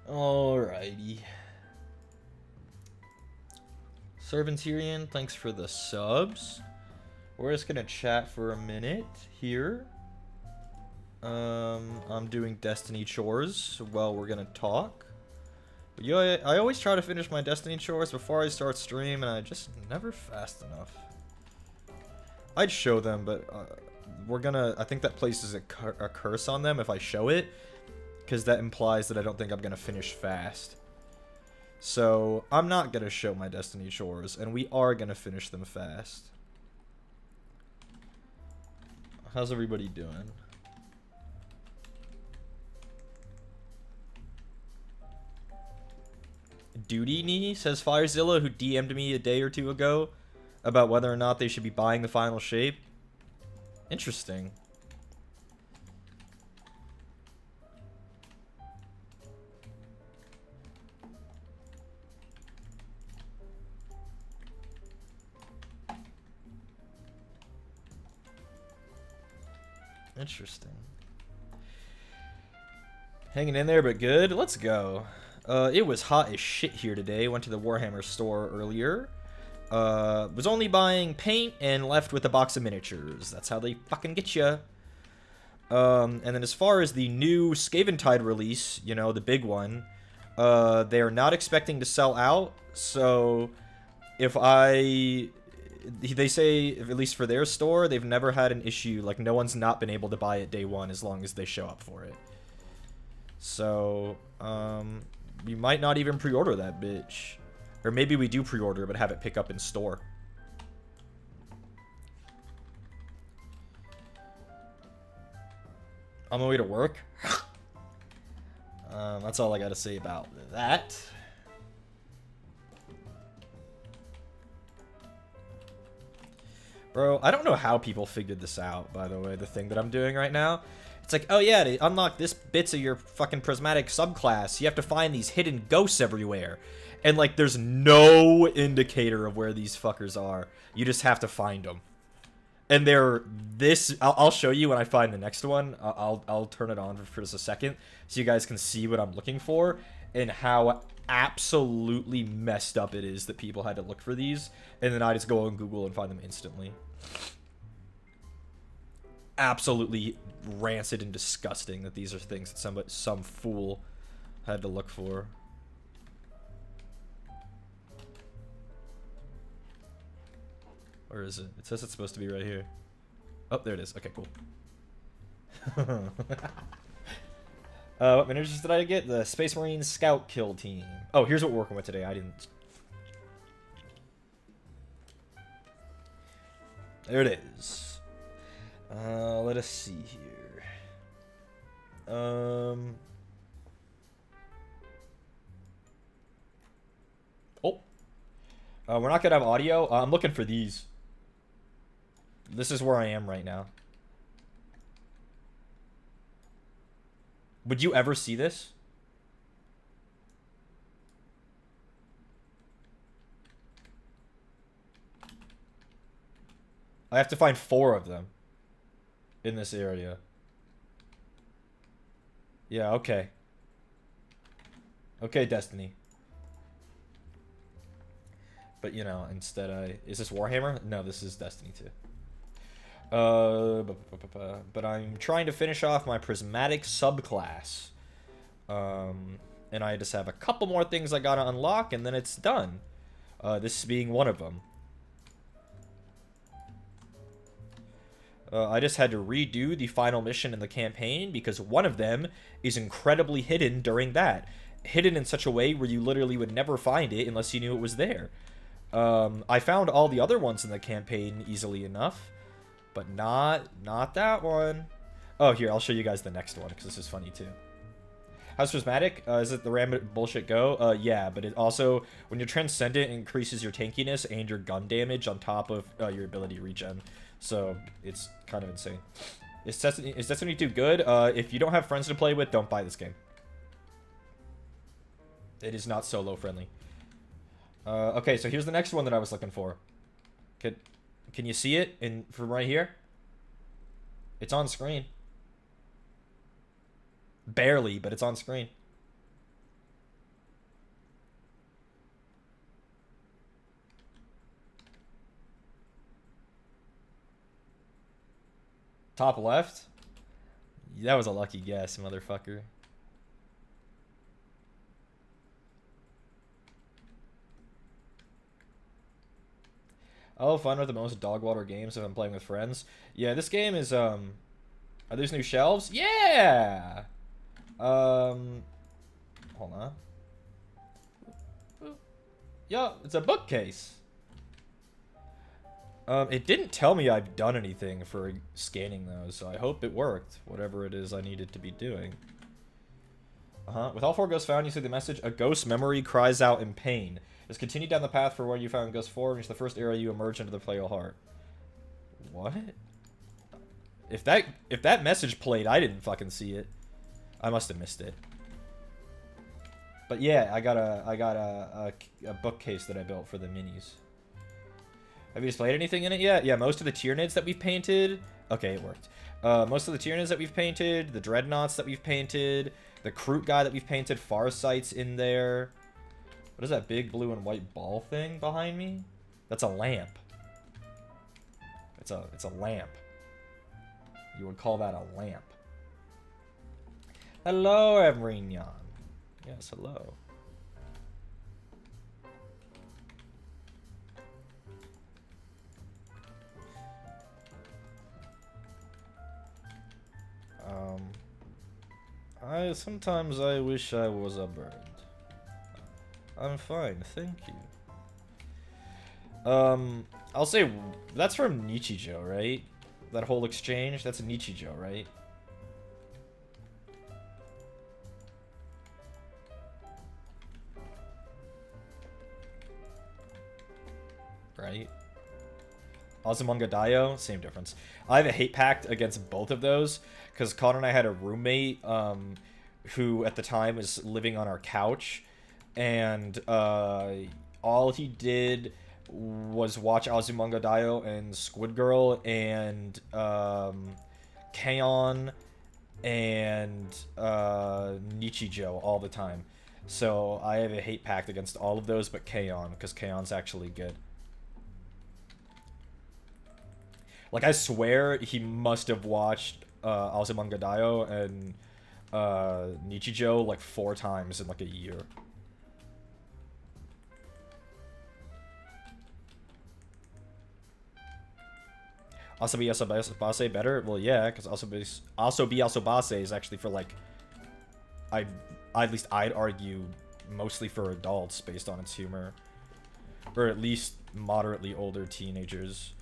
Alrighty. Servantirian, thanks for the subs. We're just gonna chat for a minute here. I'm doing Destiny chores while we're gonna talk. But yeah, I always try to finish my Destiny chores before I start stream, and I just never fast enough. I'd show them, but we're gonna. I think that places a curse on them if I show it, because that implies that I don't think I'm gonna finish fast. So I'm not gonna show my Destiny chores, and we are gonna finish them fast. How's everybody doing? Duty Knee says Firezilla, who DM'd me a day or two ago about whether or not they should be buying the final shape. Interesting. Interesting. Hanging in there, but good. Let's go. It was hot as shit here today. Went to the Warhammer store earlier. Was only buying paint and left with a box of miniatures. That's how they fucking get you. And then as far as the new Scaventide release, you know, the big one, they are not expecting to sell out. So if they say, at least for their store, they've never had an issue. Like, no one's not been able to buy it day one as long as they show up for it. So, we might not even pre-order that bitch. Or maybe we do pre-order, but have it pick up in store. On my way to work. That's all I gotta say about that. Bro, I don't know how people figured this out, by the way, the thing that I'm doing right now. It's like, oh yeah, to unlock this bits of your fucking prismatic subclass, you have to find these hidden ghosts everywhere. And, like, there's no indicator of where these fuckers are. You just have to find them. And they're this... I'll show you when I find the next one. I'll turn it on for just a second so you guys can see what I'm looking for and how absolutely messed up it is that people had to look for these. And then I just go on Google and find them instantly. Absolutely rancid and disgusting that these are things that some fool had to look for. Where is it? It says it's supposed to be right here. Oh, there it is. Okay, cool. What miniatures did I get? The Space Marine Scout Kill Team. Oh, here's what we're working with today. I didn't... There it is. Let us see here. Oh. We're not gonna have audio. I'm looking for these. This is where I am right now. Would you ever see this? I have to find 4 of them in this area. Yeah, okay. Okay, Destiny. But, you know, instead Is this Warhammer? No, this is Destiny 2. But I'm trying to finish off my prismatic subclass. And I just have a couple more things I gotta unlock, and then it's done. This being one of them. I just had to redo the final mission in the campaign because one of them is incredibly hidden during that. Hidden in such a way where you literally would never find it unless you knew it was there. I found all the other ones in the campaign easily enough, but not that one. Oh, here, I'll show you guys the next one because this is funny too. How's Prismatic? Is it the Ram bullshit go? Yeah, but it also, when you're Transcendent, it increases your tankiness and your gun damage on top of your ability regen. So, it's kind of insane. Is Destiny 2 good? If you don't have friends to play with, don't buy this game. It is not solo friendly. Okay, so here's the next one that I was looking for. Can you see it from right here? It's on screen. Barely, but it's on screen. Top left? That was a lucky guess, motherfucker. Oh, fun with the most dog water games if I'm playing with friends. Yeah, this game is, Are these new shelves? Yeah! Hold on. Yeah, it's a bookcase. It didn't tell me I've done anything for scanning those, so I hope it worked. Whatever it is I needed to be doing. With all 4 ghosts found, you see the message, a ghost memory cries out in pain. Just continue down the path for where you found ghost 4, and reach the first area you emerge into the pale heart. What? If that message played, I didn't fucking see it. I must have missed it. But yeah, I got a bookcase that I built for the minis. Have you displayed anything in it yet? Yeah, most of the Tyranids that we've painted... Okay, it worked. Most of the Tyranids that we've painted, the Dreadnoughts that we've painted, the Kroot guy that we've painted, Farsight's in there. What is that big blue and white ball thing behind me? That's a lamp. It's a lamp. You would call that a lamp. Hello, everyone. Yes, hello. Sometimes I wish I was a bird. I'm fine, thank you. I'll say that's from Nichijou, right? That whole exchange, that's Nichijou, right? Right? Azumanga Daioh, same difference. I have a hate pact against both of those because Connor and I had a roommate who at the time was living on our couch, and all he did was watch Azumanga Daioh and Squid Girl and K-On! And Nichijou all the time. So I have a hate pact against all of those but K-On! Because K-On's actually good. Like, I swear he must have watched Azumanga Daioh and Nichijou like 4 times in like a year. Asobi Asobase better? Well, yeah, because Asobi Asobase is actually for like, at least I'd argue, mostly for adults based on its humor, or at least moderately older teenagers.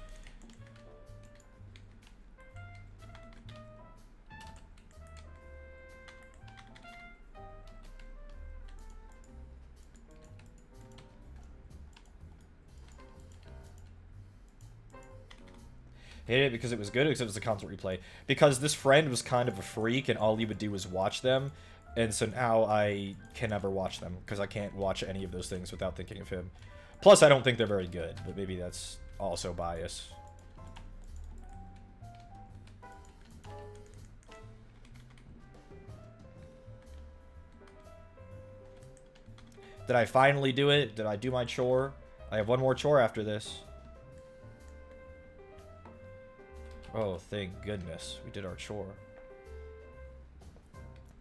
Hated it because it was good, except it was a constant replay. Because this friend was kind of a freak, and all he would do was watch them, and so now I can never watch them, because I can't watch any of those things without thinking of him. Plus, I don't think they're very good, but maybe that's also bias. Did I finally do it? Did I do my chore? I have one more chore after this. Oh, thank goodness. We did our chore.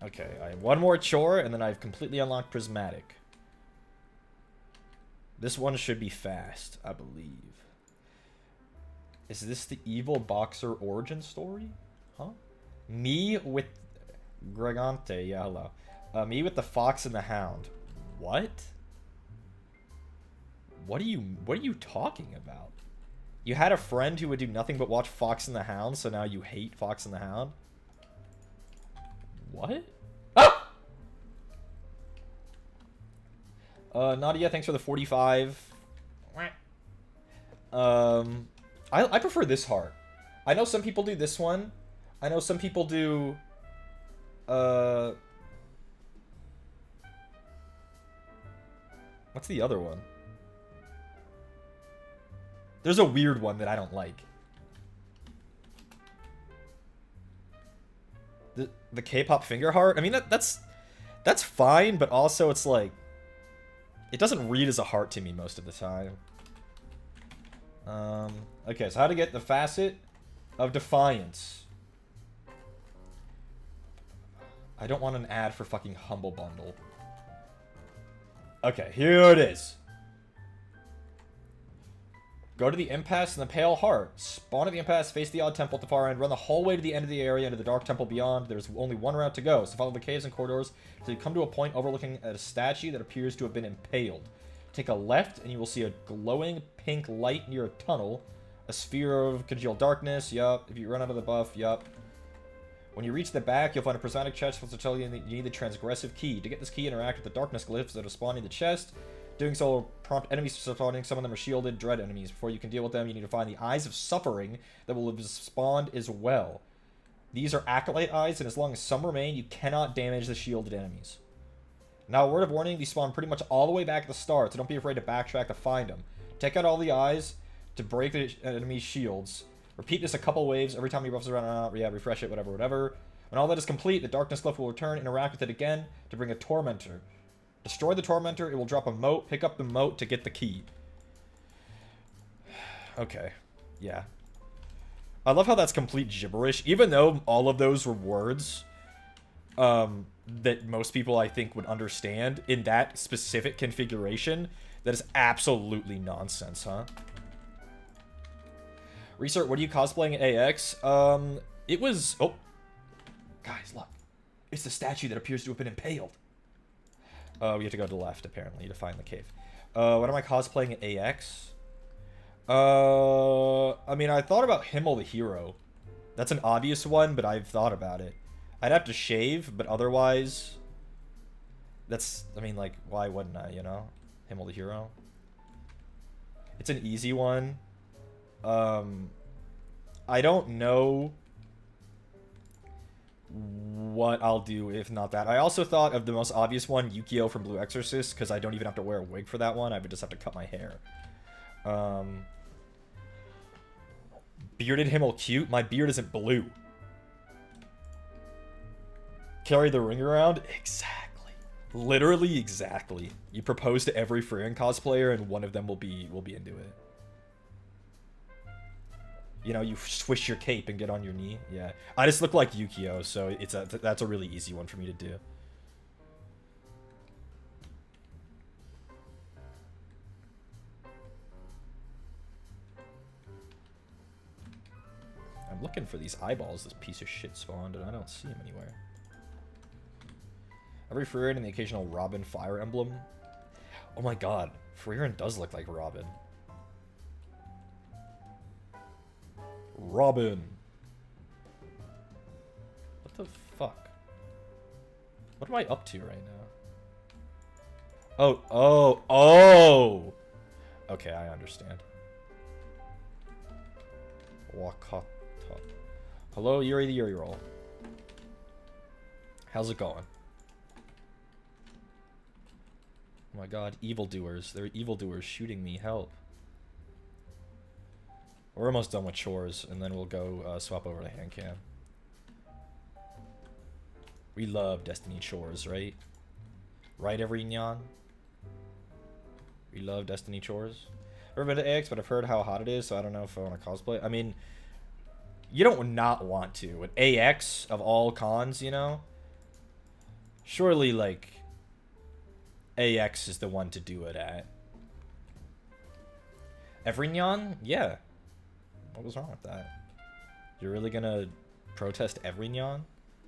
Okay, I have one more chore, and then I've completely unlocked Prismatic. This one should be fast, I believe. Is this the evil boxer origin story? Huh? Me with... Gregante, yeah, hello. Me with the fox and the hound. What? What are you talking about? You had a friend who would do nothing but watch Fox and the Hound, so now you hate Fox and the Hound? What? Ah! Nadia, thanks for the 45. I prefer this heart. I know some people do this one. I know some people do... What's the other one? There's a weird one that I don't like. The K-pop finger heart? I mean, that's fine, but also it's like... It doesn't read as a heart to me most of the time. Okay, so how to get the facet of Defiance. I don't want an ad for fucking Humble Bundle. Okay, here it is. Go to the impasse in the Pale Heart. Spawn at the impasse, face the odd temple at the far end, run the whole way to the end of the area into the dark temple beyond. There's only one route to go, so follow the caves and corridors until you come to a point overlooking at a statue that appears to have been impaled. Take a left, and you will see a glowing pink light near a tunnel. A sphere of congealed darkness, yup. If you run out of the buff, yup. When you reach the back, you'll find a prismatic chest which will tell you that you need the transgressive key. To get this key, interact with the darkness glyphs that are spawning the chest. Doing so will prompt enemies spawning. Some of them are shielded, dread enemies. Before you can deal with them, you need to find the Eyes of Suffering that will have spawned as well. These are Acolyte Eyes, and as long as some remain, you cannot damage the shielded enemies. Now, a word of warning, these spawn pretty much all the way back at the start, so don't be afraid to backtrack to find them. Take out all the eyes to break the enemy's shields. Repeat this a couple waves every time your buffs around and out. Yeah, refresh it, whatever. When all that is complete, the Darkness Glyph will return, interact with it again to bring a Tormentor. Destroy the Tormentor, it will drop a mote, pick up the mote to get the key. Okay, yeah. I love how that's complete gibberish, even though all of those were words that most people, I think, would understand in that specific configuration. That is absolutely nonsense, huh? Restart, what are you cosplaying at AX? It was... Oh. Guys, look. It's the statue that appears to have been impaled. We have to go to the left, apparently, to find the cave. What am I cosplaying at AX? I mean, I thought about Himmel the Hero. That's an obvious one, but I've thought about it. I'd have to shave, but otherwise... That's... I mean, like, why wouldn't I, you know? Himmel the Hero. It's an easy one. I don't know what I'll do if not that. I also thought of the most obvious one, Yukio from Blue Exorcist, because I don't even have to wear a wig for that one. I would just have to cut my hair. Bearded Himmel cute? My beard isn't blue. Carry the ring around? Exactly. Literally exactly. You propose to every Freeran cosplayer and one of them will be into it. You know, you swish your cape and get on your knee. Yeah. I just look like Yukio, so that's a really easy one for me to do. I'm looking for these eyeballs this piece of shit spawned, and I don't see them anywhere. Every Freeran and the occasional Robin fire emblem. Oh my god, Freeran does look like Robin. Robin. What the fuck? What am I up to right now? Oh! Okay, I understand. Wakata. Hello, Yuri the Yuri roll. How's it going? Oh my god, evildoers. They're evildoers shooting me. Help. We're almost done with chores, and then we'll go swap over to hand cam. We love Destiny chores, right? Right, every nyan? We love Destiny chores. Never been to AX, but I've heard how hot it is, so I don't know if I want to cosplay. I mean, you don't not want to. At AX, of all cons, you know? Surely, like, AX is the one to do it at. Everignon? Yeah. What was wrong with that? You're really gonna protest Everignon?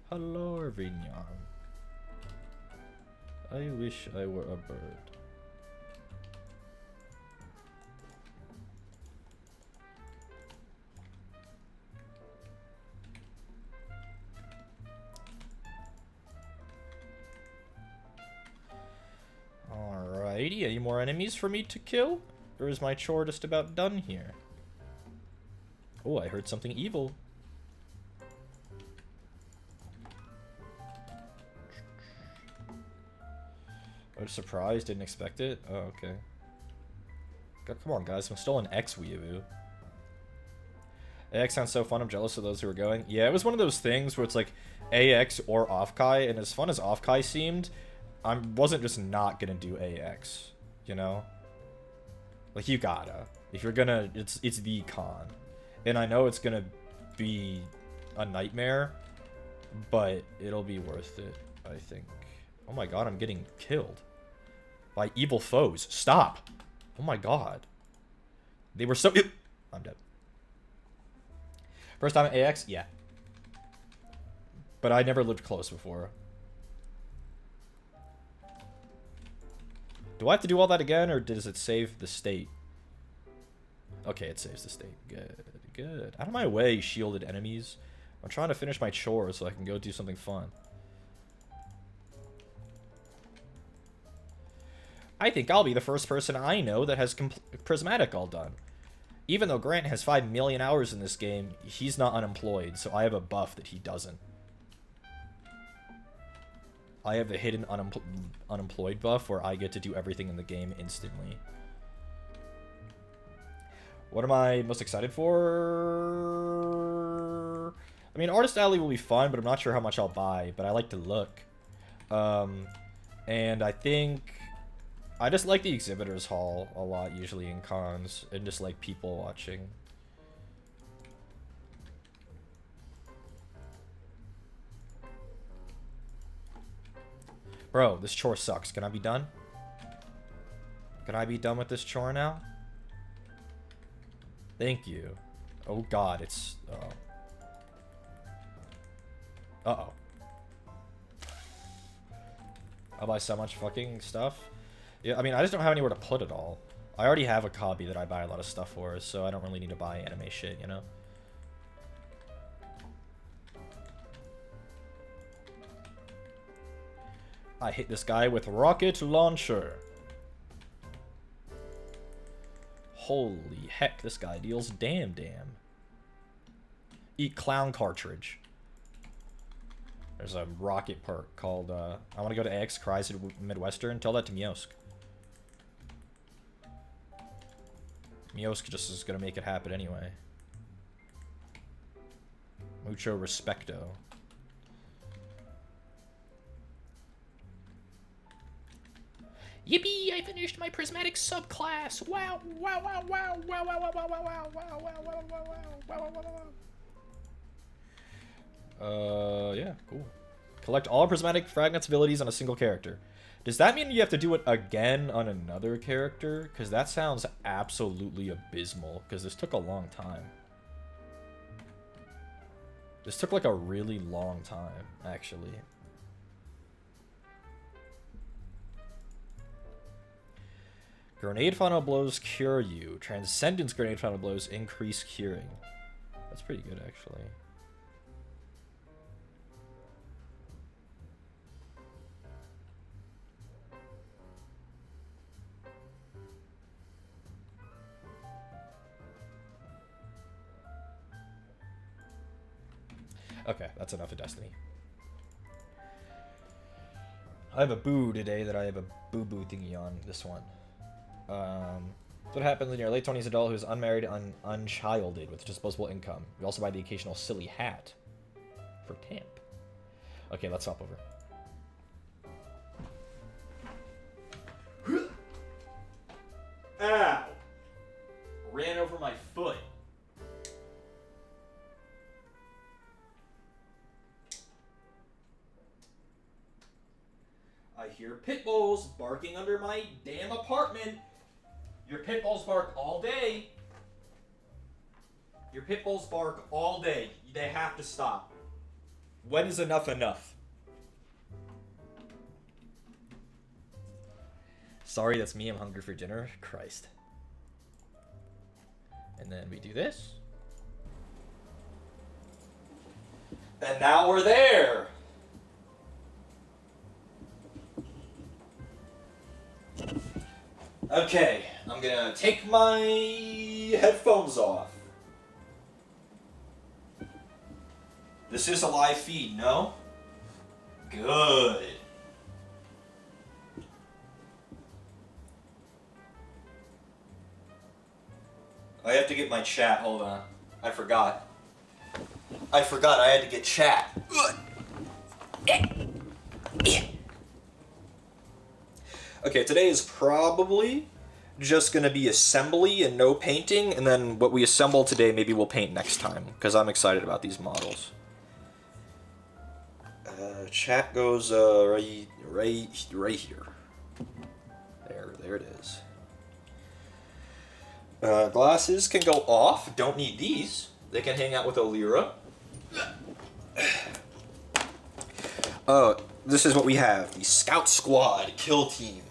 Hello, Everignon. I wish I were a bird. Alrighty, any more enemies for me to kill? Or is my chore just about done here? Oh, I heard something evil. I was surprised, didn't expect it. Oh, okay. God, come on, guys, I'm still an X-weeaboo. AX sounds so fun, I'm jealous of those who are going. Yeah, it was one of those things where it's like AX or Offkai, and as fun as Offkai seemed, I wasn't just not gonna do AX, you know? Like, you gotta. If you're gonna, it's the con. And I know it's gonna be a nightmare, But it'll be worth it, I think. Oh my god, I'm getting killed. By evil foes. Stop! Oh my god. They were so... I'm dead. First time at AX? Yeah. But I never lived close before. Do I have to do all that again, or does it save the state? Okay, it saves the state. Good, good. Out of my way, shielded enemies. I'm trying to finish my chores so I can go do something fun. I think I'll be the first person I know that has Prismatic all done. Even though Grant has 5 million hours in this game, he's not unemployed, so I have a buff that he doesn't. I have the hidden unemployed buff where I get to do everything in the game instantly. What am I most excited for? I mean, Artist Alley will be fun, but I'm not sure how much I'll buy, but I like to look. And I think... I just like the Exhibitors Hall a lot, usually in cons, and just like people watching. Bro, this chore sucks. Can I be done? Can I be done with this chore now? Thank you. Oh god, it's... Uh-oh. Uh-oh. I'll buy so much fucking stuff. Yeah, I mean, I just don't have anywhere to put it all. I already have a copy that I buy a lot of stuff for, so I don't really need to buy anime shit, you know? I hit this guy with rocket launcher. Holy heck, this guy deals damn. Eat clown cartridge. There's a rocket perk called, I want to go to AX Cries at Midwestern. Tell that to Miosk. Miosk just is going to make it happen anyway. Mucho respecto. Yippee! I finished my prismatic subclass! Wow! Wow! Wow! Wow! Wow! Wow! Wow! Wow! Wow! Wow! Wow! Wow! Wow! Wow! Yeah, cool. Collect all prismatic fragments abilities on a single character. Does that mean you have to do it again on another character? Because that sounds absolutely abysmal, because this took a long time. This took like a really long time, actually. Grenade funnel blows cure you. Transcendence grenade funnel blows increase curing. That's pretty good, actually. Okay, that's enough of Destiny. I have a boo today that I have a boo-boo thingy on this one. That's what happens when you're a late 20s adult who's unmarried and unchilded with disposable income. You also buy the occasional silly hat for camp. Okay, let's hop over. Ow! Ran over my foot. I hear pit bulls barking under my damn apartment. Your pit bulls bark all day. Your pit bulls bark all day. They have to stop. When is enough enough? Sorry, that's me. I'm hungry for dinner. Christ. And then we do this. And now we're there. Okay, I'm gonna take my headphones off. This is a live feed, no? Good. I have to get my chat, hold on. I forgot I had to get chat. Okay, today is probably just going to be assembly and no painting, and then what we assemble today maybe we'll paint next time, because I'm excited about these models. Chat goes right here. There it is. Glasses can go off. Don't need these. They can hang out with Alira. This is what we have. The Scout Squad Kill Team.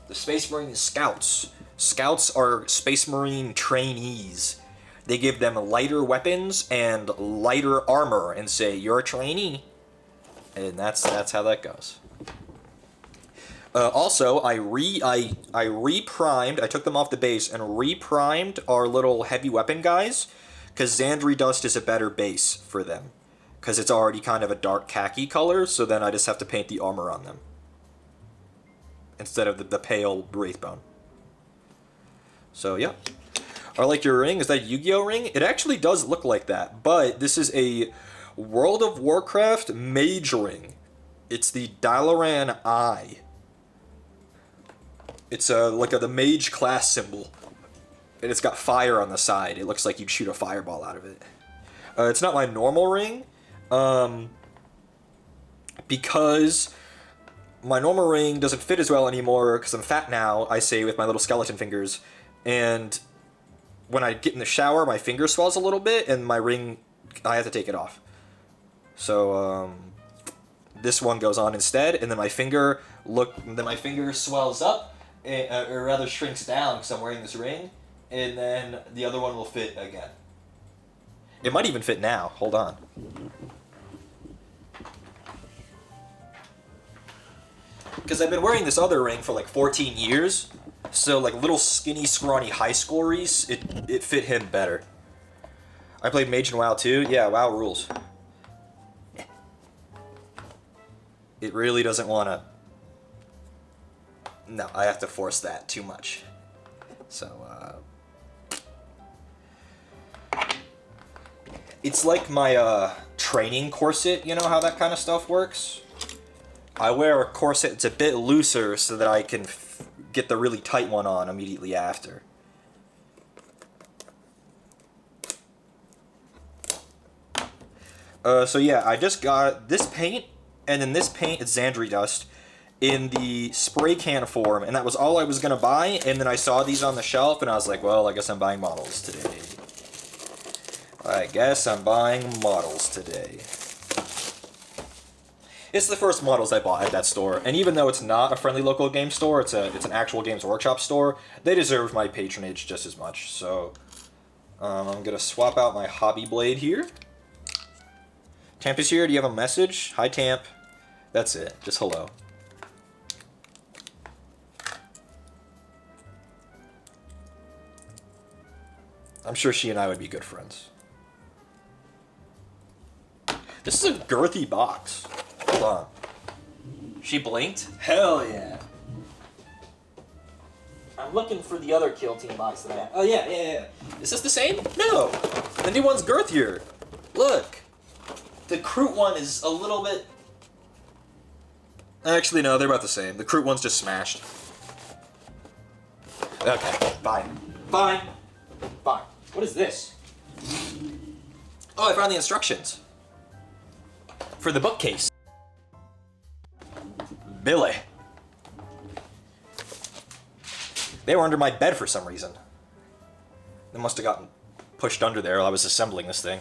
The Space Marine Scouts. Scouts are Space Marine trainees. They give them lighter weapons and lighter armor and say, you're a trainee. And that's how that goes. Also, I reprimed, I took them off the base and reprimed our little heavy weapon guys, because Xandri Dust is a better base for them. Because it's already kind of a dark khaki color, so then I just have to paint the armor on them. Instead of the pale Wraithbone. So, yeah. I like your ring. Is that a Yu-Gi-Oh ring? It actually does look like that, but this is a World of Warcraft mage ring. It's the Dalaran Eye. It's like the mage class symbol. And it's got fire on the side. It looks like you'd shoot a fireball out of it. It's not my normal ring. Because my normal ring doesn't fit as well anymore because I'm fat now, I say with my little skeleton fingers. And when I get in the shower, my finger swells a little bit and my ring, I have to take it off. So, this one goes on instead, and then my finger swells up, or rather shrinks down because I'm wearing this ring, and then the other one will fit again. It might even fit now. Hold on. Because I've been wearing this other ring for like 14 years, so like little skinny, scrawny high schooleries, it fit him better. I played Mage in WoW too. Yeah, WoW rules. It really doesn't want to... No, I have to force that too much. So, it's like my training corset, you know how that kind of stuff works? I wear a corset that's a bit looser so that I can get the really tight one on immediately after. So yeah, I just got this paint, and then this paint is Xandri Dust in the spray can form, and that was all I was going to buy, and then I saw these on the shelf, and I was like, well, I guess I'm buying models today. I guess I'm buying models today. It's the first models I bought at that store, and even though it's not a friendly local game store, it's an actual Games Workshop store, they deserve my patronage just as much, so I'm going to swap out my hobby blade here. Tamp is here. Do you have a message? Hi, Tamp. That's it. Just hello. I'm sure she and I would be good friends. This is a girthy box. Hold on. She blinked? Hell yeah. I'm looking for the other Kill Team box that I have. Oh, yeah. Is this the same? No. The new one's girthier. Look. The Kroot one is a little bit... Actually, no, they're about the same. The Kroot one's just smashed. Okay, fine. Fine. What is this? Oh, I found the instructions. For the bookcase. Billy. They were under my bed for some reason. They must have gotten pushed under there while I was assembling this thing.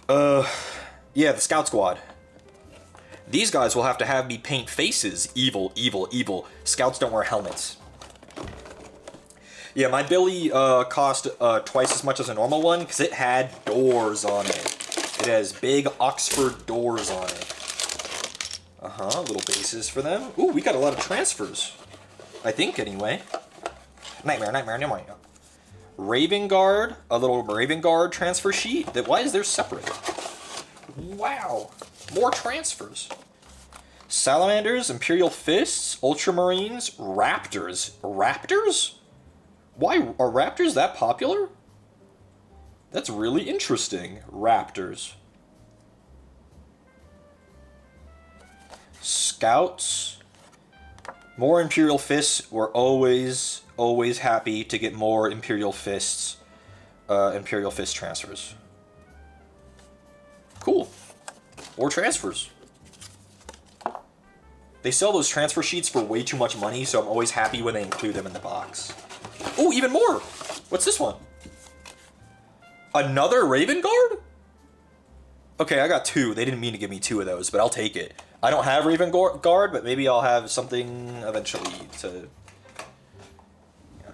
Yeah, the Scout Squad. These guys will have to have me paint faces. Evil, evil, evil. Scouts don't wear helmets. Yeah, my Billy cost twice as much as a normal one because it had doors on it. It has big Oxford doors on it. Little bases for them. Ooh, we got a lot of transfers. I think, anyway. Nightmare. Raven Guard, a little Raven Guard transfer sheet. Why is theirs separate? Wow, more transfers. Salamanders, Imperial Fists, Ultramarines, Raptors. Raptors? Why are Raptors that popular? That's really interesting. Raptors. Scouts. More Imperial Fists. We're always happy to get more Imperial Fists. Imperial Fist transfers. Cool. Or transfers. They sell those transfer sheets for way too much money, so I'm always happy when they include them in the box. Oh, even more! What's this one? Another Raven Guard? Okay, I got 2. They didn't mean to give me 2 of those, but I'll take it. I don't have Raven Guard, but maybe I'll have something eventually to... Yeah.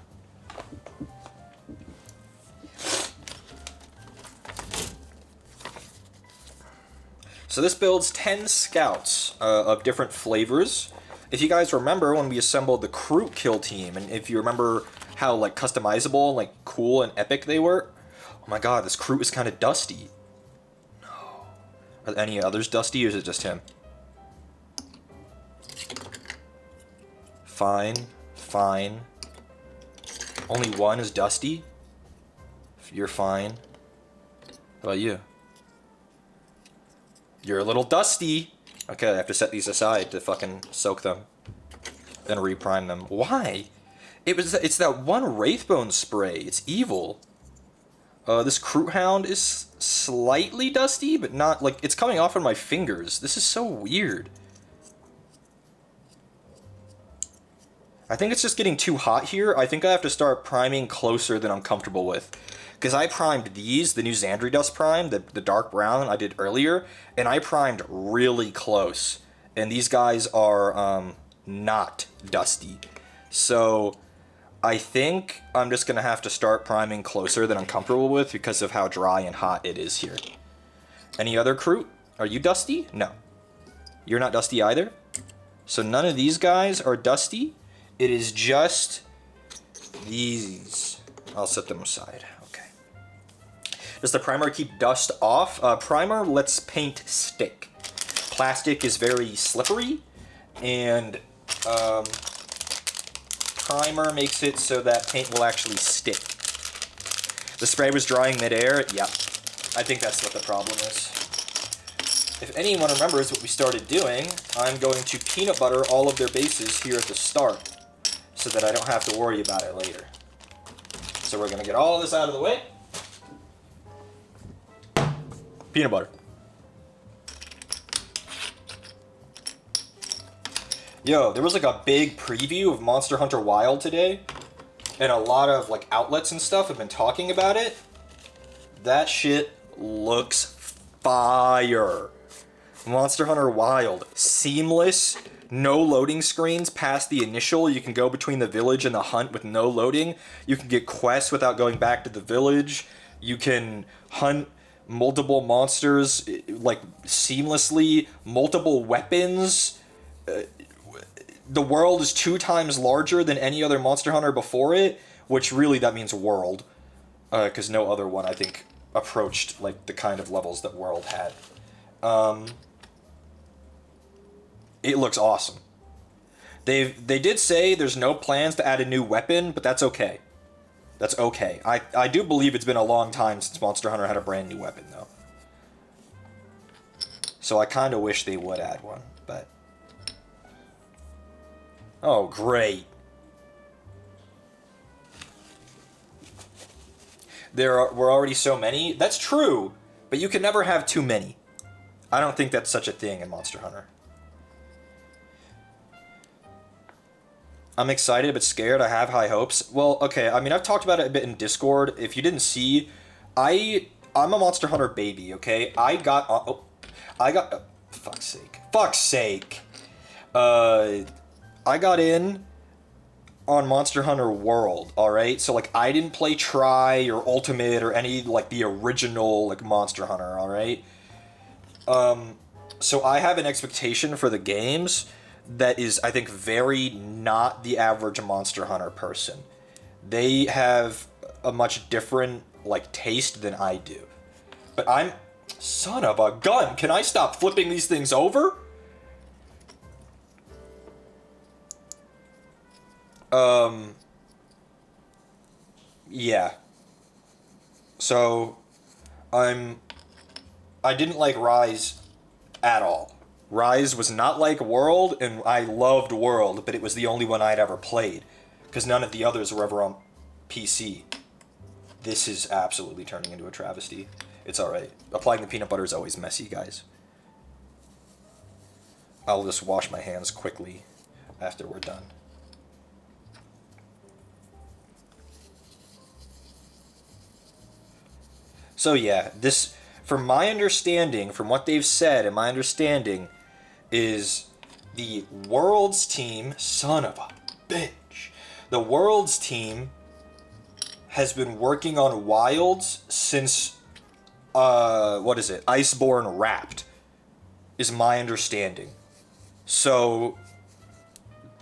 So this builds 10 scouts of different flavors. If you guys remember when we assembled the Kroot kill team, and if you remember how like customizable and like cool and epic they were, oh my god, this Kroot is kind of dusty. No. Are any others dusty, or is it just him? Fine, fine. Only one is dusty? You're fine. How about you? You're a little dusty. Okay, I have to set these aside to fucking soak them. Then reprime them. Why? It's that one Wraithbone spray. It's evil. This Kroot Hound is slightly dusty, but not, like, it's coming off on my fingers. This is so weird. I think it's just getting too hot here. I think I have to start priming closer than I'm comfortable with. Because I primed these, the new Xandri Dust Prime, the dark brown I did earlier, and I primed really close. And these guys are not dusty. So I think I'm just going to have to start priming closer than I'm comfortable with because of how dry and hot it is here. Any other Kroot? Are you dusty? No. You're not dusty either? So none of these guys are dusty. It is just these. I'll set them aside. Does the primer keep dust off? Primer lets paint stick. Plastic is very slippery, and primer makes it so that paint will actually stick. The spray was drying midair? Yep. I think that's what the problem is. If anyone remembers what we started doing, I'm going to peanut butter all of their bases here at the start, so that I don't have to worry about it later. So we're going to get all of this out of the way. Peanut butter. Yo, there was like a big preview of Monster Hunter Wild today, and a lot of like outlets and stuff have been talking about it. That shit looks fire. Monster Hunter Wild. Seamless, no loading screens past the initial. You can go between the village and the hunt with no loading. You can get quests without going back to the village. You can hunt multiple monsters like seamlessly, multiple weapons. The world is 2 times larger than any other Monster Hunter before it, which really that means world, because no other one I think approached like the kind of levels that World had. It looks awesome. They did say there's no plans to add a new weapon, but that's okay. That's okay. I do believe it's been a long time since Monster Hunter had a brand new weapon, though. So I kind of wish they would add one, but... Oh, great. Were already so many. That's true, but you can never have too many. I don't think that's such a thing in Monster Hunter. I'm excited but scared. I have high hopes. Well, okay, I mean, I've talked about it a bit in Discord. If you didn't see, I'm a Monster Hunter baby, okay? Fuck's sake. Fuck's sake! I got in on Monster Hunter World, alright? So, like, I didn't play Tri or Ultimate or any, like, the original, like, Monster Hunter, alright? So I have an expectation for the games that is, I think, very not the average Monster Hunter person. They have a much different, like, taste than I do. But I'm... Son of a gun! Can I stop flipping these things over? Yeah. So, I didn't like Rise at all. Rise was not like World, and I loved World, but it was the only one I'd ever played, because none of the others were ever on PC. This is absolutely turning into a travesty. It's alright. Applying the peanut butter is always messy, guys. I'll just wash my hands quickly after we're done. So yeah, this, from my understanding, from what they've said, and my understanding, is the Worlds team, son of a bitch, the Worlds team has been working on Wilds since, what is it, Iceborne Wrapped, is my understanding. So,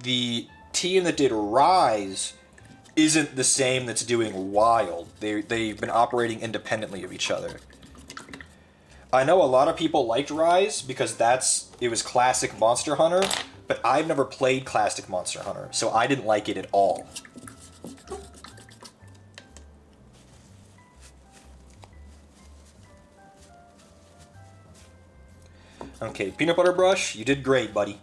the team that did Rise isn't the same that's doing Wild. They've been operating independently of each other. I know a lot of people liked Rise because it was classic Monster Hunter, but I've never played classic Monster Hunter, so I didn't like it at all. Okay, peanut butter brush, you did great, buddy.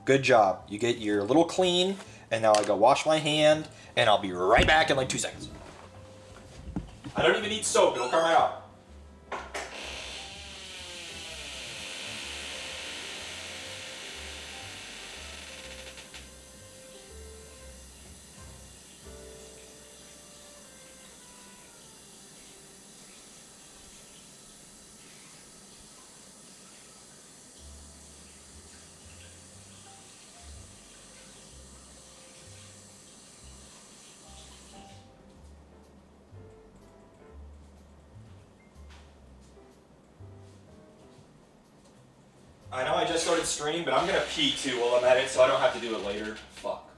Good job. You get your little clean, and now I go wash my hand, and I'll be right back in like 2 seconds. I don't even need soap, it'll come right out. I know I just started streaming, but I'm gonna pee too while I'm at it, so I don't have to do it later. Fuck.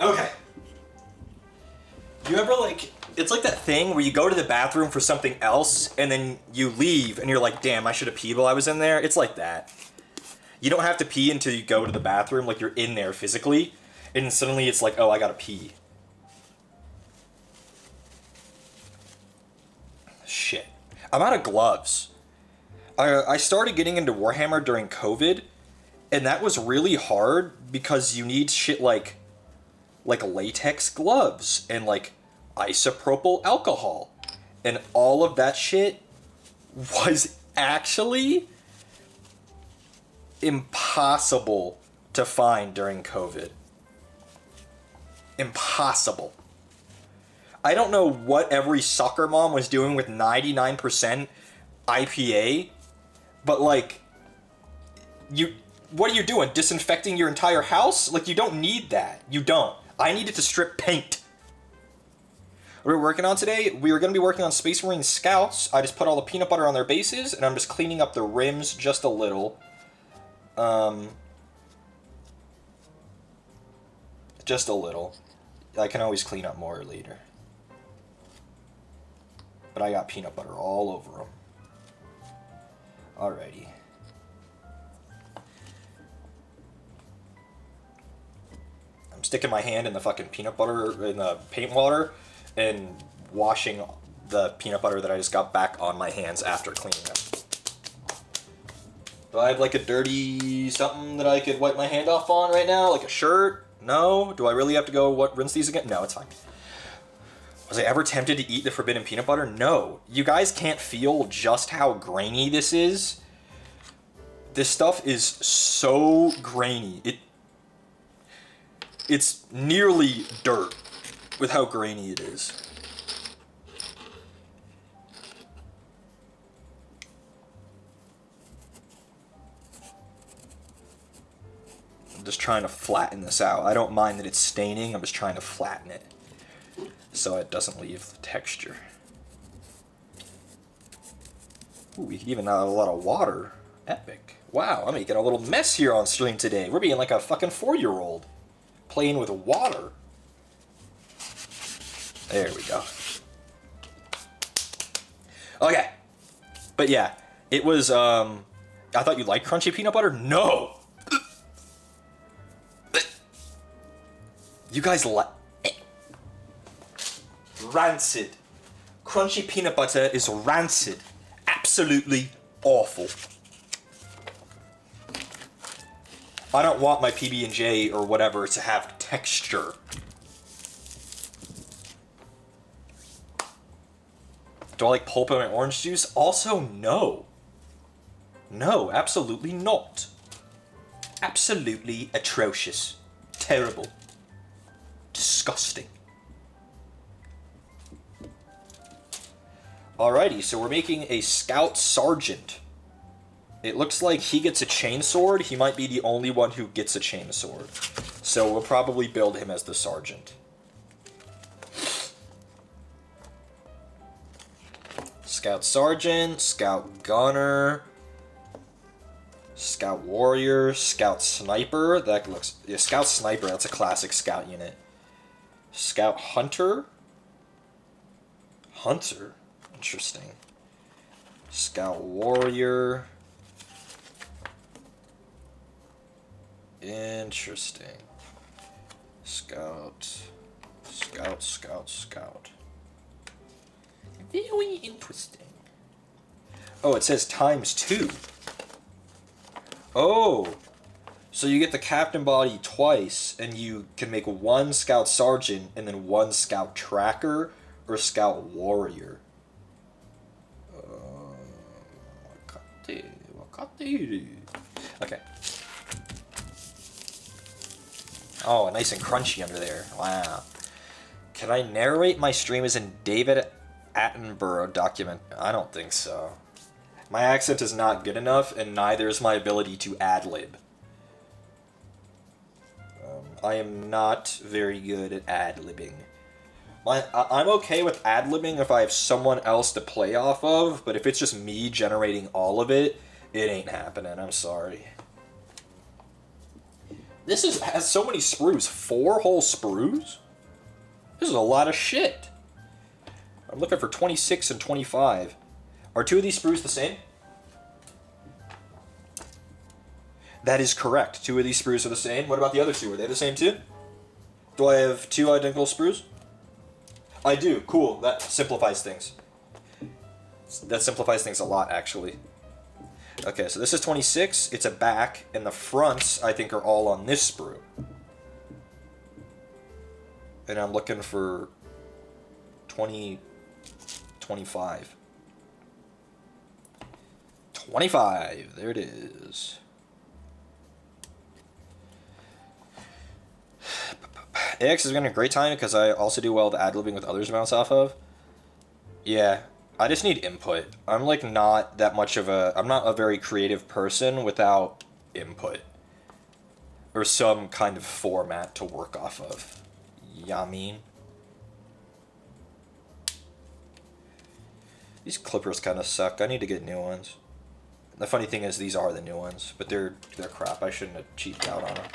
Okay. You ever it's like that thing where you go to the bathroom for something else and then you leave and you're like, damn, I should have peed while I was in there? It's like that. You don't have to pee until you go to the bathroom, like you're in there physically, and suddenly it's like, oh, I gotta pee. Shit. I'm out of gloves. I started getting into Warhammer during COVID, and that was really hard because you need shit like latex gloves and like isopropyl alcohol, and all of that shit was actually impossible to find during COVID. Impossible. I don't know what every soccer mom was doing with 99% IPA, but like, what are you doing? Disinfecting your entire house? Like, you don't need that. You don't. I needed to strip paint. What we're working on today, we were going to be working on Space Marine Scouts. I just put all the peanut butter on their bases, and I'm just cleaning up the rims just a little. Just a little. I can always clean up more later. But I got peanut butter all over them. Alrighty. I'm sticking my hand in the fucking peanut butter, in the paint water, and washing the peanut butter that I just got back on my hands after cleaning them. Do I have like a dirty something that I could wipe my hand off on right now? Like a shirt? No? Do I really have to go rinse these again? No, it's fine. Was I ever tempted to eat the forbidden peanut butter? No. You guys can't feel just how grainy this is. This stuff is so grainy. It's nearly dirt with how grainy it is. I'm just trying to flatten this out. I don't mind that it's staining, I'm just trying to flatten it so it doesn't leave the texture. Ooh, we can even add a lot of water. Epic. Wow, I'm making a little mess here on stream today. We're being like a fucking 4-year-old. Playing with water. There we go. Okay. But yeah, it was, I thought you liked crunchy peanut butter? No! You guys like... Rancid. Crunchy peanut butter is rancid. Absolutely awful. I don't want my PB&J or whatever to have texture. Do I like pulp in my orange juice? Also, no. No, absolutely not. Absolutely atrocious. Terrible. Disgusting. Alrighty, so we're making a Scout Sergeant. It looks like he gets a chainsword. He might be the only one who gets a chainsword. So we'll probably build him as the Sergeant. Scout Sergeant, Scout Gunner, Scout Warrior, Scout Sniper. That looks... Yeah, Scout Sniper, that's a classic Scout unit. Scout Hunter. Hunter? Interesting. Scout Warrior. Interesting. Scout. Very interesting. Oh, it says ×2. Oh! So you get the captain body twice, and you can make one Scout Sergeant, and then one Scout Tracker, or Scout Warrior. Okay. Oh, nice and crunchy under there. Wow. Can I narrate my stream as in David Attenborough document? I don't think so. My accent is not good enough, and neither is my ability to ad-lib. I am not very good at ad-libbing. I'm okay with ad-libbing if I have someone else to play off of, but if it's just me generating all of it, it ain't happening. I'm sorry. This has so many sprues. 4 whole sprues? This is a lot of shit. I'm looking for 26 and 25. Are 2 of these sprues the same? That is correct. 2 of these sprues are the same. What about the other 2? Are they the same too? Do I have 2 identical sprues? I do. Cool. That simplifies things. That simplifies things a lot, actually. Okay, so this is 26. It's a back, and the fronts, I think, are all on this sprue. And I'm looking for 25. 25. There it is. AX has been a great time because I also do well with ad-libbing with others to bounce off of. Yeah, I just need input. I'm like not that much of a... I'm not a very creative person without input. Or some kind of format to work off of. Yeah, I mean. These clippers kind of suck. I need to get new ones. The funny thing is these are the new ones, but they're crap. I shouldn't have cheaped out on them.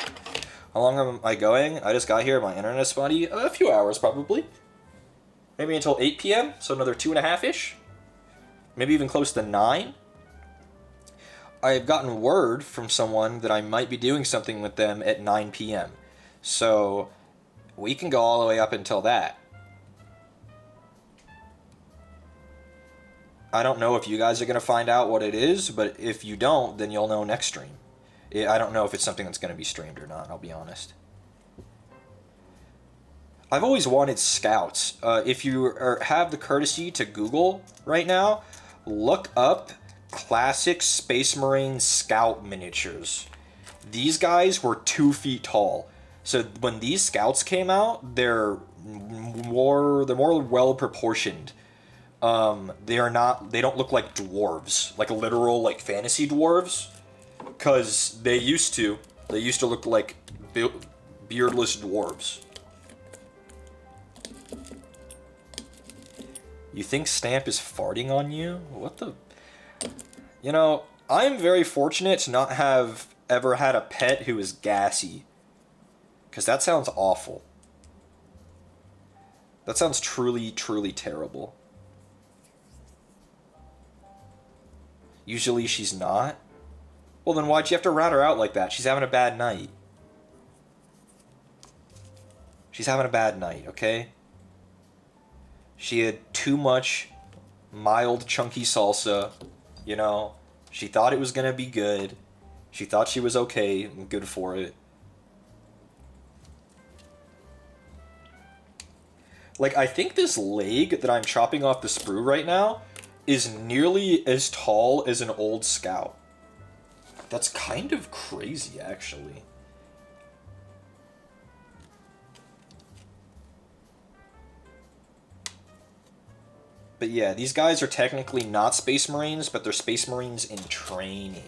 How long am I going? I just got here. My internet's spotty. A few hours, probably. Maybe until 8 p.m., so another 2.5-ish. Maybe even close to 9. I've gotten word from someone that I might be doing something with them at 9 p.m. So we can go all the way up until that. I don't know if you guys are going to find out what it is, but if you don't, then you'll know next stream. I don't know if it's something that's going to be streamed or not, I'll be honest. I've always wanted scouts. If you have the courtesy to Google right now, look up classic Space Marine Scout miniatures. These guys were 2 feet tall. So when these scouts came out, they're more well proportioned. They don't look like dwarves, like literal like fantasy dwarves, cuz they used to look like beardless dwarves. You think Stamp is farting on you? What the? You know, I'm very fortunate to not have ever had a pet who is gassy. Because that sounds awful. That sounds truly, truly terrible. Usually she's not. Well, then why'd you have to rat her out like that? She's having a bad night. She's having a bad night, okay? She had too much mild, chunky salsa, you know? She thought it was gonna be good. She thought she was okay and good for it. Like, I think this leg that I'm chopping off the sprue right now is nearly as tall as an old scout. That's kind of crazy, actually. But yeah, these guys are technically not Space Marines, but they're Space Marines in training.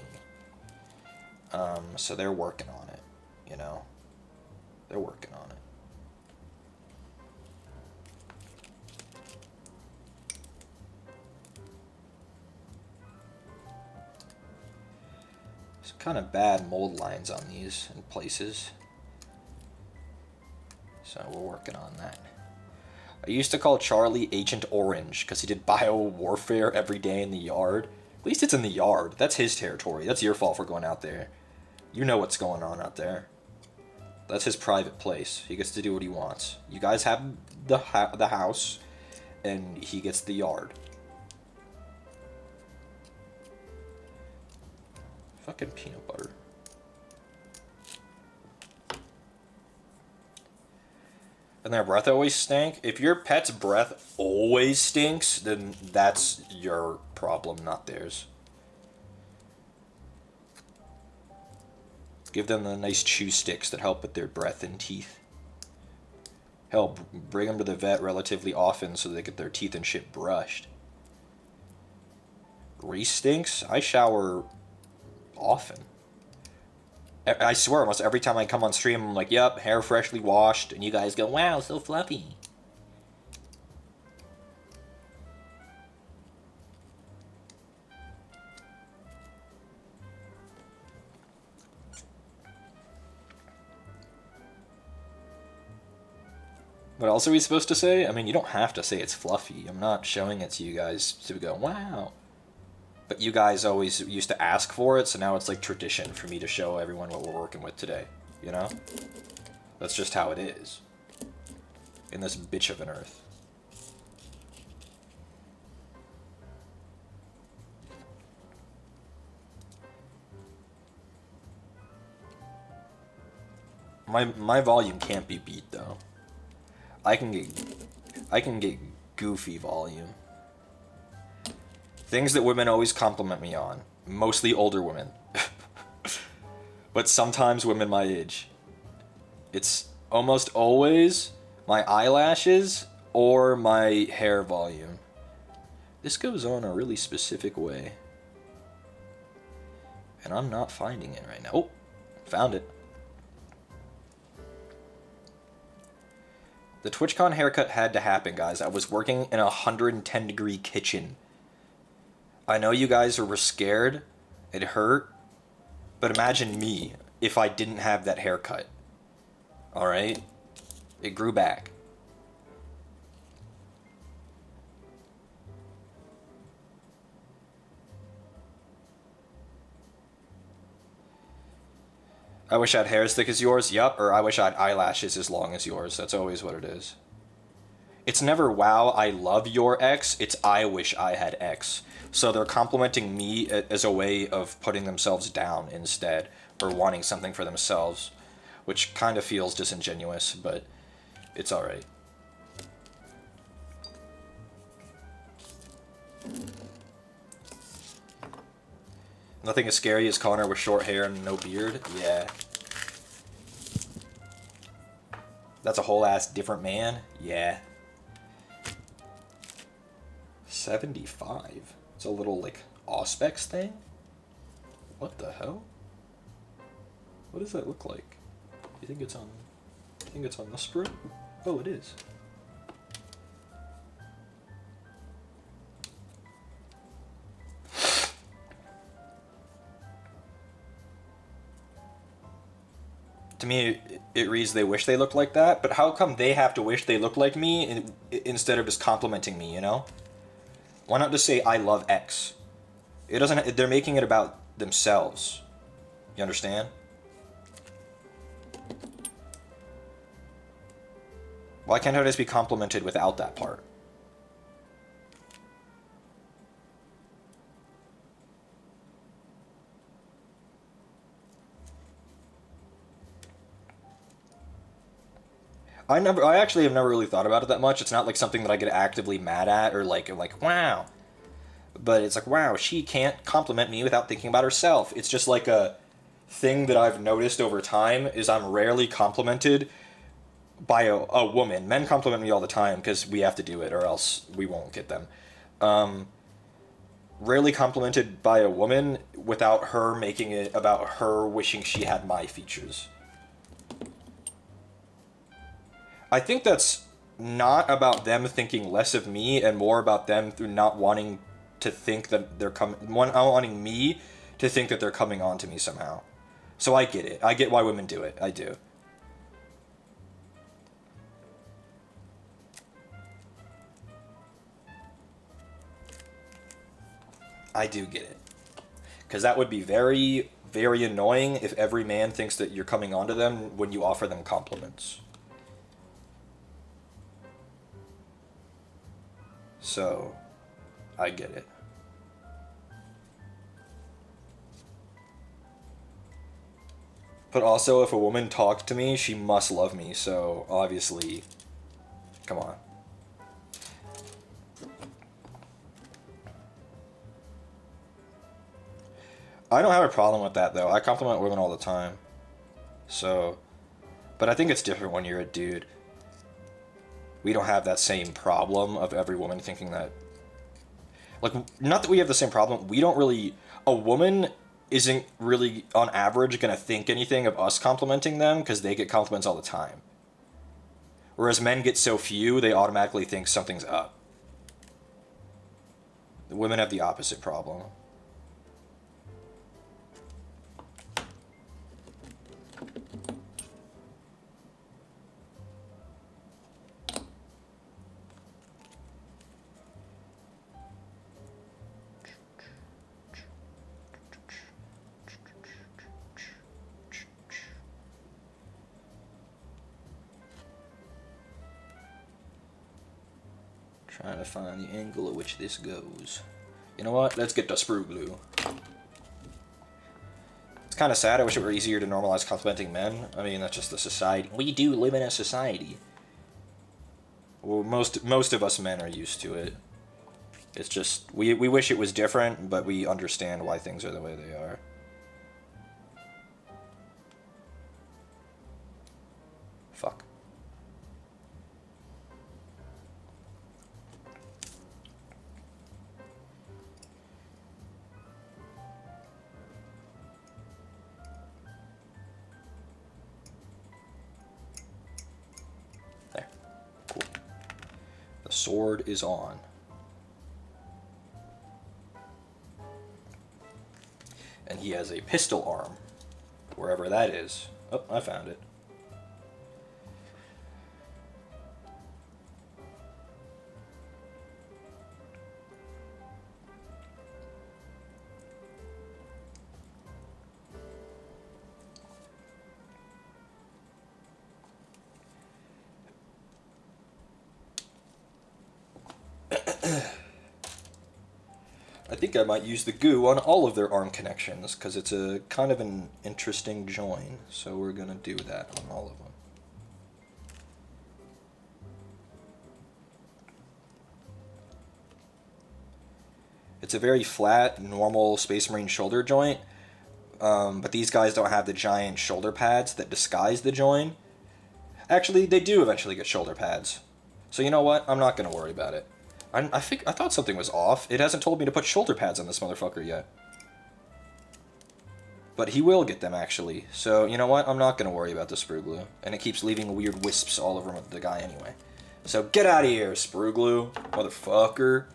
So they're working on it, you know? They're working on it. Some kind of bad mold lines on these in places. So we're working on that. I used to call Charlie Agent Orange because he did bio-warfare every day in the yard. At least it's in the yard. That's his territory. That's your fault for going out there. You know what's going on out there. That's his private place. He gets to do what he wants. You guys have the house, and he gets the yard. Fucking peanut butter. And their breath always stink. If your pet's breath always stinks, then that's your problem, not theirs. Give them the nice chew sticks that help with their breath and teeth. Hell, bring them to the vet relatively often so they get their teeth and shit brushed. Reese stinks? I shower often. I swear, almost every time I come on stream, I'm like, yep, hair freshly washed, and you guys go, wow, so fluffy. What else are we supposed to say? I mean, you don't have to say it's fluffy. I'm not showing it to you guys to go, wow. But you guys always used to ask for it, so now it's like tradition for me to show everyone what we're working with today, you know? That's just how it is. In this bitch of an earth. My volume can't be beat though. I can get goofy volume. Things that women always compliment me on. Mostly older women. But sometimes women my age. It's almost always my eyelashes or my hair volume. This goes on a really specific way. And I'm not finding it right now. Oh, found it. The TwitchCon haircut had to happen, guys. I was working in a 110-degree kitchen. I know you guys were scared. It hurt. But imagine me if I didn't have that haircut. Alright? It grew back. I wish I had hair as thick as yours. Yup. Or I wish I had eyelashes as long as yours. That's always what it is. It's never, wow, I love your ex. It's, I wish I had X. So they're complimenting me as a way of putting themselves down instead, or wanting something for themselves, which kind of feels disingenuous, but it's alright. Nothing as scary as Connor with short hair and no beard. Yeah. That's a whole ass different man. Yeah. 75. It's a little like Auspex thing. What the hell? What does that look like? You think it's on? You think it's on this sprue? Oh, it is. To me, it reads they wish they looked like that, but how come they have to wish they looked like me instead of just complimenting me, you know? Why not just say I love X? It doesn't. They're making it about themselves. You understand? Why can't I just be complimented without that part? I actually have never really thought about it that much. It's not like something that I get actively mad at or like wow. But it's like, wow, she can't compliment me without thinking about herself. It's just like a thing that I've noticed over time is I'm rarely complimented by a woman. Men compliment me all the time because we have to do it or else we won't get them. Rarely complimented by a woman without her making it about her wishing she had my features. I think that's not about them thinking less of me and more about them through not wanting to think that they're wanting me to think that they're coming on to me somehow. So I get it. I get why women do it. I do. I do get it. Because that would be very, very annoying if every man thinks that you're coming on to them when you offer them compliments. So, I get it. But also, if a woman talks to me, she must love me, so obviously, come on. I don't have a problem with that, though. I compliment women all the time. So, but I think it's different when you're a dude. We don't have that same problem of every woman thinking that. Like, not that we have the same problem. We don't really. A woman isn't really, on average, going to think anything of us complimenting them because they get compliments all the time. Whereas men get so few, they automatically think something's up. The women have the opposite problem. Trying to find the angle at which this goes. You know what? Let's get the sprue glue. It's kind of sad. I wish it were easier to normalize complimenting men. I mean, that's just the society. We do live in a society. Well, most of us men are used to it. It's just, we wish it was different, but we understand why things are the way they are. Fuck. There. Cool. The sword is on. And he has a pistol arm, wherever that is. Oh, I found it. I think I might use the goo on all of their arm connections, because it's a kind of an interesting join, so we're going to do that on all of them. It's a very flat, normal Space Marine shoulder joint, but these guys don't have the giant shoulder pads that disguise the join. Actually, they do eventually get shoulder pads. So you know what? I'm not going to worry about it. I thought something was off. It hasn't told me to put shoulder pads on this motherfucker yet. But he will get them, actually. So, you know what? I'm not going to worry about the sprue glue. And it keeps leaving weird wisps all over the guy anyway. So get out of here, sprue glue, motherfucker.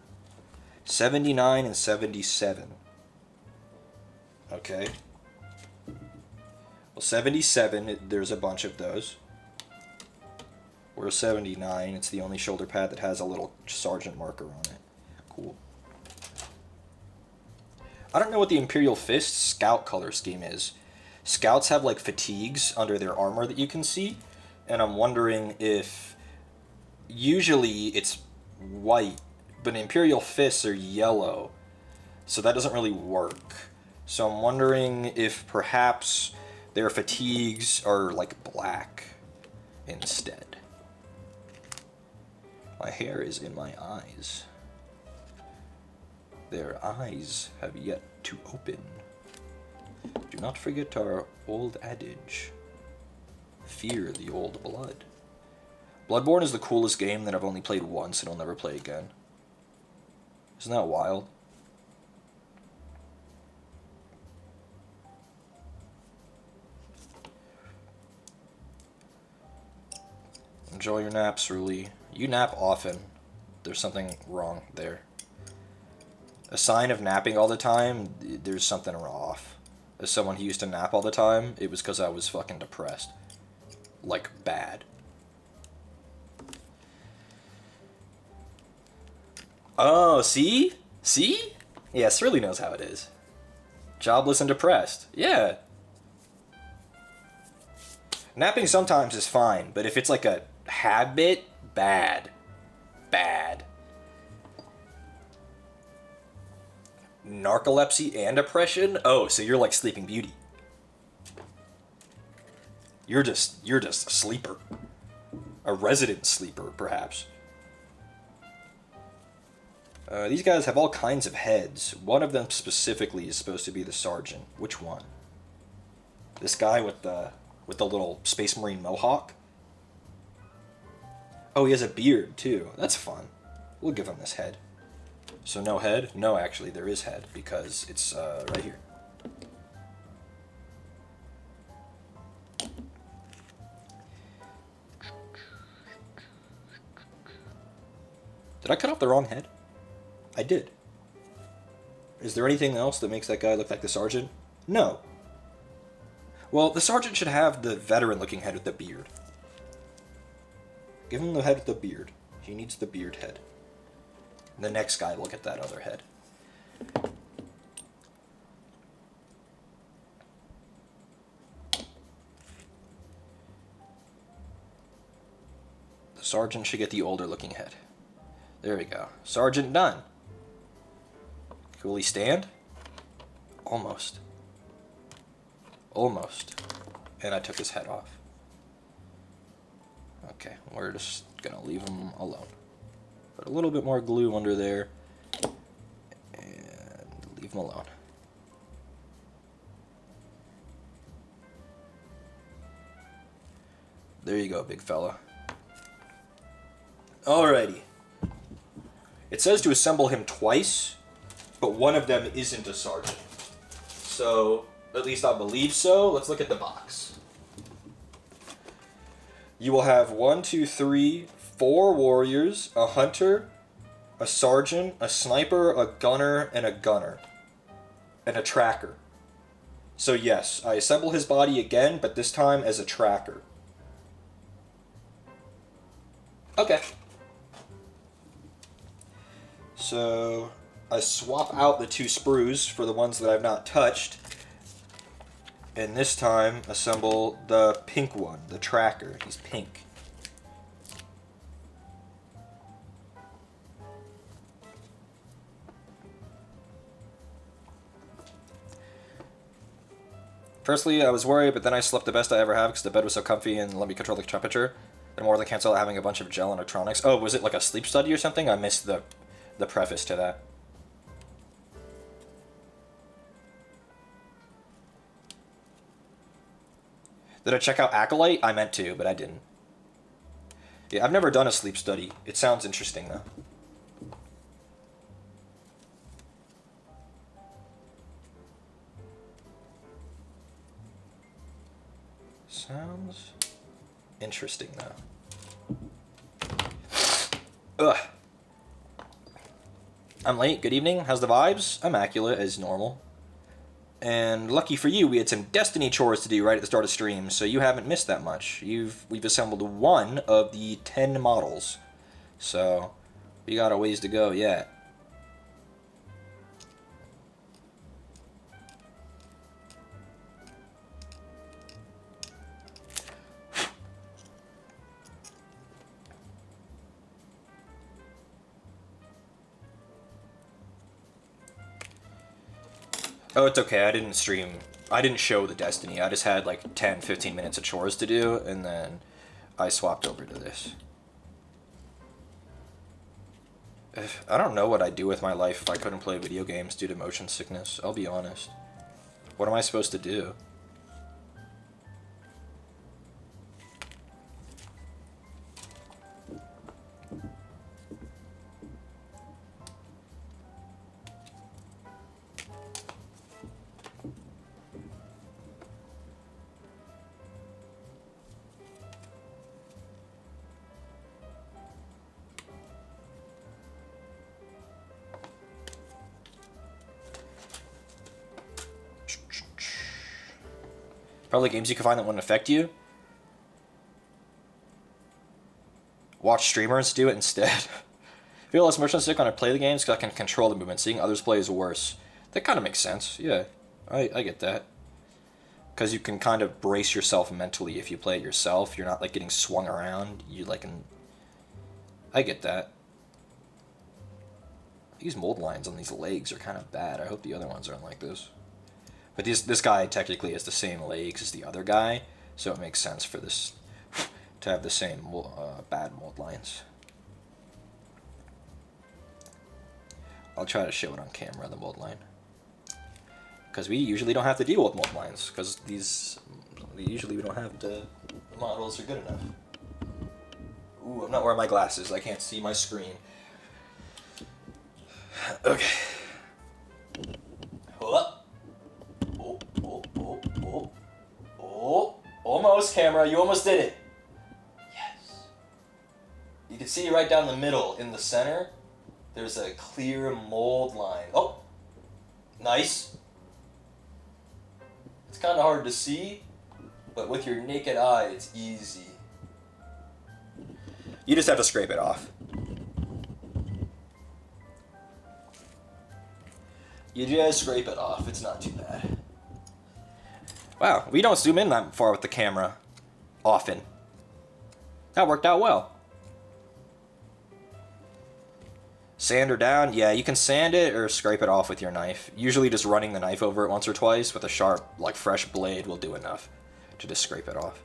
79 and 77. Okay. Well, 77, there's a bunch of those. Whereas 79, it's the only shoulder pad that has a little sergeant marker on it. Cool. I don't know what the Imperial Fist scout color scheme is. Scouts have like fatigues under their armor that you can see, and I'm wondering if usually it's white, but Imperial Fists are yellow, so that doesn't really work. So I'm wondering if perhaps their fatigues are like black instead. My hair is in my eyes. Their eyes have yet to open. Do not forget our old adage. Fear the old blood. Bloodborne is the coolest game that I've only played once and I'll never play again. Isn't that wild? Enjoy your naps, Ruli. You nap often. There's something wrong there. A sign of napping all the time, there's something off. As someone who used to nap all the time, it was because I was fucking depressed. Like, bad. Oh, see? See? Yeah, Cerulean knows how it is. Jobless and depressed. Yeah. Napping sometimes is fine, but if it's like a habit, bad. Bad. Narcolepsy and depression? Oh, so you're like Sleeping Beauty. You're just a sleeper. A resident sleeper, perhaps. These guys have all kinds of heads. One of them specifically is supposed to be the sergeant. Which one? This guy with the little Space Marine mohawk? Oh, he has a beard, too. That's fun. We'll give him this head. So no head? No, actually, there is head, because it's right here. Did I cut off the wrong head? I did. Is there anything else that makes that guy look like the sergeant? No. Well, the sergeant should have the veteran-looking head with the beard. Give him the head with the beard. He needs the beard head. The next guy will get that other head. The sergeant should get the older-looking head. There we go. Sergeant done. Will he stand? Almost. Almost. And I took his head off. Okay, we're just gonna leave him alone. Put a little bit more glue under there. And leave him alone. There you go, big fella. Alrighty. It says to assemble him twice, but one of them isn't a sergeant. So, at least I believe so. Let's look at the box. You will have 1, 2, 3, 4 warriors, a hunter, a sergeant, a sniper, a gunner, and a tracker. So yes, I assemble his body again, but this time as a tracker. Okay. So I swap out the 2 sprues for the ones that I've not touched, and this time assemble the pink one, the tracker. He's pink. Firstly, I was worried, but then I slept the best I ever have because the bed was so comfy and let me control the temperature. Then more than cancel out having a bunch of gel electronics. Oh, was it like a sleep study or something? I missed the preface to that. Did I check out Acolyte? I meant to, but I didn't. Yeah, I've never done a sleep study. It sounds interesting, though. Sounds interesting, though. Ugh. I'm late. Good evening. How's the vibes? Immaculate, as normal. And lucky for you, we had some Destiny chores to do right at the start of stream, so you haven't missed that much. We've assembled one of the 10 models, so we got a ways to go yet. Oh, it's okay. I didn't stream. I didn't show the Destiny. I just had like 10, 15 minutes of chores to do, and then I swapped over to this. I don't know what I'd do with my life if I couldn't play video games due to motion sickness. I'll be honest. What am I supposed to do? Probably games you can find that wouldn't affect you. Watch streamers do it instead. I feel less motion sick when I play the games because I can control the movement. Seeing others play is worse. That kind of makes sense. Yeah, I get that. Because you can kind of brace yourself mentally if you play it yourself. You're not like getting swung around. You like can. I get that. These mold lines on these legs are kind of bad. I hope the other ones aren't like this. But this guy technically has the same legs as the other guy, so it makes sense for this to have the same bad mold lines. I'll try to show it on camera, the mold line. Because we usually don't have to deal with mold lines, because usually we don't have the models are good enough. Ooh, I'm not wearing my glasses, I can't see my screen. Okay. Hold up. Oh, almost, camera. You almost did it. Yes. You can see right down the middle in the center, there's a clear mold line. Oh, nice. It's kind of hard to see, but with your naked eye, it's easy. You just have to scrape it off. You just scrape it off. It's not too bad. Wow, we don't zoom in that far with the camera often. That worked out well. Sand her down? Yeah, you can sand it or scrape it off with your knife. Usually just running the knife over it once or twice with a sharp, like fresh blade will do enough to just scrape it off.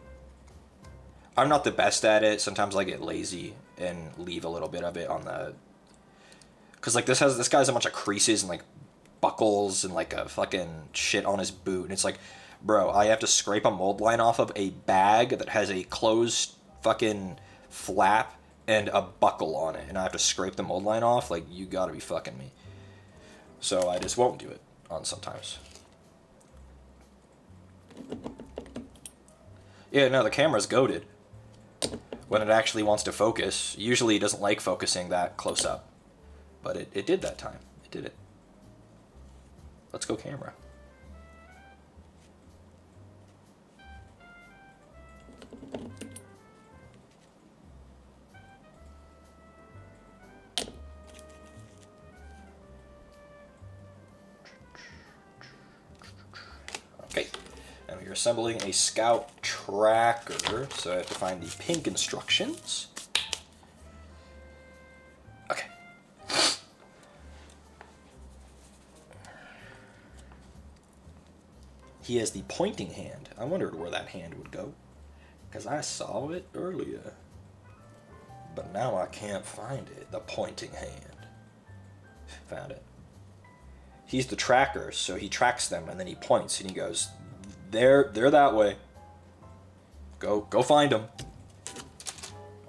I'm not the best at it. Sometimes I get lazy and leave a little bit of it on the... Because like this guy has a bunch of creases and like buckles and like a fucking shit on his boot. And it's like... Bro, I have to scrape a mold line off of a bag that has a closed fucking flap and a buckle on it, and I have to scrape the mold line off? Like, you gotta be fucking me. So I just won't do it on sometimes. Yeah, no, the camera's goated. When it actually wants to focus. Usually it doesn't like focusing that close up. But it did that time. It did it. Let's go camera. Okay, and we're assembling a scout tracker, so I have to find the pink instructions. Okay. He has the pointing hand. I wondered where that hand would go, because I saw it earlier. But now I can't find it, the pointing hand. Found it. He's the tracker, so he tracks them, and then he points, and he goes, they're that way. Go find them.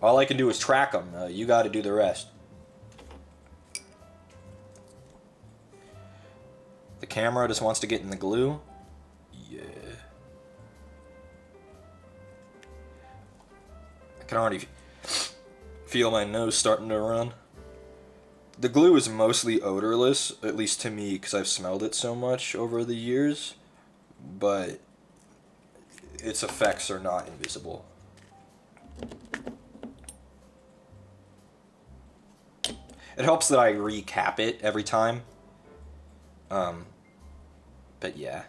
All I can do is track them. You got to do the rest. The camera just wants to get in the glue. Yeah. I can already feel my nose starting to run. The glue is mostly odorless, at least to me, because I've smelled it so much over the years. But its effects are not invisible. It helps that I recap it every time. But yeah.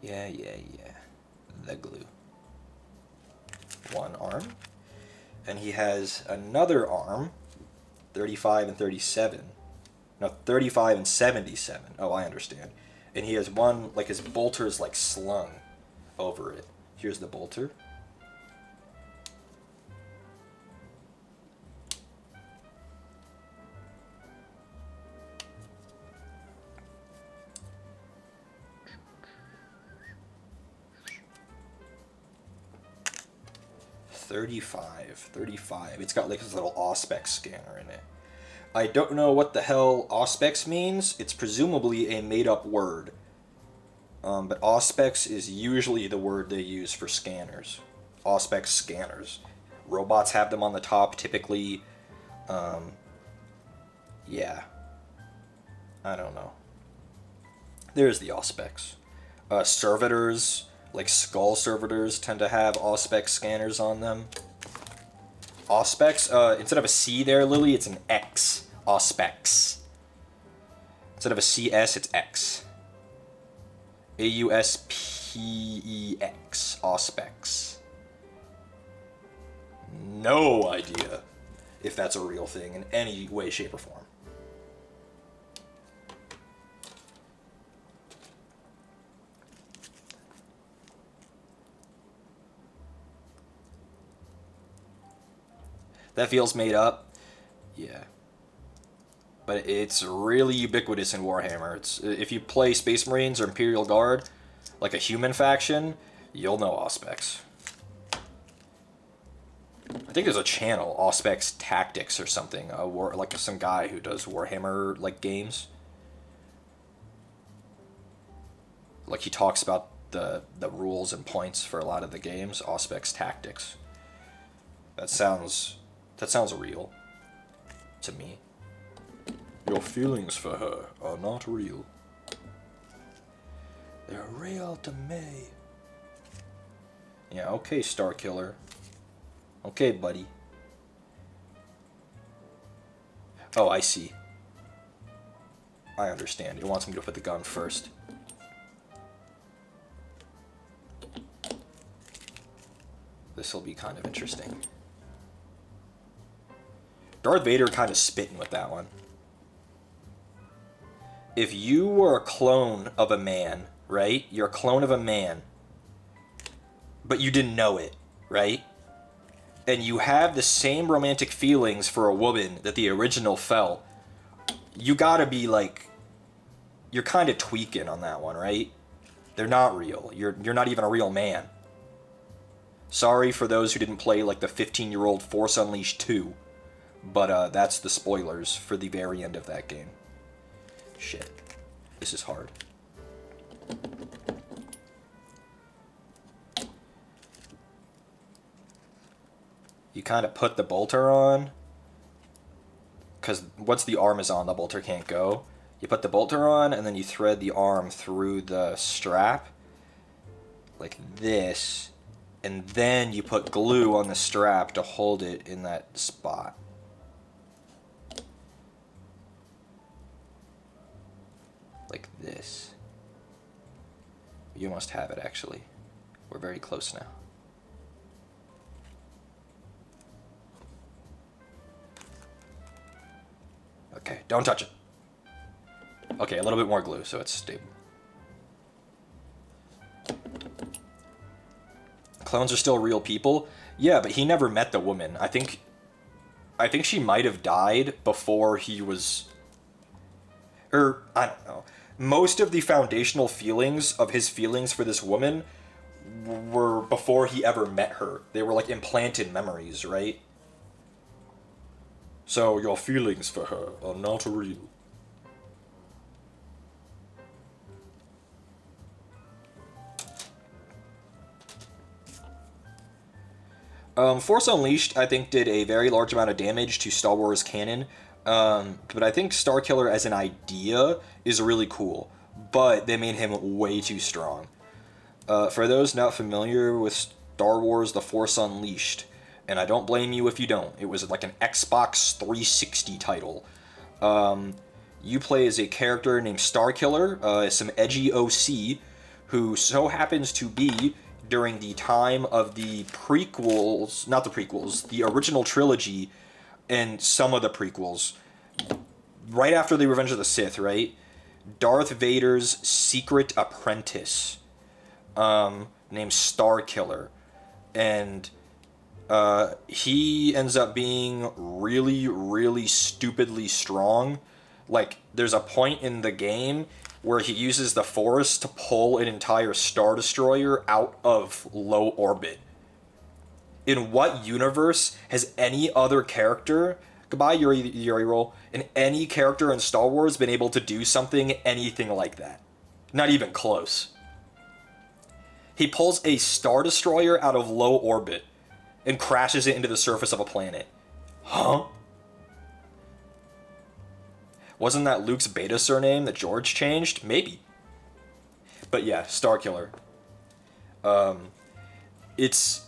Yeah. The glue. One arm. And he has another arm, 35 and 37. No, 35 and 77. Oh, I understand. And he has one, like his bolter's like slung over it. Here's the bolter. $35. It's got like this little Auspex scanner in it. I don't know what the hell Auspex means. It's presumably a made-up word. But Auspex is usually the word they use for scanners. Auspex scanners. Robots have them on the top, typically. Yeah. I don't know. There's the Auspex. Servitors, like skull servitors, tend to have Auspex scanners on them. Auspex, instead of a C there, Lily, it's an X. Auspex. Instead of a CS, it's X. AUSPEX. Auspex. No idea if that's a real thing in any way, shape, or form. That feels made up. Yeah. But it's really ubiquitous in Warhammer. If you play Space Marines or Imperial Guard, like a human faction, you'll know Auspex. I think there's a channel, Auspex Tactics or something, like some guy who does Warhammer like games. Like he talks about the rules and points for a lot of the games. Auspex Tactics. That sounds real to me. Your feelings for her are not real. They're real to me. Yeah, okay, Starkiller. Okay, buddy. Oh, I see. I understand. It wants me to put the gun first. This'll be kind of interesting. Darth Vader kind of spitting with that one. If you were a clone of a man, right? You're a clone of a man, but you didn't know it, right? And you have the same romantic feelings for a woman that the original felt, you gotta be like, you're kind of tweaking on that one, right? They're not real. You're not even a real man. Sorry for those who didn't play like the 15-year-old Force Unleashed 2. But that's the spoilers for the very end of that game. Shit. This is hard. You kind of put the bolter on. Because once the arm is on, the bolter can't go. You put the bolter on, and then you thread the arm through the strap. Like this. And then you put glue on the strap to hold it in that spot. Like this. You must have it, actually. We're very close now. Okay, don't touch it. Okay, a little bit more glue so it's stable. Clones are still real people? Yeah, but he never met the woman. I think she might have died before he was... Or, I don't know. most of the foundational feelings of his feelings for this woman were before he ever met her. They were like implanted memories, right? So your feelings for her are not real. Force Unleashed, I think, did a very large amount of damage to Star Wars canon. But I think Starkiller as an idea is really cool. But they made him way too strong. For those not familiar with Star Wars The Force Unleashed, and I don't blame you if you don't, it was like an Xbox 360 title. You play as a character named Starkiller, some edgy OC, who so happens to be during the time of the prequels, not the prequels, the original trilogy and some of the prequels. Right after the Revenge of the Sith, right? Darth Vader's secret apprentice, named Starkiller. And he ends up being really, really stupidly strong. Like, there's a point in the game where he uses the Force to pull an entire Star Destroyer out of low orbit. In what universe has any other character, goodbye Yuri roll, in any character in Star Wars been able to do something anything like that? Not even close. He pulls a Star Destroyer out of low orbit and crashes it into the surface of a planet. Huh? Wasn't that Luke's beta surname that George changed? Maybe. But yeah, Starkiller. It's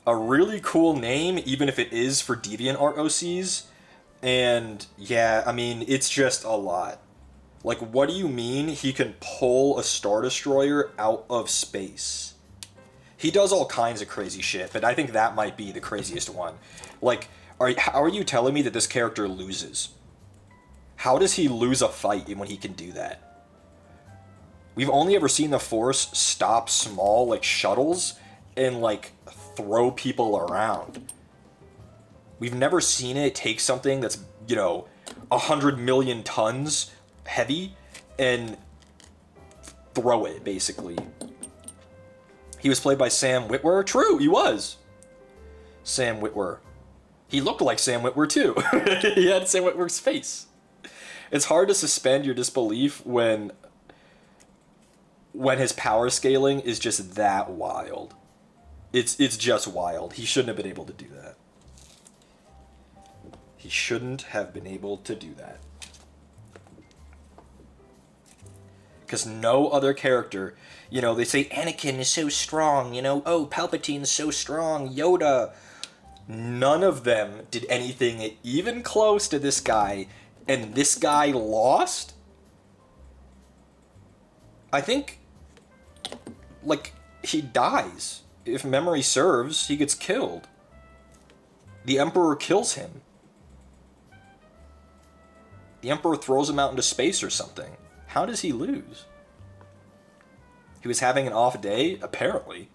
a really cool name, even if it is for DeviantArt OCs. And yeah, I mean, it's just a lot. Like, what do you mean he can pull a Star Destroyer out of space? He does all kinds of crazy shit, but I think that might be the craziest one. Like, how are you telling me that this character loses? How does he lose a fight when he can do that? We've only ever seen the Force stop small, like, shuttles and, like, throw people around. We've never seen it take something that's, 100 million tons heavy and throw it, basically. He was played by Sam Witwer. True, he was. Sam Witwer. He looked like Sam Witwer, too. He had Sam Witwer's face. It's hard to suspend your disbelief when his power scaling is just that wild. It's just wild. He shouldn't have been able to do that. He shouldn't have been able to do that. Because no other character, they say Anakin is so strong, oh, Palpatine's so strong, Yoda. None of them did anything even close to this guy. And this guy lost? I think, he dies. If memory serves, he gets killed. The Emperor kills him. The Emperor throws him out into space or something. How does he lose? He was having an off day, apparently.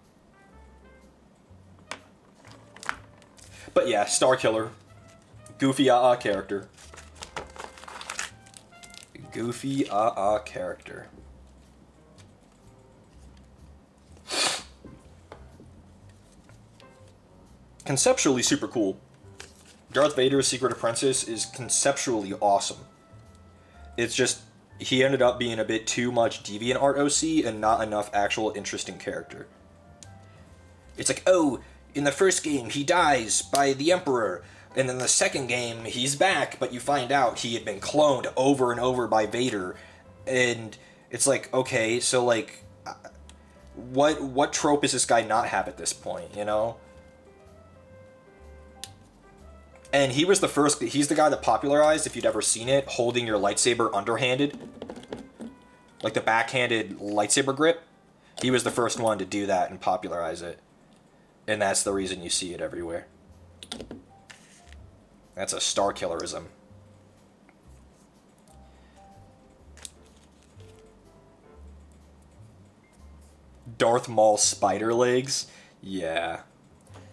But yeah, Starkiller. Goofy character. Goofy character. Conceptually super cool. Darth Vader's Secret Apprentice is conceptually awesome. It's just, he ended up being a bit too much DeviantArt OC and not enough actual interesting character. It's like, oh, in the first game he dies by the Emperor, and then the second game he's back, but you find out he had been cloned over and over by Vader, and it's like, okay, so like, what trope does this guy not have at this point, And he was he's the guy that popularized, if you'd ever seen it, holding your lightsaber underhanded. Like the backhanded lightsaber grip. He was the first one to do that and popularize it. And that's the reason you see it everywhere. That's a Starkillerism. Darth Maul spider legs? Yeah.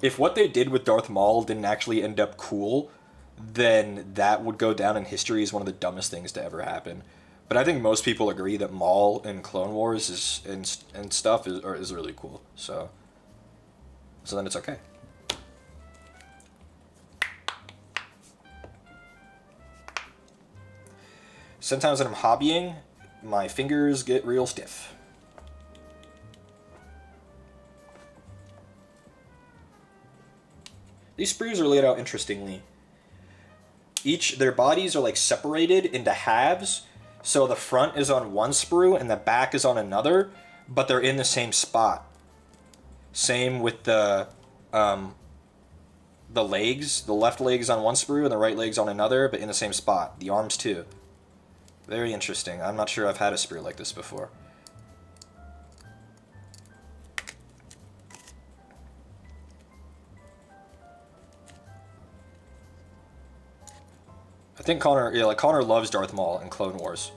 If what they did with Darth Maul didn't actually end up cool, then that would go down in history as one of the dumbest things to ever happen. But I think most people agree that Maul in Clone Wars and stuff is really cool. So then it's okay. Sometimes when I'm hobbying, my fingers get real stiff. These sprues are laid out interestingly. Their bodies are like separated into halves, so the front is on one sprue and the back is on another, but they're in the same spot. Same with the legs. The left leg is on one sprue and the right leg's on another, but in the same spot. The arms too. Very interesting. I'm not sure I've had a sprue like this before. I think Connor loves Darth Maul in Clone Wars.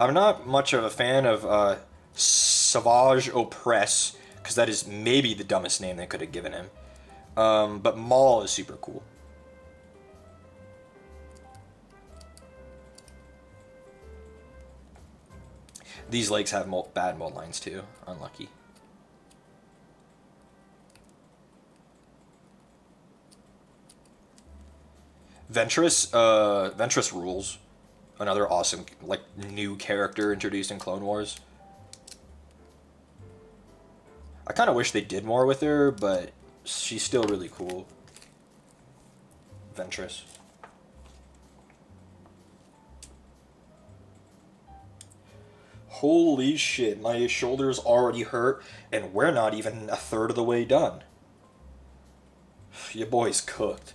I'm not much of a fan of Savage Opress, because that is maybe the dumbest name they could have given him. But Maul is super cool. These legs have bad mold lines too. Unlucky. Ventress rules. Another awesome, like, new character introduced in Clone Wars. I kind of wish they did more with her, but she's still really cool. Ventress. Holy shit, my shoulders already hurt, and we're not even a third of the way done. Your boy's cooked.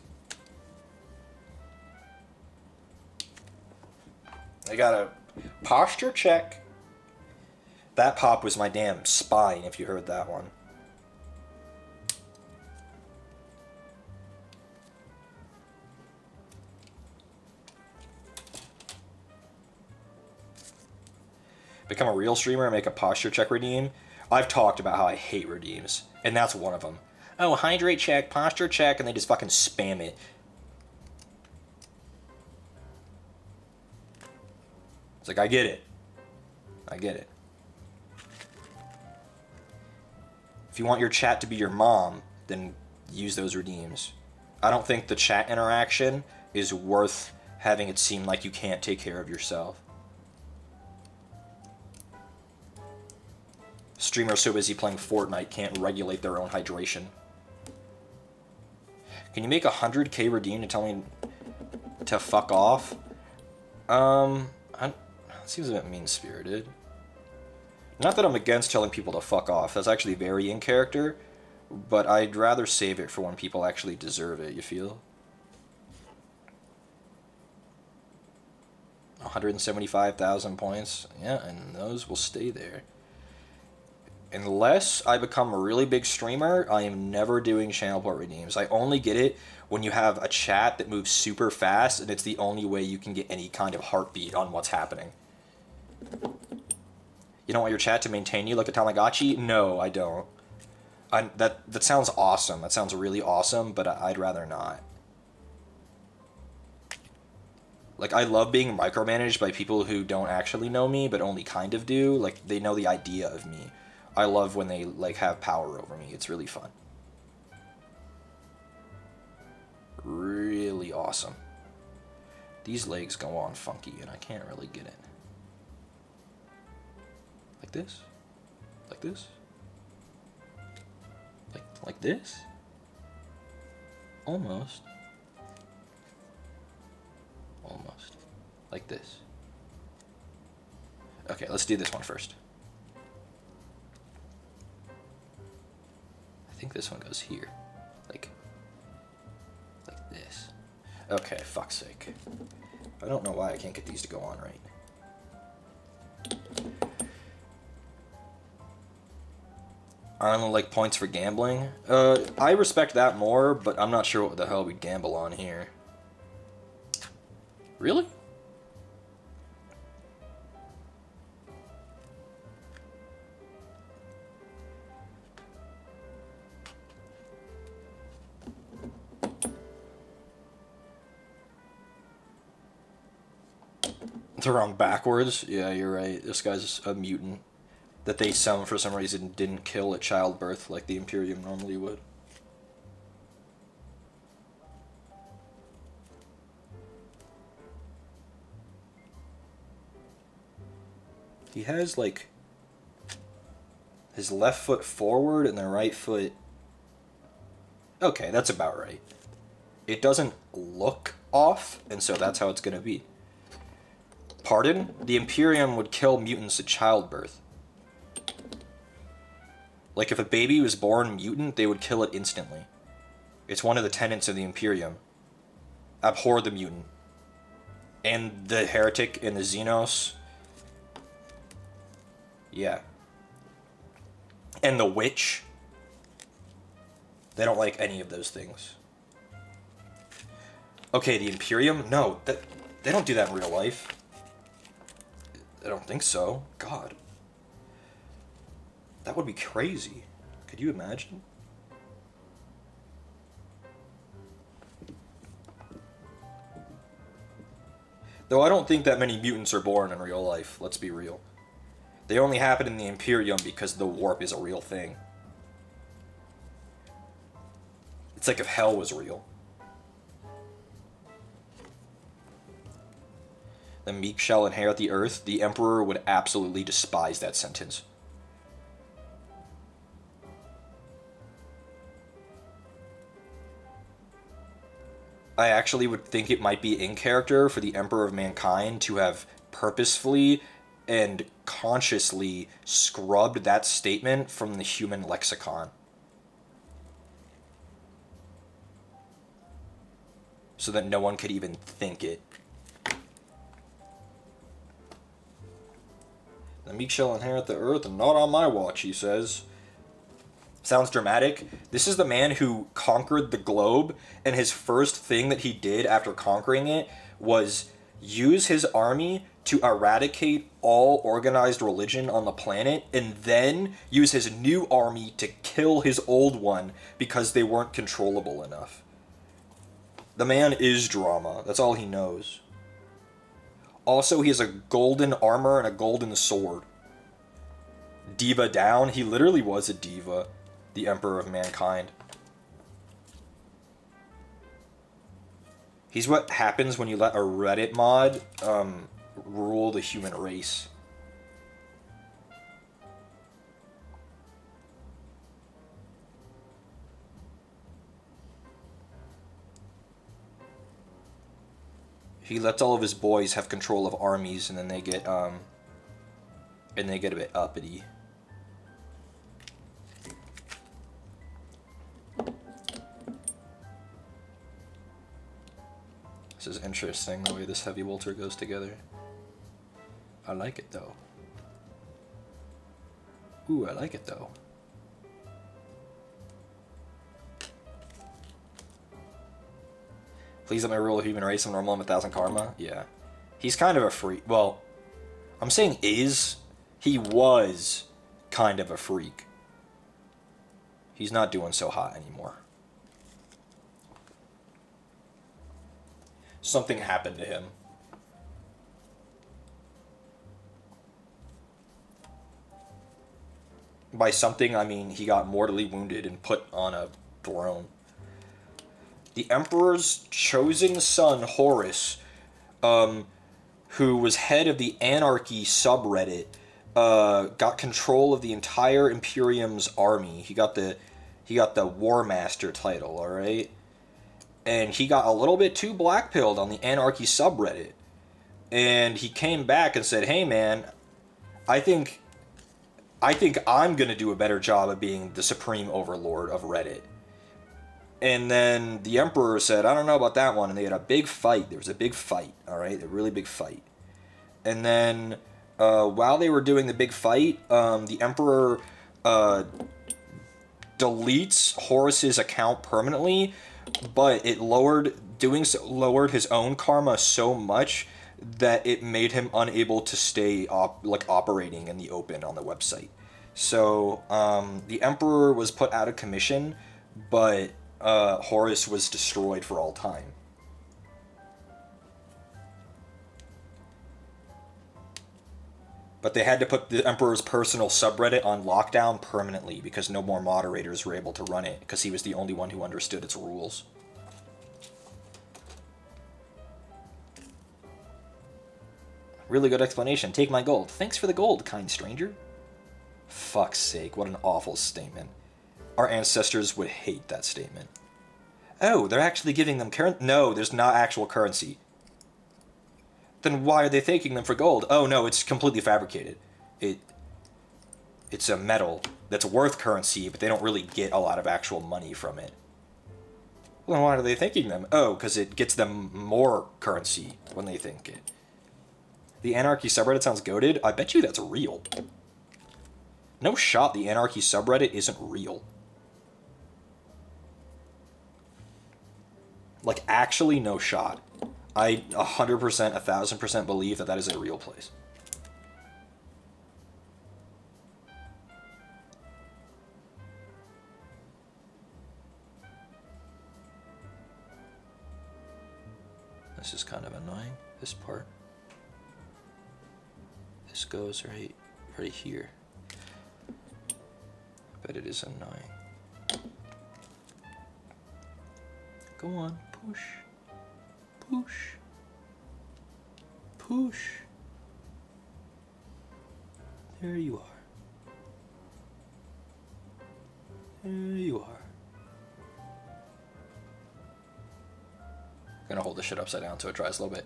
I got a posture check. That pop was my damn spine, if you heard that one. Become a real streamer and make a posture check redeem. I've talked about how I hate redeems, and that's one of them. Oh, hydrate check, posture check, and they just fucking spam it. It's like, I get it. I get it. If you want your chat to be your mom, then use those redeems. I don't think the chat interaction is worth having it seem like you can't take care of yourself. Streamers so busy playing Fortnite can't regulate their own hydration. Can you make a 100k redeem to tell me to fuck off? It seems a bit mean-spirited. Not that I'm against telling people to fuck off. That's actually very in character. But I'd rather save it for when people actually deserve it, you feel? 175,000 points. Yeah, and those will stay there. Unless I become a really big streamer, I am never doing channel port redeems. I only get it when you have a chat that moves super fast, and it's the only way you can get any kind of heartbeat on what's happening. You don't want your chat to maintain you like a Tamagotchi? No, I don't. That sounds awesome. That sounds really awesome, but I'd rather not. Like, I love being micromanaged by people who don't actually know me, but only kind of do. Like, they know the idea of me. I love when they, like, have power over me. It's really fun. Really awesome. These legs go on funky, and I can't really get it. Like this? Like this? Like this? Almost. Almost. Like this. Okay, let's do this one first. I think this one goes here. Like this. Okay, fuck's sake. I don't know why I can't get these to go on right. I only like points for gambling. I respect that more, but I'm not sure what the hell we gamble on here. Really? went around backwards. Yeah, you're right. This guy's a mutant that they some for some reason didn't kill at childbirth like the Imperium normally would. He has like his left foot forward and the right foot. Okay, that's about right. It doesn't look off, and so that's how it's gonna be. Pardon? The Imperium would kill mutants at childbirth. Like, if a baby was born mutant, they would kill it instantly. It's one of the tenets of the Imperium. Abhor the mutant. And the heretic and the Xenos. Yeah. And the witch. They don't like any of those things. Okay, the Imperium? No, they don't do that in real life. I don't think so. God. That would be crazy. Could you imagine? Though I don't think that many mutants are born in real life, let's be real. They only happen in the Imperium because the warp is a real thing. It's like if hell was real. The meek shall inherit the earth. The Emperor would absolutely despise that sentence. I actually would think it might be in character for the Emperor of Mankind to have purposefully and consciously scrubbed that statement from the human lexicon. So that no one could even think it. The meek shall inherit the earth, and not on my watch, he says. Sounds dramatic. This is the man who conquered the globe, and his first thing that he did after conquering it was use his army to eradicate all organized religion on the planet, and then use his new army to kill his old one because they weren't controllable enough. The man is drama. That's all he knows. Also, he has a golden armor and a golden sword. Diva down. He literally was a diva. The Emperor of Mankind. He's what happens when you let a Reddit mod rule the human race. He lets all of his boys have control of armies, and then they get a bit uppity. This is interesting, the way this heavy welter goes together. I like it, though. Ooh, I like it, though. Please let me rule a human race. I'm normal. I'm 1,000 karma. Yeah. He's kind of a freak. Well, I'm saying is. He was kind of a freak. He's not doing so hot anymore. Something happened to him. By something, I mean he got mortally wounded and put on a throne. The Emperor's chosen son, Horus, who was head of the Anarchy subreddit, got control of the entire Imperium's army. He got the War Master title, all right? And he got a little bit too blackpilled on the Anarchy subreddit. And he came back and said, "Hey man, I think I'm going to do a better job of being the supreme overlord of Reddit." And then the Emperor said, "I don't know about that one." And they had a big fight. There was a big fight, all right? A really big fight. And then while they were doing the big fight, the Emperor deletes Horus's account permanently, but it lowered his own karma so much that it made him unable to stay operating in the open on the website. So the Emperor was put out of commission, but Horus was destroyed for all time. But they had to put the Emperor's personal subreddit on lockdown permanently because no more moderators were able to run it because he was the only one who understood its rules. Really good explanation. Take my gold. Thanks for the gold, kind stranger. Fuck's sake, what an awful statement. Our ancestors would hate that statement. Oh, they're actually giving them currency? No, there's not actual currency. Then why are they thanking them for gold? Oh no, it's completely fabricated. It's a metal that's worth currency, but they don't really get a lot of actual money from it. Well, then why are they thanking them? Oh, because it gets them more currency when they think it. The Anarchy subreddit sounds goated. I bet you that's real. No shot the Anarchy subreddit isn't real. Like, actually no shot. I 100%, 1000% believe that that is a real place. This is kind of annoying, this part. This goes right here. I bet it is annoying. Go on, push. Push. Push. There you are. There you are. I'm gonna hold this shit upside down so it dries a little bit.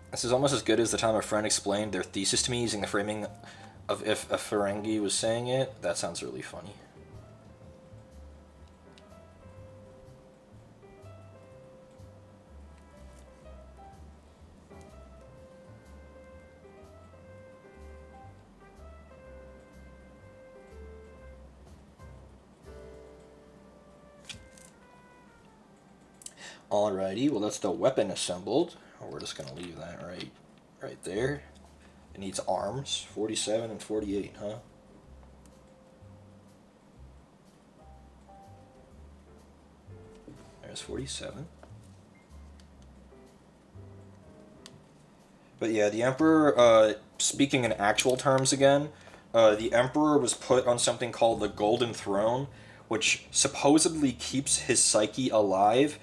This is almost as good as the time a friend explained their thesis to me using the framing of if a Ferengi was saying it. That sounds really funny. Alrighty, well that's the weapon assembled. We're just gonna leave that right there. It needs arms, 47 and 48, huh? There's 47. But yeah, the Emperor, speaking in actual terms again, the Emperor was put on something called the Golden Throne, which supposedly keeps his psyche alive,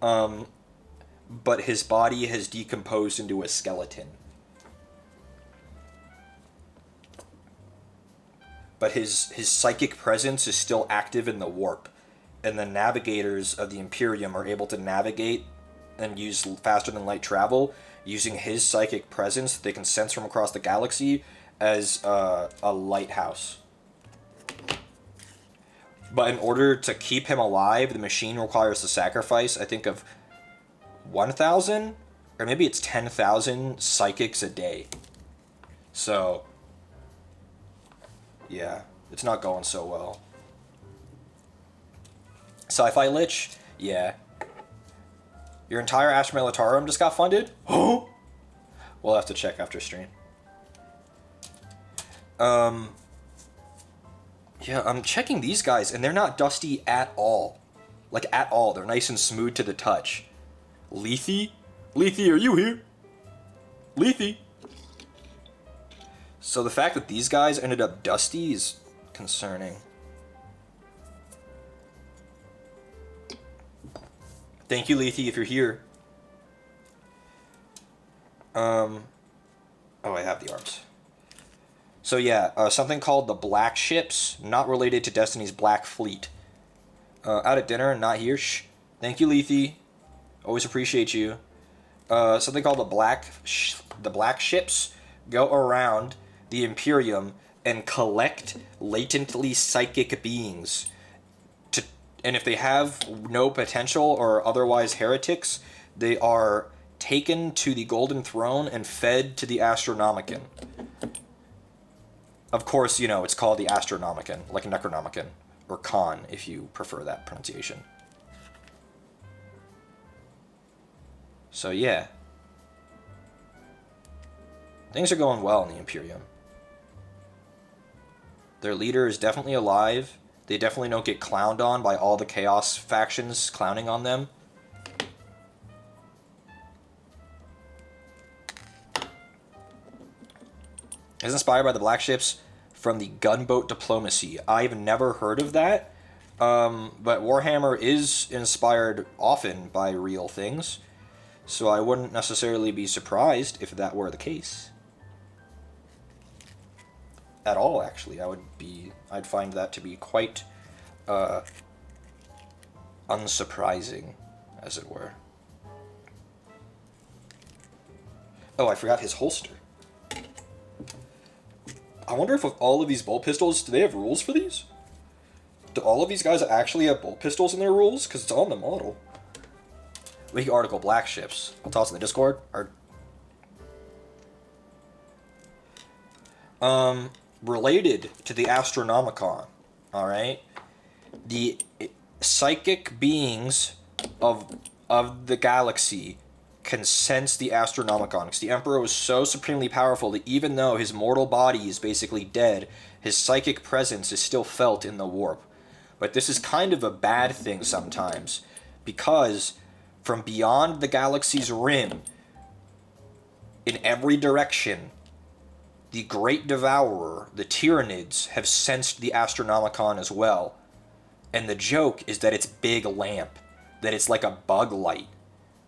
but his body has decomposed into a skeleton. But his psychic presence is still active in the warp, and the navigators of the Imperium are able to navigate and use faster than light travel using his psychic presence that they can sense from across the galaxy as a lighthouse. But in order to keep him alive, the machine requires the sacrifice, I think, of 1,000, or maybe it's 10,000 psychics a day. So, yeah, it's not going so well. Sci-Fi Lich? Yeah. Your entire Astra Militarum just got funded? Huh? We'll have to check after stream. Yeah, I'm checking these guys, and they're not dusty at all. Like, at all. They're nice and smooth to the touch. Lethe? Lethe, are you here? Lethe? So the fact that these guys ended up dusty is concerning. Thank you, Lethe, if you're here. Oh, I have the arms. So yeah, something called the Black Ships, not related to Destiny's Black Fleet. Out at dinner, not here. Shh. Thank you, Lethe. Always appreciate you. Something called the Black Ships go around the Imperium and collect latently psychic beings. And if they have no potential or otherwise heretics, they are taken to the Golden Throne and fed to the Astronomicon. Of course, you know, it's called the Astronomicon, like Necronomicon, or Con, if you prefer that pronunciation. So yeah. Things are going well in the Imperium. Their leader is definitely alive. They definitely don't get clowned on by all the Chaos factions clowning on them. Is inspired by the black ships from the gunboat diplomacy. I've never heard of that, but Warhammer is inspired often by real things, so I wouldn't necessarily be surprised if that were the case. At all, actually. I'd find that to be quite unsurprising, as it were. Oh, I forgot his holster. I wonder if all of these bolt pistols, do they have rules for these? Do all of these guys actually have bolt pistols in their rules? Because it's on the model. Wiki article, black ships. I'll toss in the Discord. Related to the Astronomicon, alright? The psychic beings of the galaxy can sense the Astronomicon, because the Emperor was so supremely powerful that even though his mortal body is basically dead, his psychic presence is still felt in the warp. But this is kind of a bad thing sometimes, because from beyond the galaxy's rim, in every direction, the Great Devourer, the Tyranids, have sensed the Astronomicon as well. And the joke is that it's big lamp, that it's like a bug light,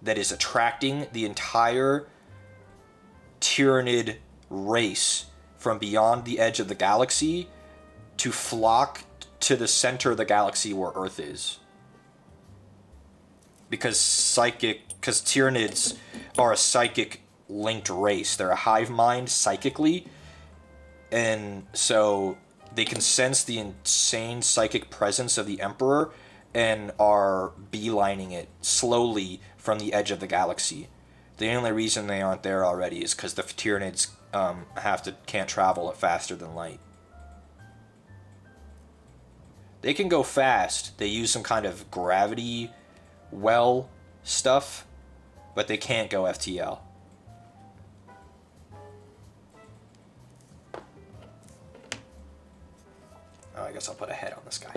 that is attracting the entire Tyranid race from beyond the edge of the galaxy to flock to the center of the galaxy where Earth is. Because Tyranids are a psychic linked race. They're a hive mind psychically, and so they can sense the insane psychic presence of the Emperor and are beelining it slowly from the edge of the galaxy. The only reason they aren't there already is because the Tyranids can't travel at faster than light. They can go fast. They use some kind of gravity well stuff, but they can't go FTL. Oh, I guess I'll put a head on this guy.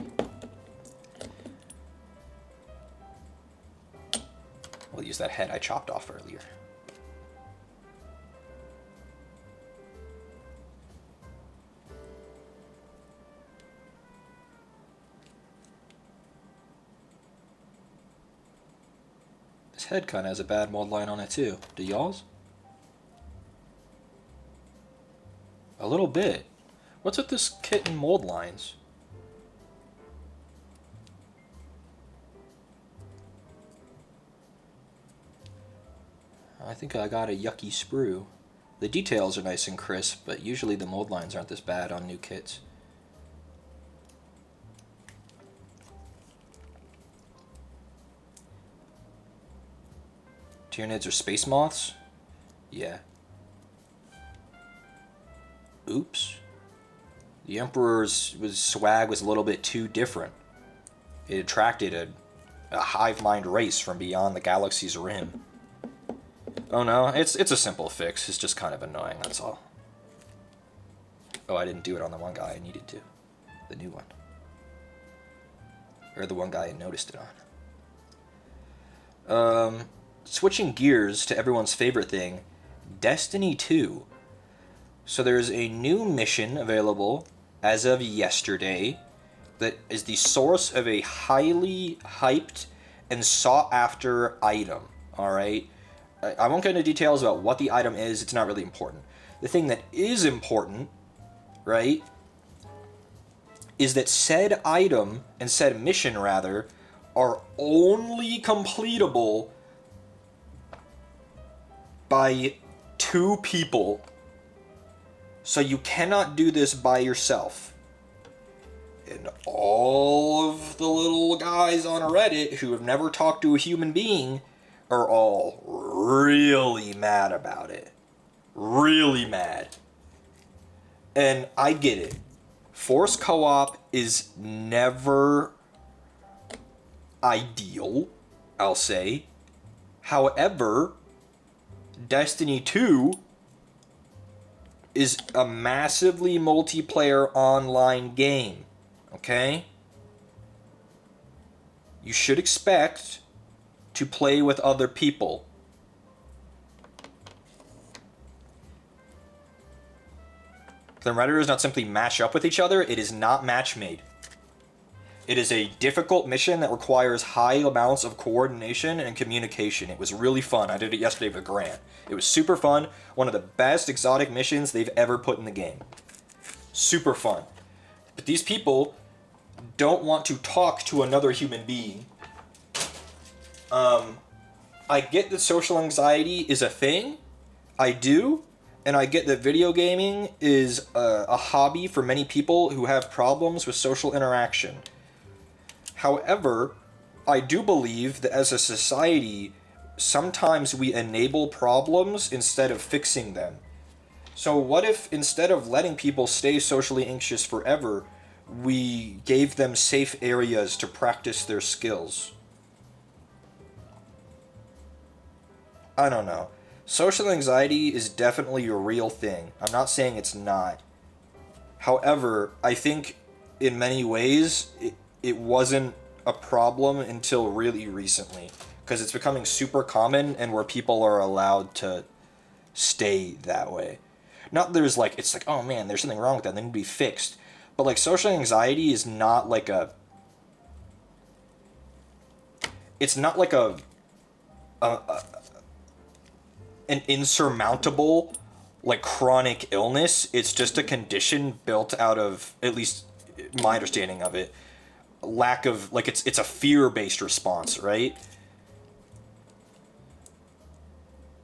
We'll use that head I chopped off earlier. This head kind of has a bad mold line on it too. Do y'all's? A little bit. What's with this kit and mold lines? I think I got a yucky sprue. The details are nice and crisp, but usually the mold lines aren't this bad on new kits. Tyranids are space moths? Yeah. Oops. The Emperor's swag was a little bit too different. It attracted a hive mind race from beyond the galaxy's rim. Oh no, it's a simple fix. It's just kind of annoying, that's all. Oh, I didn't do it on the one guy I needed to. The new one. Or the one guy I noticed it on. Switching gears to everyone's favorite thing, Destiny 2. So there's a new mission available as of yesterday that is the source of a highly hyped and sought after item, alright? I won't get into details about what the item is, it's not really important. The thing that is important, right, is that said item, and said mission rather, are only completable by 2 people. So you cannot do this by yourself. And all of the little guys on Reddit who have never talked to a human being are all really mad about it. Really mad. And I get it. Force co-op is never ideal, I'll say. However, Destiny 2 is a massively multiplayer online game, okay? You should expect to play with other people. The Redditors not simply match up with each other, it is not match made. It is a difficult mission that requires high amounts of coordination and communication. It was really fun. I did it yesterday with Grant. It was super fun. One of the best exotic missions they've ever put in the game. Super fun. But these people don't want to talk to another human being. I get that social anxiety is a thing. I do. And I get that video gaming is a hobby for many people who have problems with social interaction. However, I do believe that as a society, sometimes we enable problems instead of fixing them. So what if instead of letting people stay socially anxious forever, we gave them safe areas to practice their skills? I don't know. Social anxiety is definitely a real thing. I'm not saying it's not. However, I think in many ways it wasn't a problem until really recently, because it's becoming super common and where people are allowed to stay that way. Not there's like, it's like, oh man, there's something wrong with that, they need to be fixed. But like social anxiety is not like it's not like an insurmountable like chronic illness. It's just a condition built out of, at least my understanding of it, lack of, like, it's a fear-based response, right?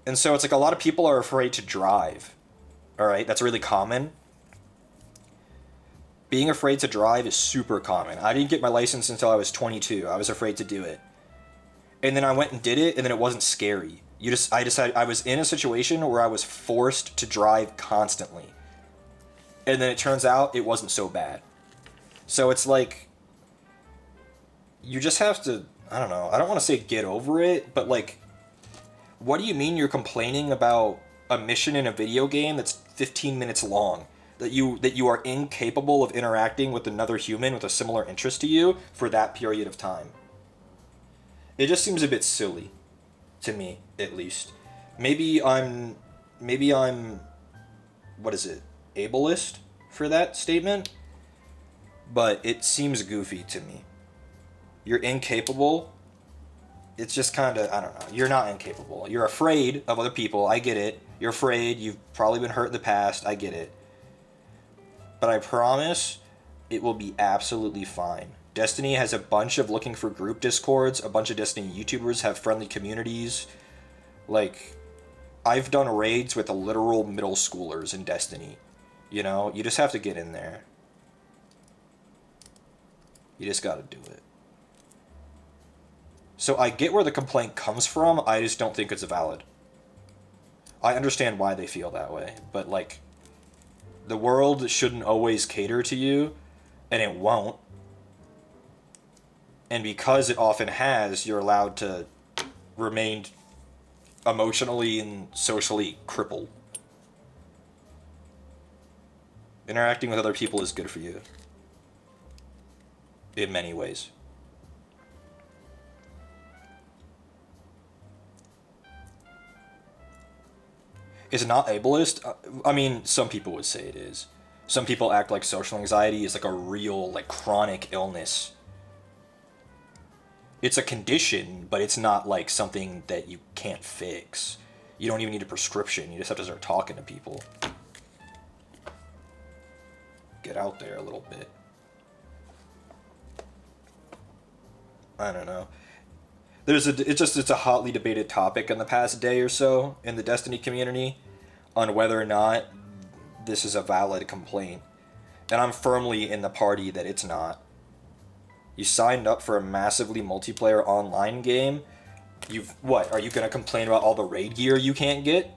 And so it's like a lot of people are afraid to drive. All right, that's really common. Being afraid to drive is super common. I didn't get my license until I was 22. I was afraid to do it. And then I went and did it, and then it wasn't scary. I decided I was in a situation where I was forced to drive constantly. And then it turns out it wasn't so bad. So it's like, you just have to, I don't know, I don't want to say get over it, but like, what do you mean you're complaining about a mission in a video game that's 15 minutes long? That you are incapable of interacting with another human with a similar interest to you for that period of time? It just seems a bit silly. To me, at least. Maybe I'm, what is it, ableist for that statement? But it seems goofy to me. You're incapable. It's just kind of, I don't know. You're not incapable. You're afraid of other people. I get it. You're afraid. You've probably been hurt in the past. I get it. But I promise it will be absolutely fine. Destiny has a bunch of looking for group discords. A bunch of Destiny YouTubers have friendly communities. Like, I've done raids with the literal middle schoolers in Destiny. You know, you just have to get in there. You just gotta do it. So I get where the complaint comes from, I just don't think it's valid. I understand why they feel that way, but like, the world shouldn't always cater to you, and it won't. And because it often has, you're allowed to remain emotionally and socially crippled. Interacting with other people is good for you. In many ways. Is it not ableist? I mean, some people would say it is. Some people act like social anxiety is like a real, like, chronic illness. It's a condition, but it's not like something that you can't fix. You don't even need a prescription. You just have to start talking to people. Get out there a little bit. I don't know. It's a hotly debated topic in the past day or so in the Destiny community on whether or not this is a valid complaint. And I'm firmly in the party that it's not. You signed up for a massively multiplayer online game. What, are you going to complain about all the raid gear you can't get?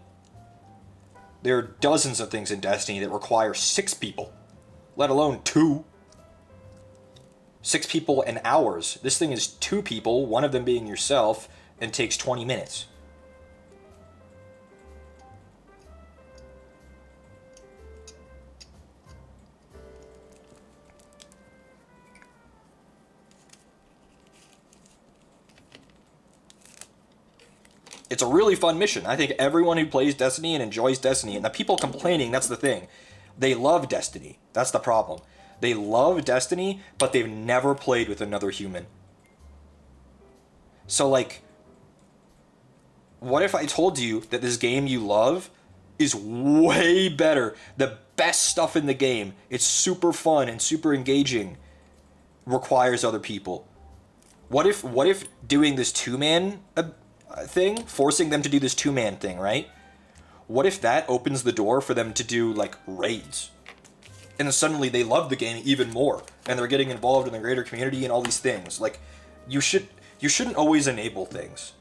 There are dozens of things in Destiny that require 6 people, let alone 2. 6 people and hours. This thing is 2 people, one of them being yourself, and takes 20 minutes. It's a really fun mission. I think everyone who plays Destiny and enjoys Destiny, and the people complaining, that's the thing. They love Destiny. That's the problem. They love Destiny, but they've never played with another human. So, like, what if I told you that this game you love is way better, the best stuff in the game, it's super fun and super engaging, requires other people? What if doing this two-man thing, forcing them to do this two-man thing, right? What if that opens the door for them to do, like, raids? And then suddenly they love the game even more, and they're getting involved in the greater community and all these things. Like, you shouldn't always enable things.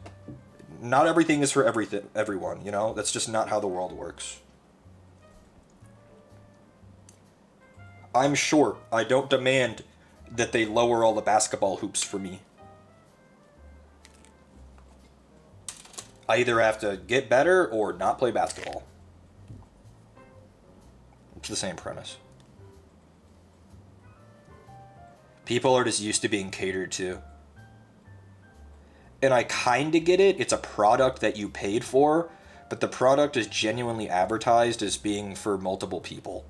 Not everything is for everyone, you know? That's just not how the world works. I'm short. I don't demand that they lower all the basketball hoops for me. I either have to get better or not play basketball. It's the same premise. People are just used to being catered to. And I kind of get it. It's a product that you paid for, but the product is genuinely advertised as being for multiple people.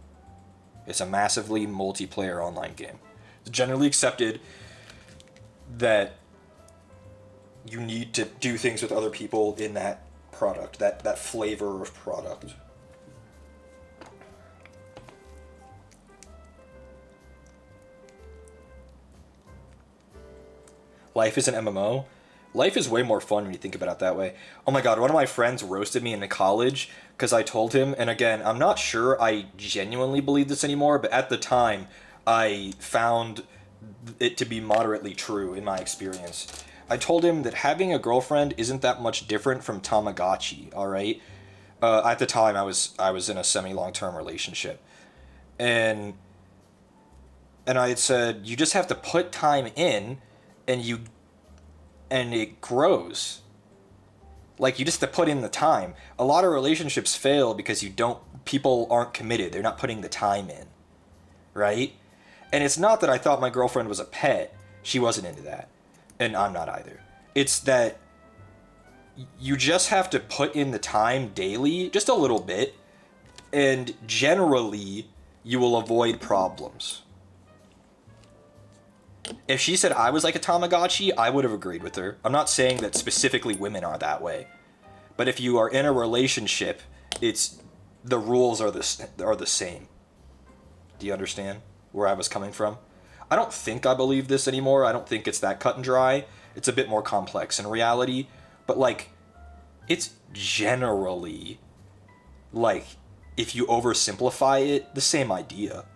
It's a massively multiplayer online game. It's generally accepted that you need to do things with other people in that product, that flavor of product. Life is an MMO. Life is way more fun when you think about it that way. Oh my god, one of my friends roasted me in college because I told him, and again, I'm not sure I genuinely believe this anymore, but at the time, I found it to be moderately true in my experience. I told him that having a girlfriend isn't that much different from Tamagotchi, alright? At the time, I was in a semi-long-term relationship. And I had said, you just have to put time in, and it grows. Like, you just have to put in the time. A lot of relationships fail because people aren't committed. They're not putting the time in. Right? And it's not that I thought my girlfriend was a pet. She wasn't into that. And I'm not either. It's that you just have to put in the time daily, just a little bit, and generally you will avoid problems. If she said I was like a Tamagotchi, I would have agreed with her. I'm not saying that specifically women are that way. But if you are in a relationship, the rules are the same. Do you understand where I was coming from? I don't think I believe this anymore. I don't think it's that cut and dry. It's a bit more complex in reality. But, like, it's generally, like, if you oversimplify it, the same idea.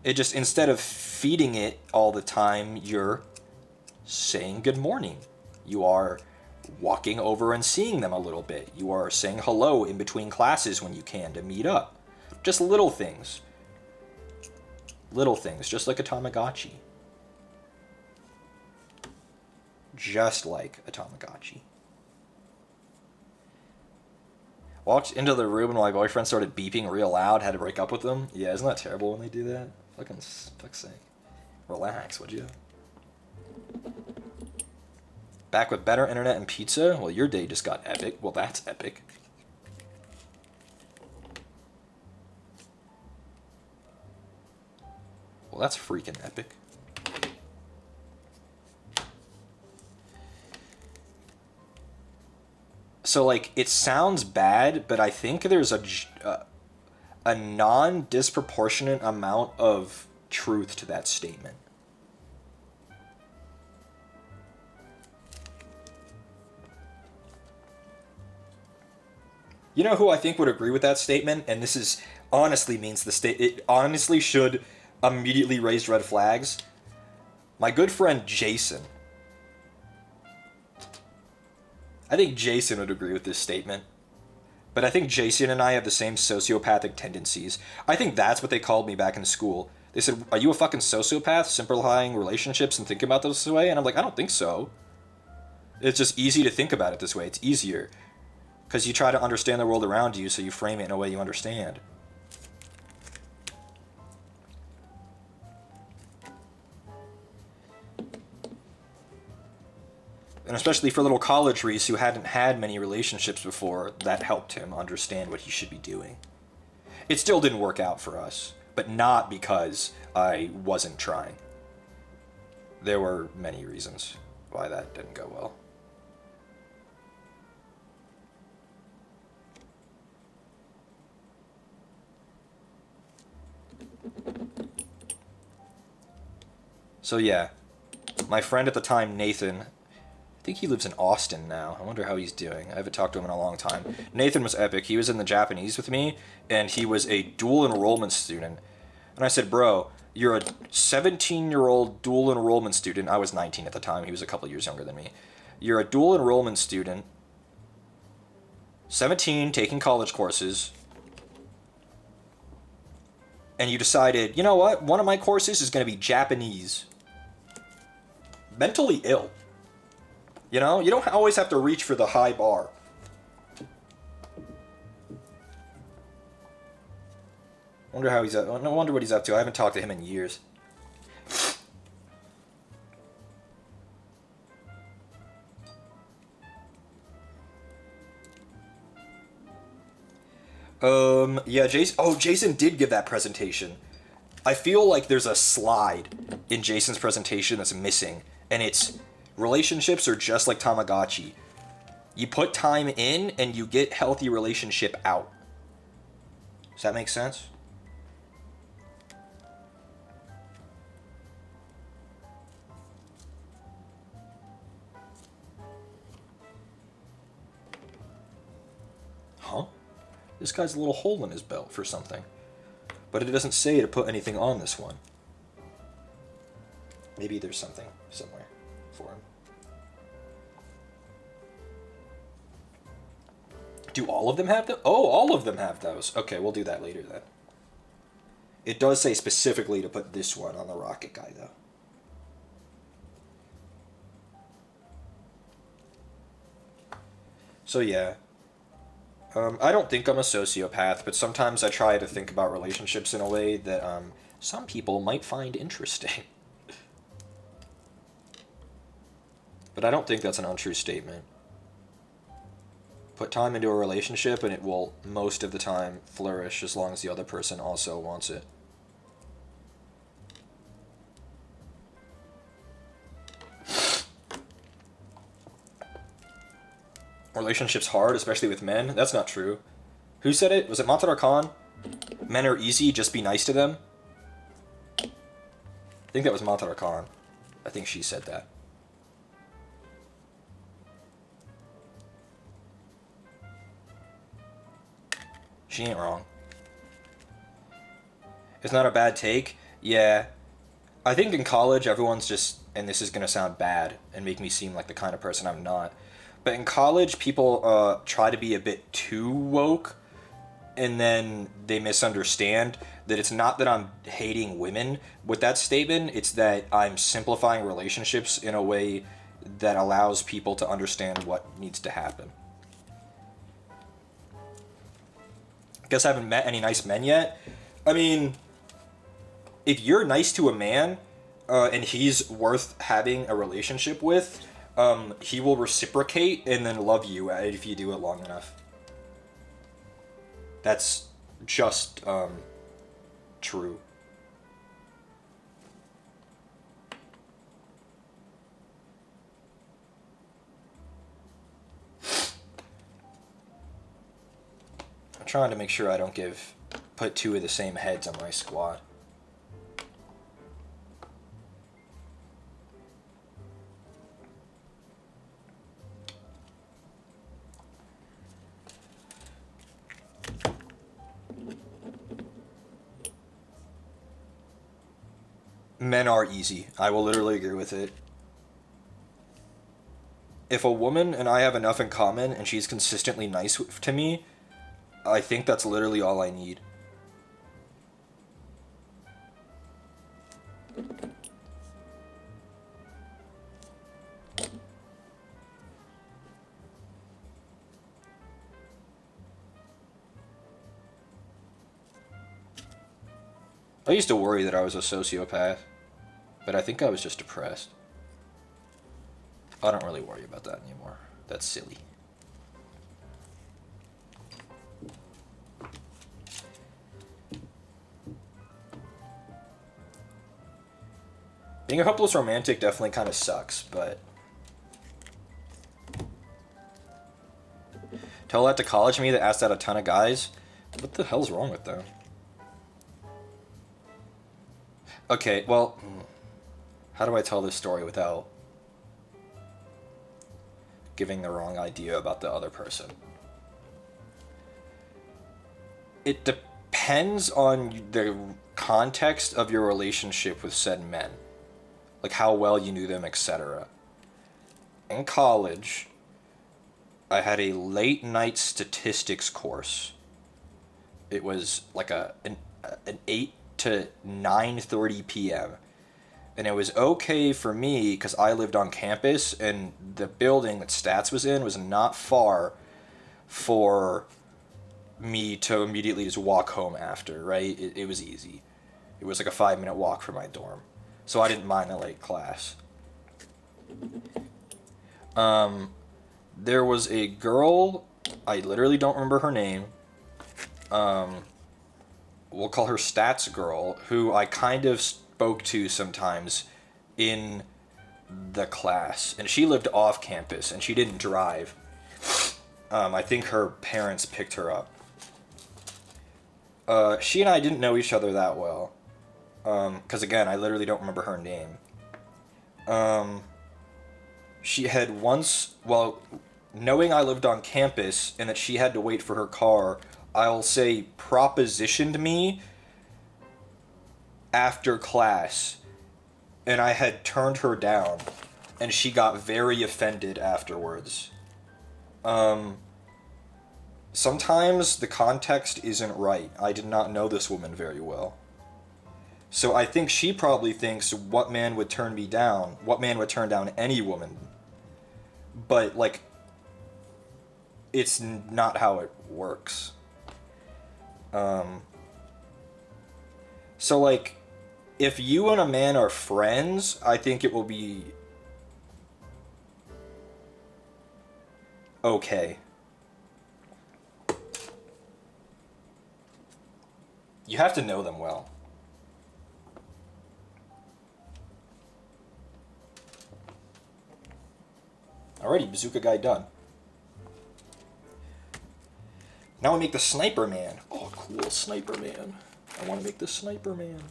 It just, instead of feeding it all the time, you're saying good morning. You are walking over and seeing them a little bit. You are saying hello in between classes when you can to meet up. Just little things. Little things, just like a Tamagotchi. Just like a Tamagotchi. Walked into the room and my boyfriend started beeping real loud, had to break up with him. Yeah, isn't that terrible when they do that? Fuck's sake. Relax, would you? Back with better internet and pizza? Well, your day just got epic. Well, that's epic. Well, that's freaking epic. So, like, it sounds bad, but I think there's a non-disproportionate amount of truth to that statement. You know who I think would agree with that statement? And this is honestly means it honestly should immediately raise red flags. My good friend Jason. I think Jason would agree with this statement. But I think Jason and I have the same sociopathic tendencies. I think that's what they called me back in school. They said, are you a fucking sociopath, simplifying relationships and thinking about this way? And I'm like, I don't think so. It's just easy to think about it this way. It's easier. Because you try to understand the world around you, so you frame it in a way you understand. And especially for little college Reese who hadn't had many relationships before, that helped him understand what he should be doing. It still didn't work out for us, but not because I wasn't trying. There were many reasons why that didn't go well. So yeah, my friend at the time, Nathan, I think he lives in Austin now. I wonder how he's doing. I haven't talked to him in a long time. Nathan was epic. He was in the Japanese with me, and he was a dual enrollment student. And I said, bro, you're a 17-year-old dual enrollment student. I was 19 at the time. He was a couple years younger than me. You're a dual enrollment student, 17, taking college courses, and you decided, you know what? One of my courses is going to be Japanese. Mentally ill. You know, you don't always have to reach for the high bar. Wonder how he's up. I wonder what he's up to. I haven't talked to him in years. Yeah, Jason. Oh, Jason did give that presentation. I feel like there's a slide in Jason's presentation that's missing, and it's relationships are just like Tamagotchi. You put time in, and you get healthy relationship out. Does that make sense? Huh? This guy's a little hole in his belt for something. But it doesn't say to put anything on this one. Maybe there's something somewhere for him. Do all of them have those? Oh, all of them have those. Okay, we'll do that later then. It does say specifically to put this one on the rocket guy, though. So yeah. I don't think I'm a sociopath, but sometimes I try to think about relationships in a way that some people might find interesting. But I don't think that's an untrue statement. Put time into a relationship and it will, most of the time, flourish as long as the other person also wants it. Relationships hard, especially with men? That's not true. Who said it? Was it Matara Khan? Men are easy, just be nice to them? I think that was Matara Khan. I think she said that. She ain't wrong. It's not a bad take. Yeah. I think in college everyone's just, and this is going to sound bad and make me seem like the kind of person I'm not, but in college people try to be a bit too woke, and then they misunderstand that it's not that I'm hating women with that statement, it's that I'm simplifying relationships in a way that allows people to understand what needs to happen. Guess I haven't met any nice men yet. I mean, if you're nice to a man, and he's worth having a relationship with, he will reciprocate and then love you if you do it long enough. That's just, true. I'm trying to make sure I don't put two of the same heads on my squad. Men are easy. I will literally agree with it. If a woman and I have enough in common and she's consistently nice to me, I think that's literally all I need. I used to worry that I was a sociopath, but I think I was just depressed. I don't really worry about that anymore. That's silly. Being a hopeless romantic definitely kind of sucks, but... Tell that to college me that asked out a ton of guys. What the hell's wrong with them? Okay, well... How do I tell this story without giving the wrong idea about the other person? It depends on the context of your relationship with said men. Like how well you knew them, etc. In college, I had a late night statistics course. It was like an 8 to 9:30 p.m. And it was okay for me because I lived on campus and the building that Stats was in was not far for me to immediately just walk home after, right? It was easy. It was like a 5-minute walk from my dorm. So I didn't mind the late class. There was a girl, I literally don't remember her name. We'll call her Stats Girl, who I kind of spoke to sometimes in the class. And she lived off campus, and she didn't drive. I think her parents picked her up. She and I didn't know each other that well. Because again, I literally don't remember her name. She had once, well, knowing I lived on campus and that she had to wait for her car, I'll say propositioned me after class, and I had turned her down, and she got very offended afterwards. Sometimes the context isn't right. I did not know this woman very well. So I think she probably thinks, what man would turn me down? What man would turn down any woman? But, like, it's not how it works. So, like, if you and a man are friends, I think it will be okay. You have to know them well. Alrighty, bazooka guy done. Now we make the sniper man. Oh, cool, sniper man. I want to make the sniper man.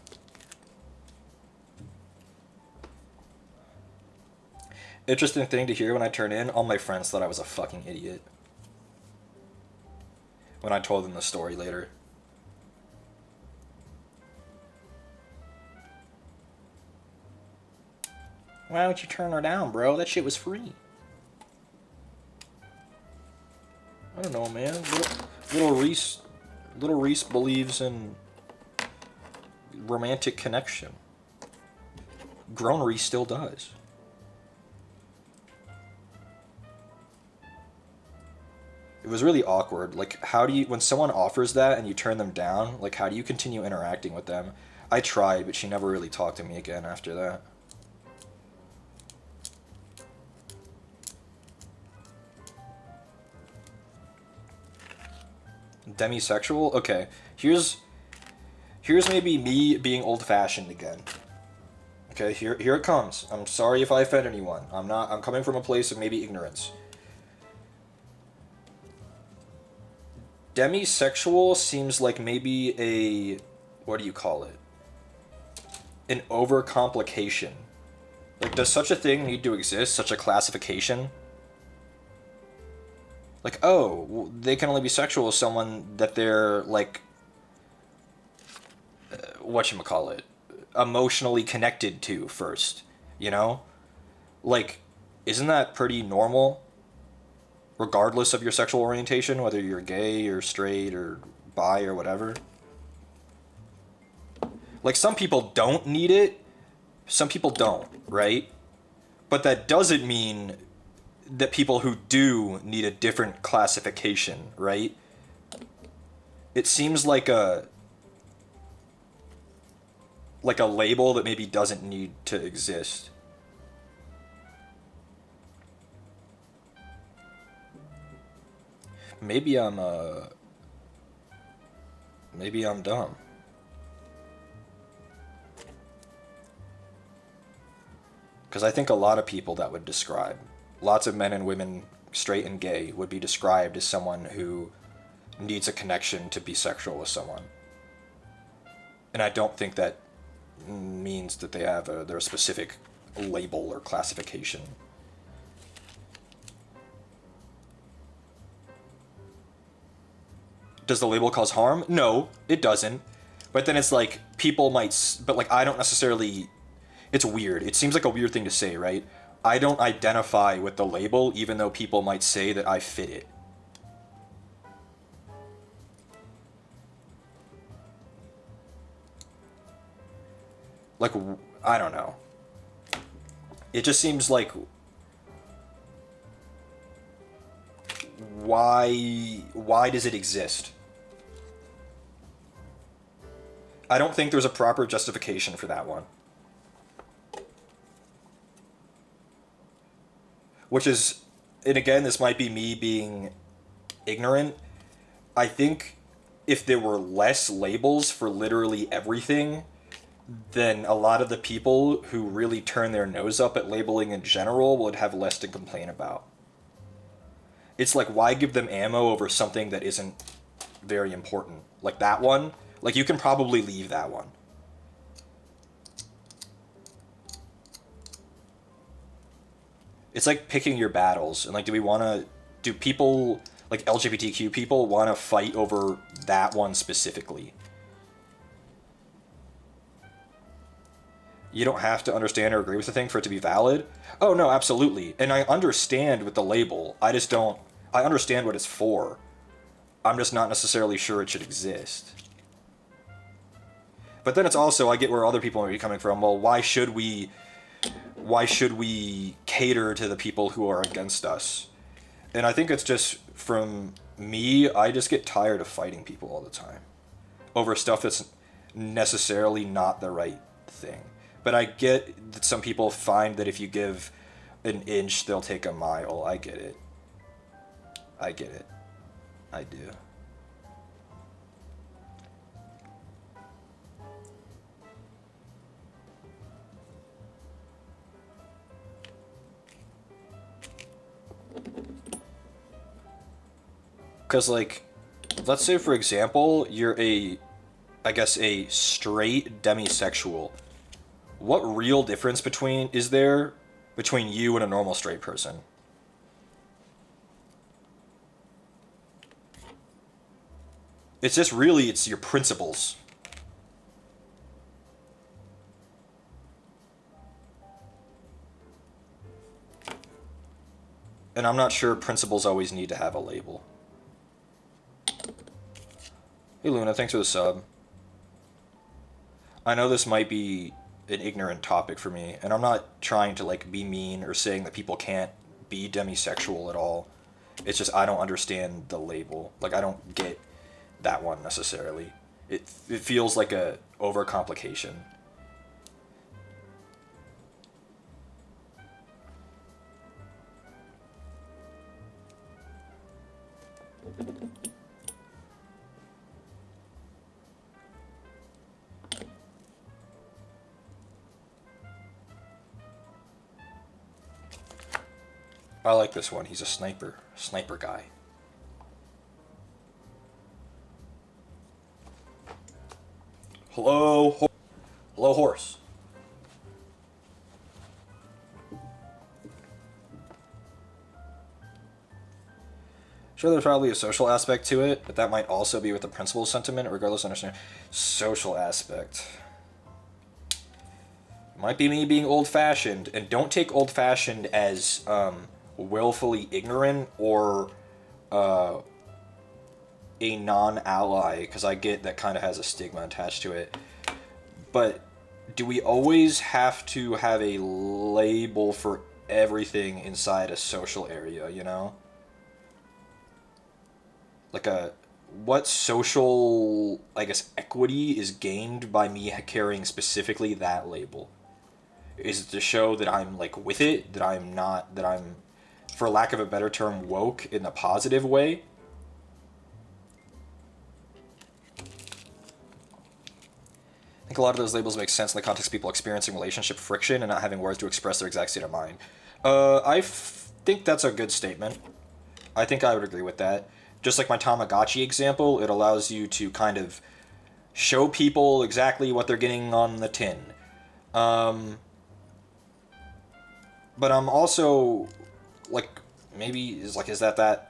Interesting thing to hear when I turn in, all my friends thought I was a fucking idiot. When I told them the story later. Why would you turn her down, bro? That shit was free. I don't know, man. Little Reese believes in romantic connection. Grown Reese still does. It was really awkward. Like, how do you, when someone offers that and you turn them down, like, how do you continue interacting with them? I tried, but she never really talked to me again after that. Demisexual? Okay, here's maybe me being old-fashioned again. Okay, here it comes. I'm sorry if I offend anyone. I'm coming from a place of maybe ignorance. Demisexual seems like maybe a, what do you call it? An overcomplication. Like, does such a thing need to exist? Such a classification? Like, oh, well, they can only be sexual with someone that they're, like, whatchamacallit, emotionally connected to first, you know? Like, isn't that pretty normal? Regardless of your sexual orientation, whether you're gay or straight or bi or whatever. Like, some people don't need it, some people don't, right? But that doesn't mean that people who do need a different classification, right? It seems like a label that maybe doesn't need to exist. Maybe I'm maybe I'm dumb. Because I think a lot of people that would describe, lots of men and women, straight and gay, would be described as someone who needs a connection to be sexual with someone. And I don't think that means that they have their specific label or classification. Does the label cause harm? No, it doesn't. But then it's like, people might... But, like, I don't necessarily... It's weird. It seems like a weird thing to say, right? I don't identify with the label, even though people might say that I fit it. Like, I don't know. It just seems like... Why does it exist? I don't think there's a proper justification for that one. Which is, and again, this might be me being ignorant. I think if there were less labels for literally everything, then a lot of the people who really turn their nose up at labeling in general would have less to complain about. It's like, why give them ammo over something that isn't very important? Like that one, like you can probably leave that one. It's like picking your battles, and like, do people, like LGBTQ people, want to fight over that one specifically? You don't have to understand or agree with the thing for it to be valid. Oh no, absolutely. And I understand with the label, I understand what it's for. I'm just not necessarily sure it should exist. But then it's also, I get where other people might be coming from. Well, why should we cater to the people who are against us? And I think it's just, from me, I just get tired of fighting people all the time over stuff that's necessarily not the right thing. But I get that some people find that if you give an inch, they'll take a mile. I get it. I get it. I do. Because, like, let's say, for example, you're I guess, a straight demisexual. What real difference is there between you and a normal straight person? It's just really, it's your principles. And I'm not sure principles always need to have a label. Hey Luna, thanks for the sub. I know this might be an ignorant topic for me, and I'm not trying to like be mean or saying that people can't be demisexual at all. It's just I don't understand the label. Like, I don't get that one necessarily. It feels like a overcomplication. I like this one. He's a sniper guy. Hello, hello, horse. Sure, there's probably a social aspect to it, but that might also be with the principal sentiment, regardless of understanding. Social aspect. Might be me being old-fashioned, and don't take old-fashioned as willfully ignorant or a non-ally, because I get that kind of has a stigma attached to it. But do we always have to have a label for everything inside a social area, you know? Like what social, I guess, equity is gained by me carrying specifically that label? Is it to show that I'm, like, with it? That I'm not, that I'm, for lack of a better term, woke in the positive way? think a lot of those labels make sense in the context of people experiencing relationship friction and not having words to express their exact state of mind. Think that's a good statement. I think I would agree with that. Just like my Tamagotchi example, it allows you to kind of show people exactly what they're getting on the tin. But I'm also, like, maybe, is it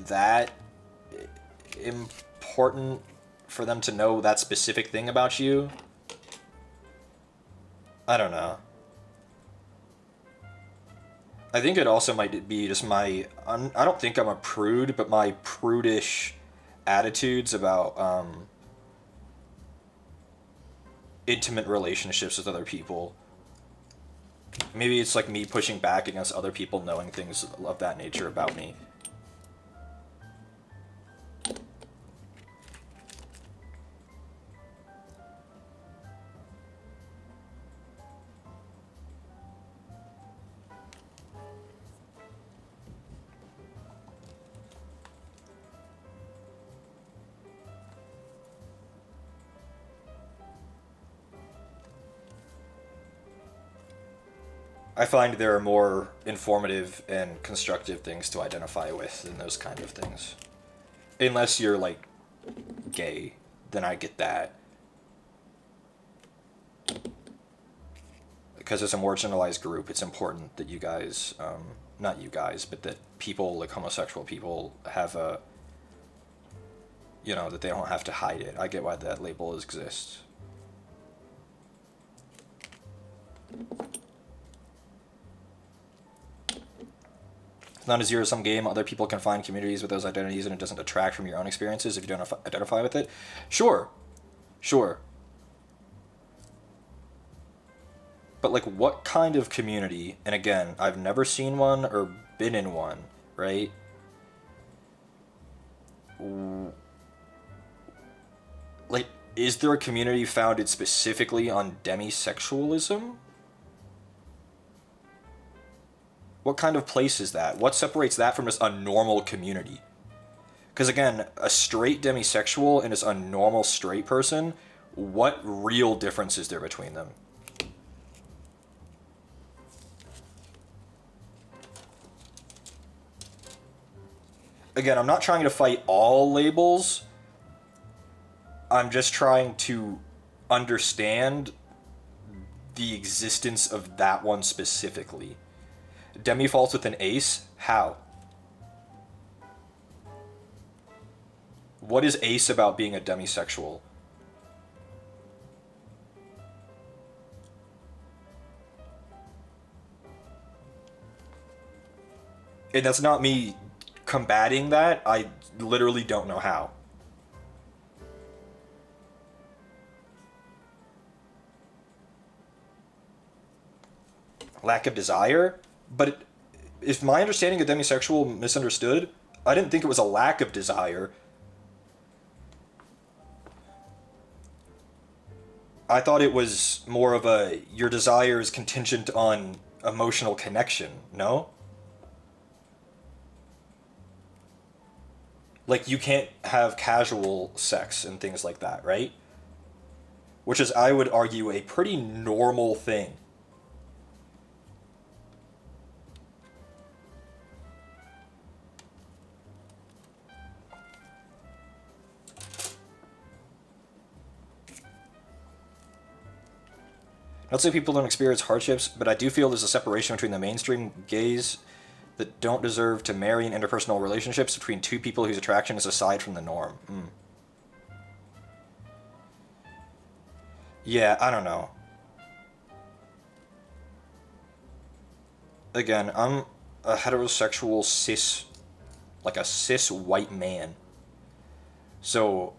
that important for them to know that specific thing about you? I don't know. I think it also might be just I don't think I'm a prude, but my prudish attitudes about intimate relationships with other people. Maybe it's like me pushing back against other people knowing things of that nature about me. I find there are more informative and constructive things to identify with than those kind of things. Unless you're, like, gay, then I get that. Because as a marginalized group, it's important that you guys, not you guys, but that people, like homosexual people, have a, that they don't have to hide it. I get why that label exists. It's not a zero-sum game. Other people can find communities with those identities, and it doesn't detract from your own experiences if you don't identify with it. Sure. But, like, what kind of community? And again, I've never seen one or been in one, right? Like, is there a community founded specifically on demisexualism? What kind of place is that? What separates that from just a normal community? Because again, a straight demisexual and just a normal straight person, what real difference is there between them? Again, I'm not trying to fight all labels. I'm just trying to understand the existence of that one specifically. Demi falls with an ace? How? What is ace about being a demisexual? And that's not me combating that. I literally don't know how. Lack of desire? But if my understanding of demisexual misunderstood, I didn't think it was a lack of desire. I thought it was more of a, your desire is contingent on emotional connection, no? Like, you can't have casual sex and things like that, right? Which is, I would argue, a pretty normal thing. Not say people don't experience hardships, but I do feel there's a separation between the mainstream gays that don't deserve to marry in interpersonal relationships between two people whose attraction is aside from the norm. Yeah, I don't know. Again, I'm a heterosexual cis white man. So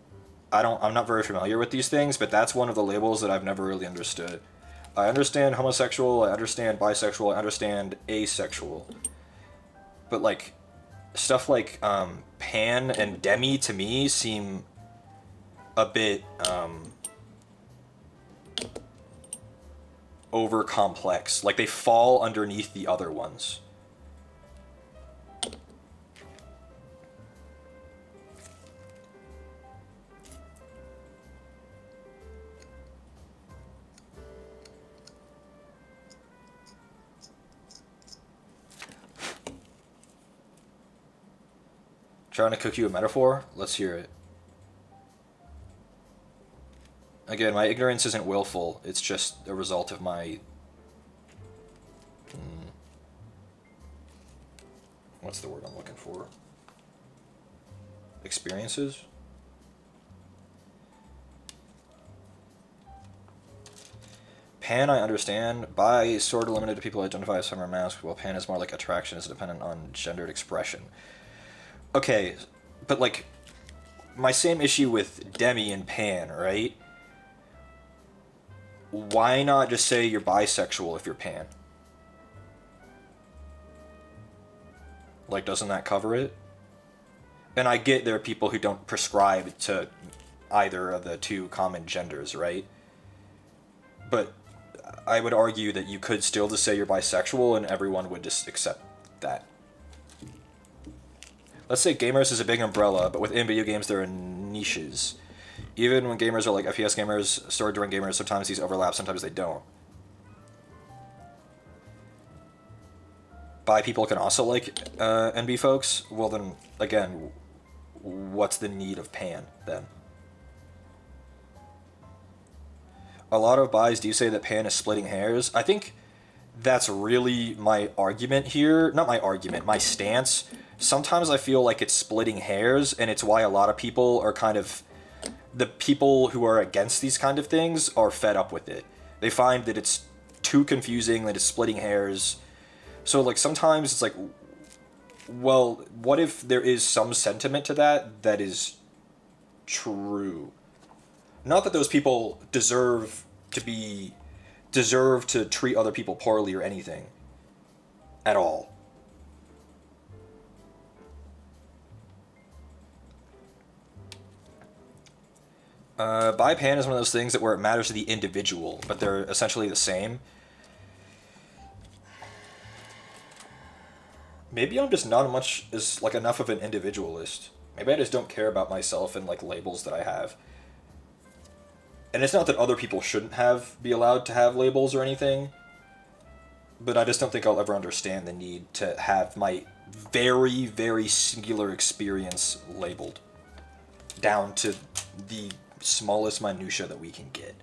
I'm not very familiar with these things, but that's one of the labels that I've never really understood. I understand homosexual, I understand bisexual, I understand asexual. But, like, stuff like pan and demi to me seem a bit over complex. Like, they fall underneath the other ones. Trying to cook you a metaphor? Let's hear it. Again, my ignorance isn't willful. It's just a result of my... what's the word I'm looking for? Experiences? Pan, I understand. Bi is sort of limited to people who identify as summer mask, while pan is more like attraction is dependent on gendered expression. Okay, but like, my same issue with demi and pan, right? Why not just say you're bisexual if you're pan? Like, doesn't that cover it? And I get there are people who don't prescribe to either of the two common genders, right? But I would argue that you could still just say you're bisexual and everyone would just accept that. Let's say gamers is a big umbrella, but within video games there are niches. Even when gamers are like FPS gamers, story-driven gamers, sometimes these overlap, sometimes they don't. Bi people can also like NB folks? Well then, again, what's the need of pan, then? A lot of bis do say that pan is splitting hairs. I think that's really my argument here. Not my argument, my stance. Sometimes I feel like it's splitting hairs, and it's why a lot of people are kind of... the people who are against these kind of things are fed up with it. They find that it's too confusing, that it's splitting hairs. So, like, sometimes it's like, well, what if there is some sentiment to that is true? Not that those people deserve to treat other people poorly or anything. At all. Bi-pan is one of those things that where it matters to the individual, but they're essentially the same. Maybe I'm just not much as like enough of an individualist. Maybe I just don't care about myself and like labels that I have. And it's not that other people shouldn't be allowed to have labels or anything, but I just don't think I'll ever understand the need to have my very, very singular experience labeled down to the smallest minutia that we can get.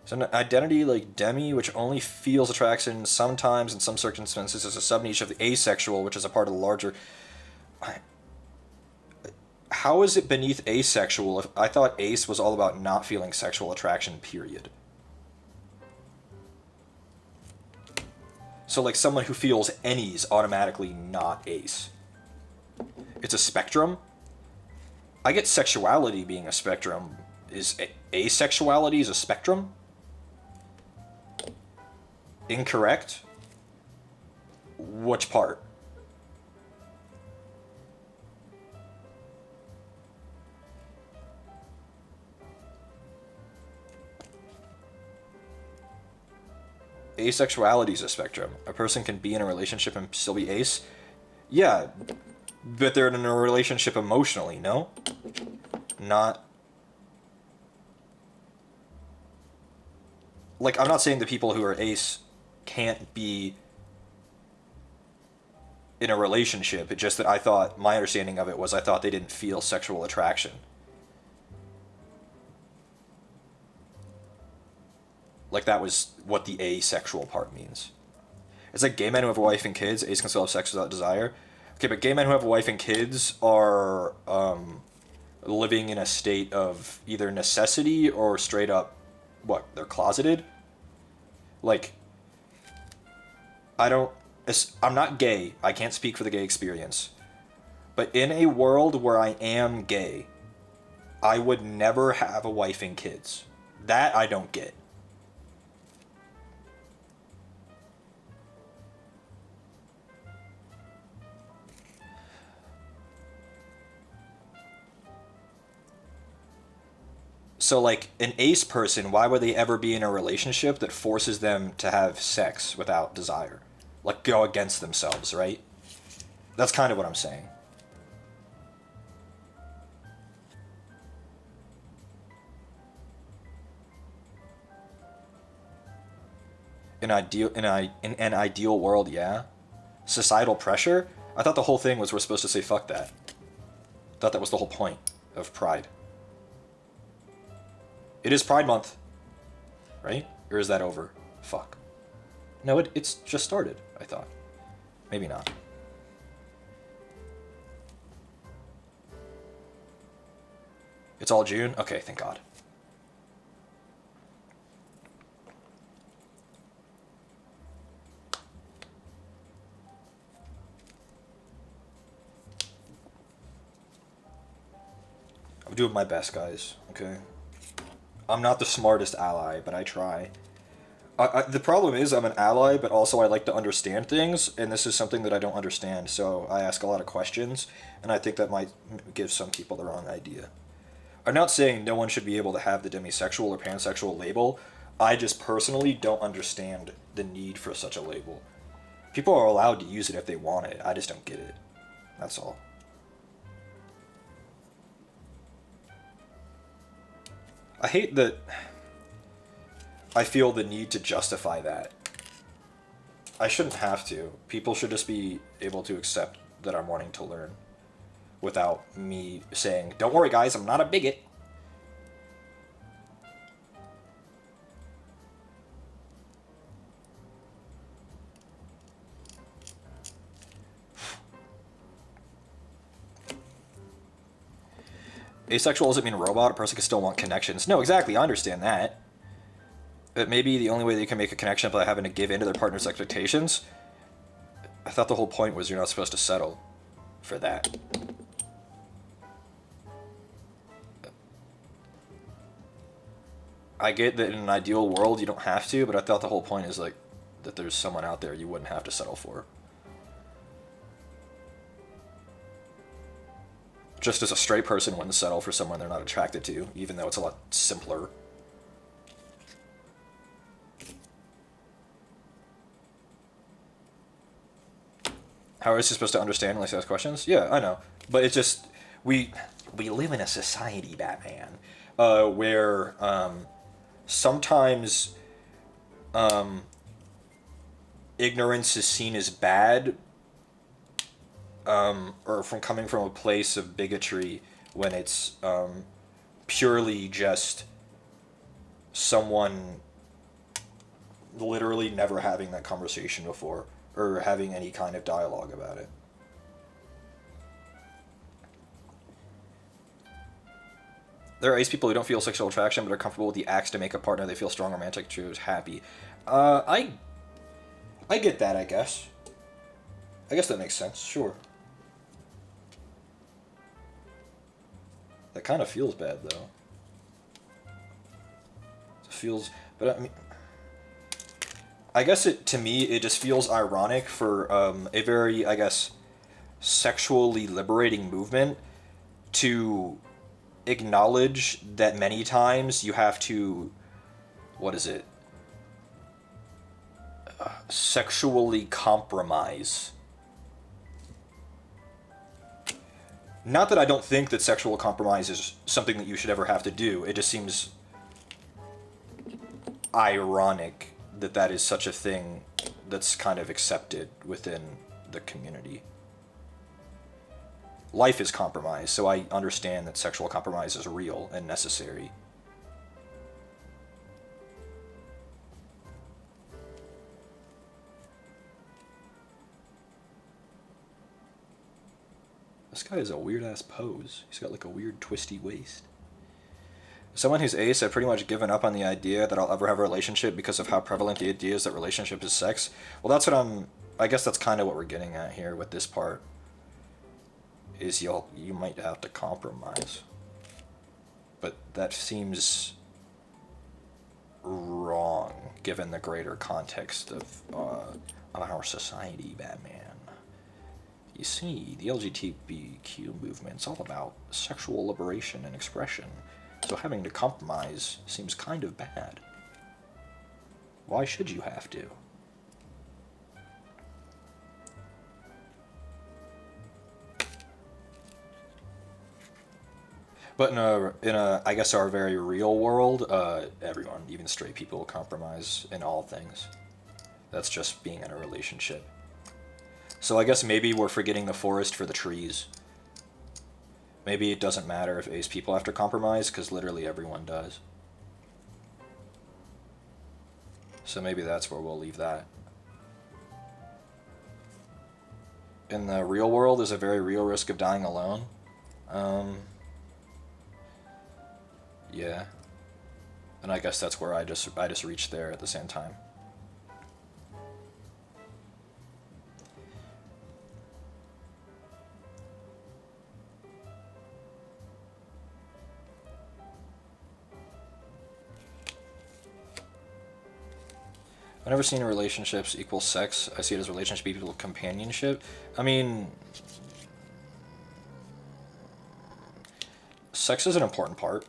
So an identity like demi, which only feels attraction sometimes in some circumstances, is a sub-niche of the asexual, which is a part of the larger... How is it beneath asexual if I thought ace was all about not feeling sexual attraction, period? So like someone who feels any's automatically not ace. It's a spectrum? I get sexuality being a spectrum. Is asexuality is a spectrum? Incorrect? Which part? Asexuality is a spectrum. A person can be in a relationship and still be ace? Yeah, but they're in a relationship emotionally, no? Not... Like, I'm not saying the people who are ace can't be in a relationship. It's just that I thought, my understanding of it was I thought they didn't feel sexual attraction. Like, that was what the asexual part means. It's like gay men who have a wife and kids, ace can still have sex without desire. Okay, but gay men who have a wife and kids are living in a state of either necessity or straight up, what, they're closeted? Like, I'm not gay, I can't speak for the gay experience. But in a world where I am gay, I would never have a wife and kids. That I don't get. So, like, an ace person, why would they ever be in a relationship that forces them to have sex without desire? Like, go against themselves, right? That's kind of what I'm saying. In an ideal world, yeah. societal pressure. I thought the whole thing was we're supposed to say fuck that. I thought that was the whole point of Pride. It is Pride Month, right? Or is that over? Fuck. No, it's just started, I thought. Maybe not. It's all June? Okay, thank God. I'm doing my best, guys, okay? I'm not the smartest ally, but I try. The problem is I'm an ally, but also I like to understand things, and this is something that I don't understand, so I ask a lot of questions, and I think that might give some people the wrong idea. I'm not saying no one should be able to have the demisexual or pansexual label. I just personally don't understand the need for such a label. People are allowed to use it if they want it. I just don't get it. That's all. I hate that I feel the need to justify that. I shouldn't have to. People should just be able to accept that I'm wanting to learn without me saying, don't worry guys, I'm not a bigot. Asexual doesn't mean a robot. A person can still want connections. No, exactly. I understand that. But maybe the only way they can make a connection is by having to give in to their partner's expectations. I thought the whole point was you're not supposed to settle for that. I get that in an ideal world you don't have to, but I thought the whole point is like that there's someone out there you wouldn't have to settle for. Just as a straight person wouldn't settle for someone they're not attracted to, even though it's a lot simpler. How is he supposed to understand unless he asks questions? Yeah, I know. But it's just, we live in a society, Batman, where sometimes ignorance is seen as bad, or from coming from a place of bigotry when it's purely just someone literally never having that conversation before or having any kind of dialogue about it. There are ace people who don't feel sexual attraction but are comfortable with the acts to make a partner they feel strong, romantic, choose, happy. I get that, I guess. I guess that makes sense, sure. That kind of feels bad, though. It feels... But, I mean... I guess to me, it just feels ironic for a very, I guess, sexually liberating movement to acknowledge that many times you have to... What is it? Sexually compromise. Not that I don't think that sexual compromise is something that you should ever have to do. It just seems ironic that that is such a thing that's kind of accepted within the community. Life is compromise, so I understand that sexual compromise is real and necessary. This guy has a weird-ass pose. He's got like a weird twisty waist. Someone who's ace, I've pretty much given up on the idea that I'll ever have a relationship because of how prevalent the idea is that relationship is sex. Well, that's what I guess that's kind of what we're getting at here with this part. Is you might have to compromise. But that seems wrong, given the greater context of our society, Batman. You see, the LGBTQ movement's all about sexual liberation and expression, so having to compromise seems kind of bad. Why should you have to? But in a I guess our very real world, everyone, even straight people, compromise in all things. That's just being in a relationship. So I guess maybe we're forgetting the forest for the trees. Maybe it doesn't matter if ace people have to compromise, because literally everyone does. So maybe that's where we'll leave that. In the real world, there's a very real risk of dying alone. Yeah. And I guess that's where I just reached there at the same time. I've never seen relationships equal sex. I see it as relationship equal companionship. I mean, sex is an important part.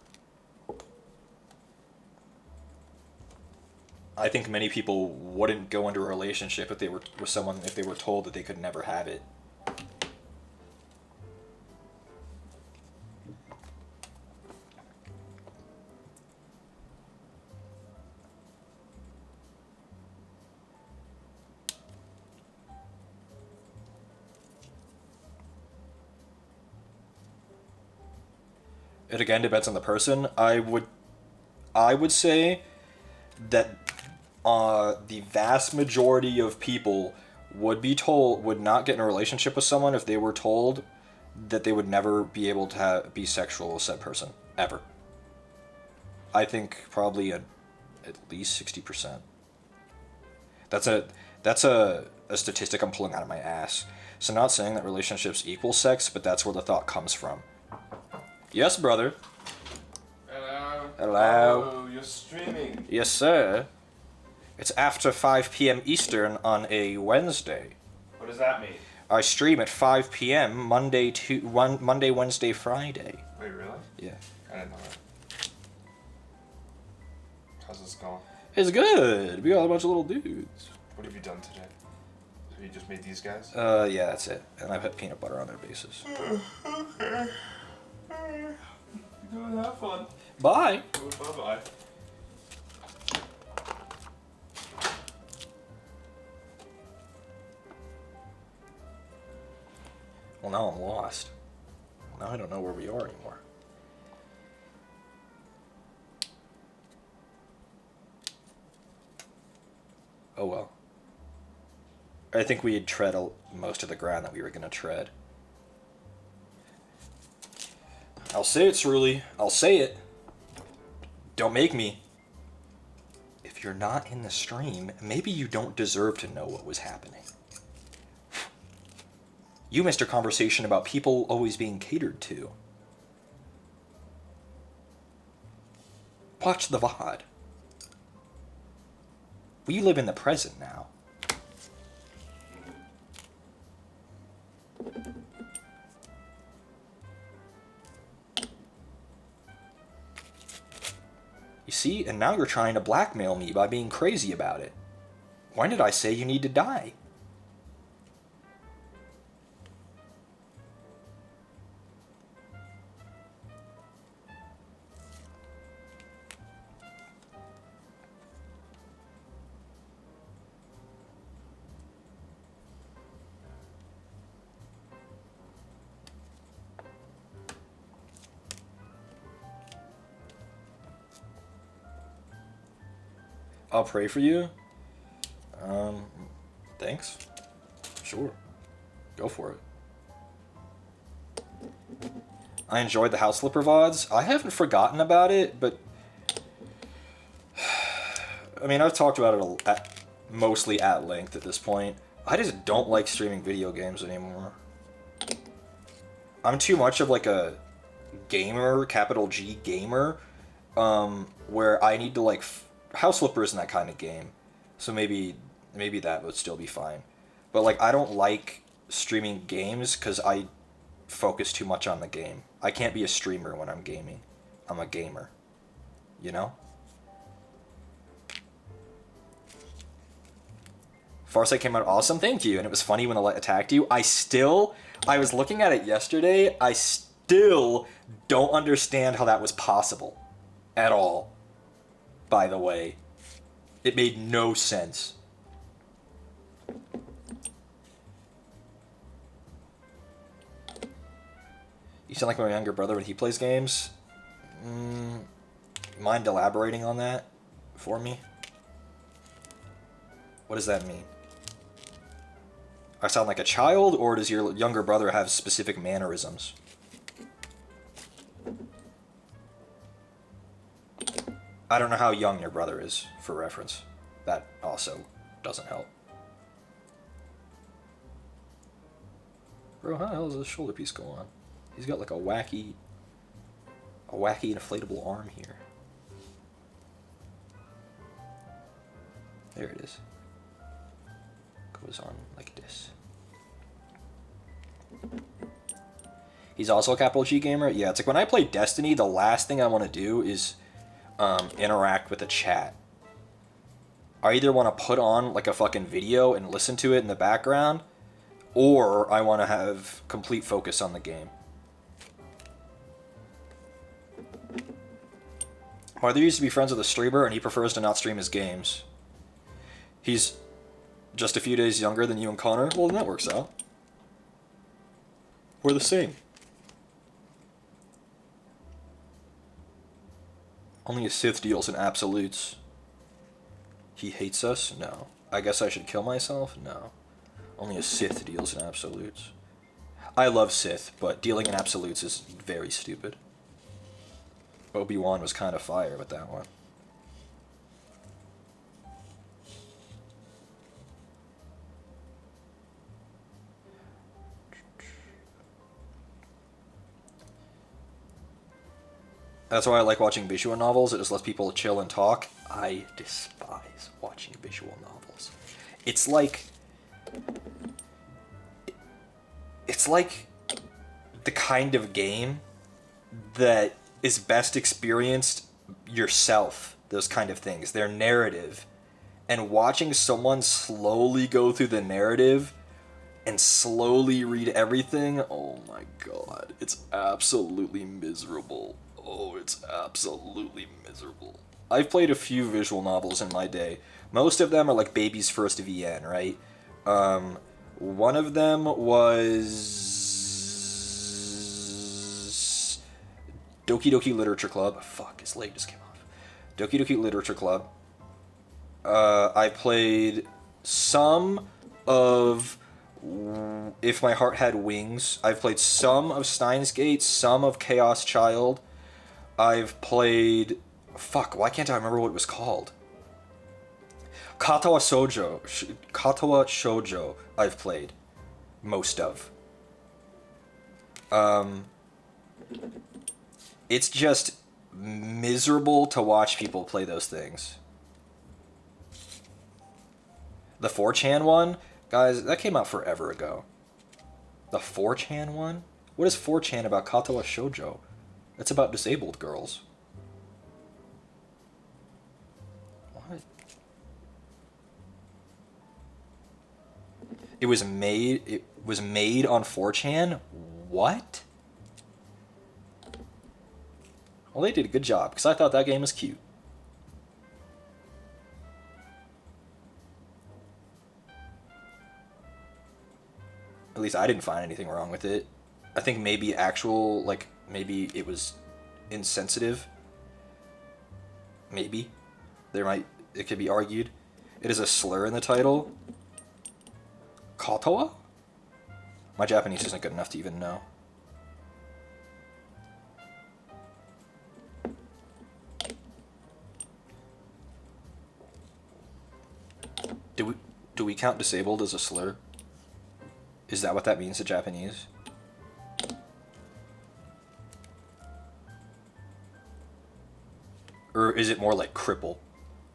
I think many people wouldn't go into a relationship if they were with someone if they were told that they could never have it. It again depends on the person. I would say that the vast majority of people would not get in a relationship with someone if they were told that they would never be able to be sexual with said person ever. I think probably at least 60%. That's a statistic I'm pulling out of my ass. So not saying that relationships equal sex, but that's where the thought comes from. Yes, brother. Hello. Hello. Oh, you're streaming. Yes, sir. It's after 5 p.m. Eastern on a Wednesday. What does that mean? I stream at 5 p.m. Monday, Wednesday, Friday. Wait, really? Yeah. I didn't know that. How's this going? It's good. We got a bunch of little dudes. What have you done today? Have you just made these guys? Yeah, that's it. And I put peanut butter on their bases. Okay. Go have fun. Bye. Bye-bye. Well, now I'm lost. Now I don't know where we are anymore. Oh well. I think we had tread most of the ground that we were going to tread. I'll say it, Cerulean. I'll say it. Don't make me. If you're not in the stream, maybe you don't deserve to know what was happening. You missed a conversation about people always being catered to. Watch the VOD. We live in the present now. You see, and now you're trying to blackmail me by being crazy about it. When did I say you need to die? I'll pray for you. Thanks. Sure. Go for it. I enjoyed the House Flipper VODs. I haven't forgotten about it, but... I mean, I've talked about it mostly at length at this point. I just don't like streaming video games anymore. I'm too much of like a gamer, capital G gamer, where I need to like... House Flipper isn't that kind of game, so maybe that would still be fine. But like, I don't like streaming games because I focus too much on the game. I can't be a streamer when I'm gaming. I'm a gamer, you know? Farsight came out awesome, thank you, and it was funny when the light attacked you. I was looking at it yesterday, I still don't understand how that was possible. At all. By the way. It made no sense. You sound like my younger brother when he plays games. Mind elaborating on that for me? What does that mean? I sound like a child, or does your younger brother have specific mannerisms? I don't know how young your brother is, for reference. That also doesn't help. Bro, how the hell does this shoulder piece go on? He's got like a wacky inflatable arm here. There it is. Goes on like this. He's also a capital G gamer? Yeah, it's like when I play Destiny, the last thing I want to do is interact with the chat. I either want to put on like a fucking video and listen to it in the background, or I want to have complete focus on the game. My brother used to be friends with a streamer, and he prefers to not stream his games. He's just a few days younger than you and Connor. Well, then that works out. We're the same. Only a Sith deals in absolutes. He hates us? No. I guess I should kill myself? No. Only a Sith deals in absolutes. I love Sith, but dealing in absolutes is very stupid. Obi-Wan was kind of fire with that one. That's why I like watching visual novels. It just lets people chill and talk. I despise watching visual novels. It's like the kind of game that is best experienced yourself. Those kind of things. Their narrative. And watching someone slowly go through the narrative and slowly read everything, oh my god. It's absolutely miserable. Oh, it's absolutely miserable. I've played a few visual novels in my day. Most of them are like Baby's First VN, right? One of them was Doki Doki Literature Club. Fuck, his leg just came off. Doki Doki Literature Club. I played some of If My Heart Had Wings. I've played some of Steins Gate, some of Chaos Child. I've played... Fuck, why can't I remember what it was called? Katawa Shoujo I've played. Most of. It's just miserable to watch people play those things. The 4chan one? Guys, that came out forever ago. The 4chan one? What is 4chan about Katawa Shoujo? It's about disabled girls. What? It was made on 4chan? What? Well, they did a good job, because I thought that game was cute. At least I didn't find anything wrong with it. I think maybe maybe it was insensitive. Maybe. It could be argued. It is a slur in the title. Katawa? My Japanese isn't good enough to even know. Do we count disabled as a slur? Is that what that means in Japanese? Or is it more like cripple,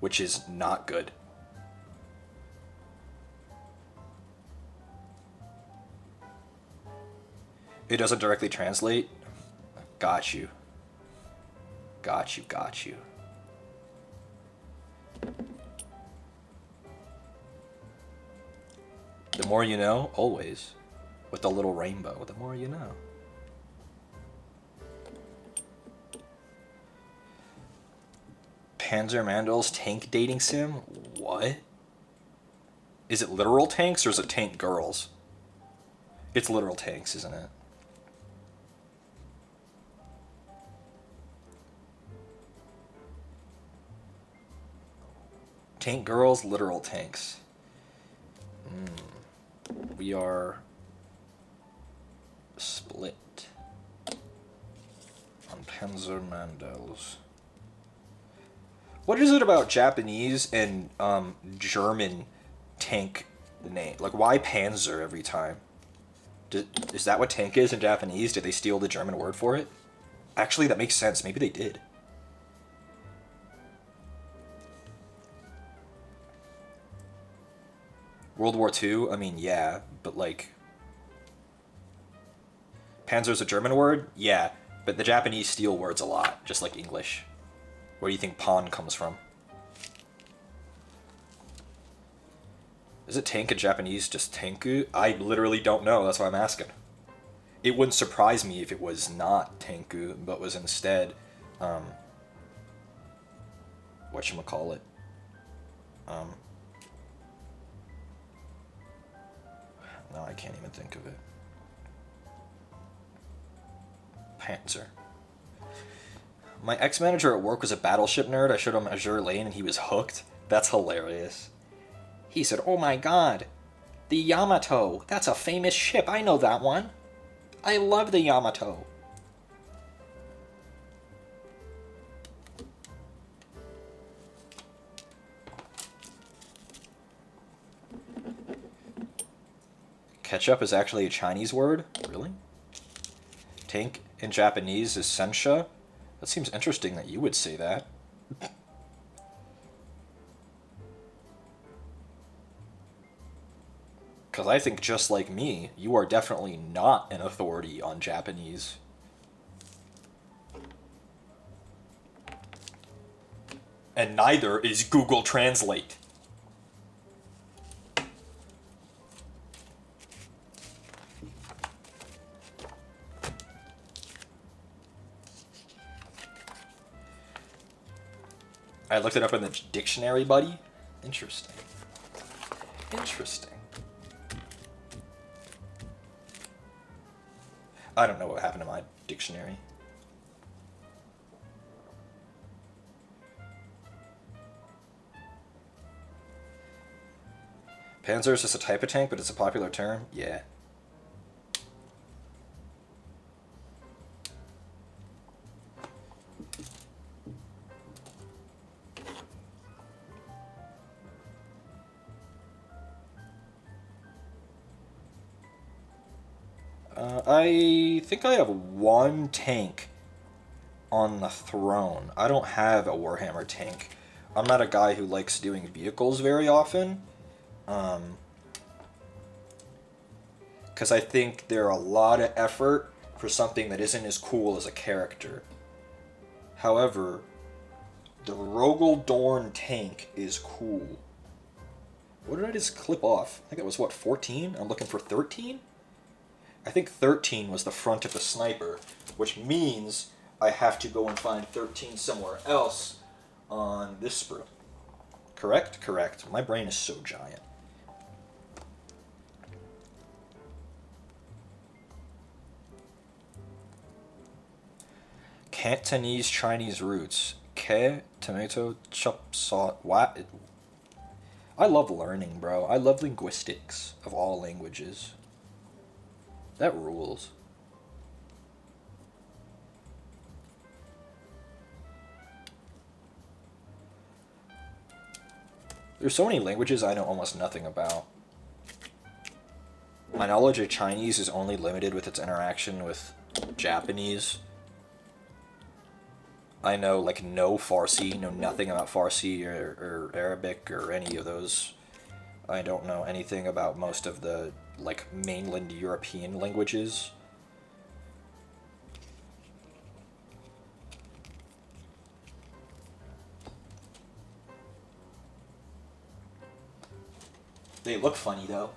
which is not good? It doesn't directly translate? Got you. Got you, got you. The more you know, always. With the little rainbow, the more you know. Panzer Mandel's tank dating sim? What? Is it literal tanks or is it tank girls? It's literal tanks, isn't it? Tank girls, literal tanks. We are split on Panzer Mandels. What is it about Japanese and German tank name? Like, why Panzer every time? Is that what tank is in Japanese? Did they steal the German word for it? Actually, that makes sense. Maybe they did. World War II? I mean, yeah, but like... Panzer's a German word? Yeah, but the Japanese steal words a lot, just like English. Where do you think pawn comes from? Is it tank in Japanese just tanku? I literally don't know, that's why I'm asking. It wouldn't surprise me if it was not tanku, but was instead, whatchamacallit? No, I can't even think of it. Panzer. My ex-manager at work was a battleship nerd. I showed him Azure Lane and he was hooked. That's hilarious. He said, "Oh my god, the Yamato. That's a famous ship. I know that one. I love the Yamato." Ketchup is actually a Chinese word? Really? Tank in Japanese is sensha? That seems interesting that you would say that. Because I think, just like me, you are definitely not an authority on Japanese. And neither is Google Translate. I looked it up in the dictionary, buddy. Interesting. Interesting. I don't know what happened to my dictionary. Panzer is just a type of tank, but it's a popular term? Yeah. I think I have one tank on the throne. I don't have a Warhammer tank. I'm not a guy who likes doing vehicles very often. Because I think they're a lot of effort for something that isn't as cool as a character. However, the Rogel Dorn tank is cool. What did I just clip off? I think that was, what, 14? I'm looking for 13? I think 13 was the front of the sniper, which means I have to go and find 13 somewhere else on this sprue. Correct? Correct. My brain is so giant. Cantonese Chinese roots. Ke, tomato, chop, sauce. What? I love learning, bro. I love linguistics of all languages. That rules. There's so many languages I know almost nothing about. My knowledge of Chinese is only limited with its interaction with Japanese. I know, like, no Farsi, know nothing about Farsi or Arabic or any of those. I don't know anything about most of the, like, mainland European languages. They look funny, though.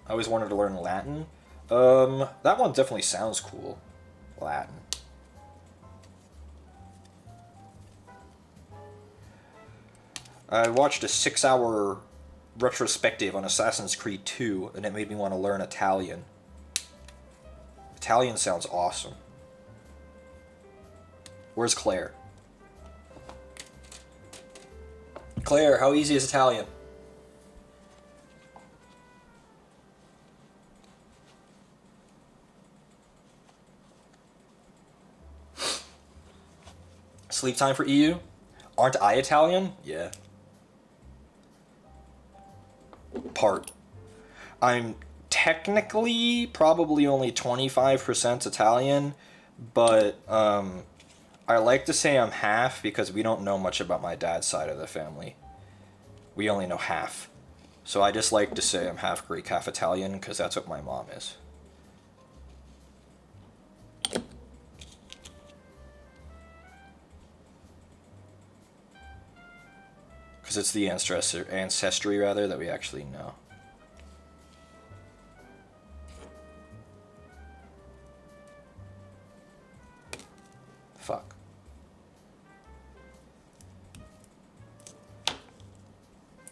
I always wanted to learn Latin. That one definitely sounds cool. Latin. I watched a 6-hour retrospective on Assassin's Creed 2, and it made me want to learn Italian. Italian sounds awesome. Where's Claire? Claire, how easy is Italian? Sleep time for EU? Aren't I Italian? Yeah. Part. I'm technically probably only 25% Italian, but I like to say I'm half because we don't know much about my dad's side of the family. We only know half. So I just like to say I'm half Greek, half Italian because that's what my mom is. Because it's the ancestry rather that we actually know. Fuck.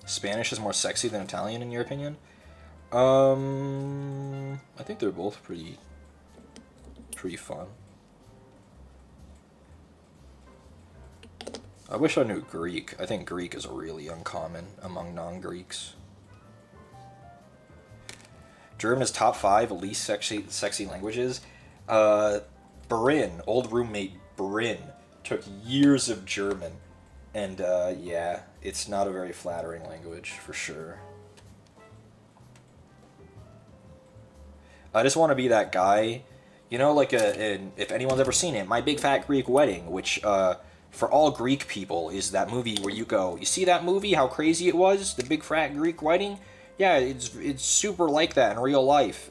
Spanish is more sexy than Italian in your opinion? I think they're both pretty fun. I wish I knew Greek. I think Greek is really uncommon among non-Greeks. German is top 5 least sexy languages. Bryn, old roommate Bryn, took years of German. And yeah, it's not a very flattering language, for sure. I just want to be that guy, you know, like if anyone's ever seen it, My Big Fat Greek Wedding, which for all Greek people is that movie where you go, you see that movie, how crazy it was, the Big Fat Greek Wedding? Yeah, it's super like that in real life.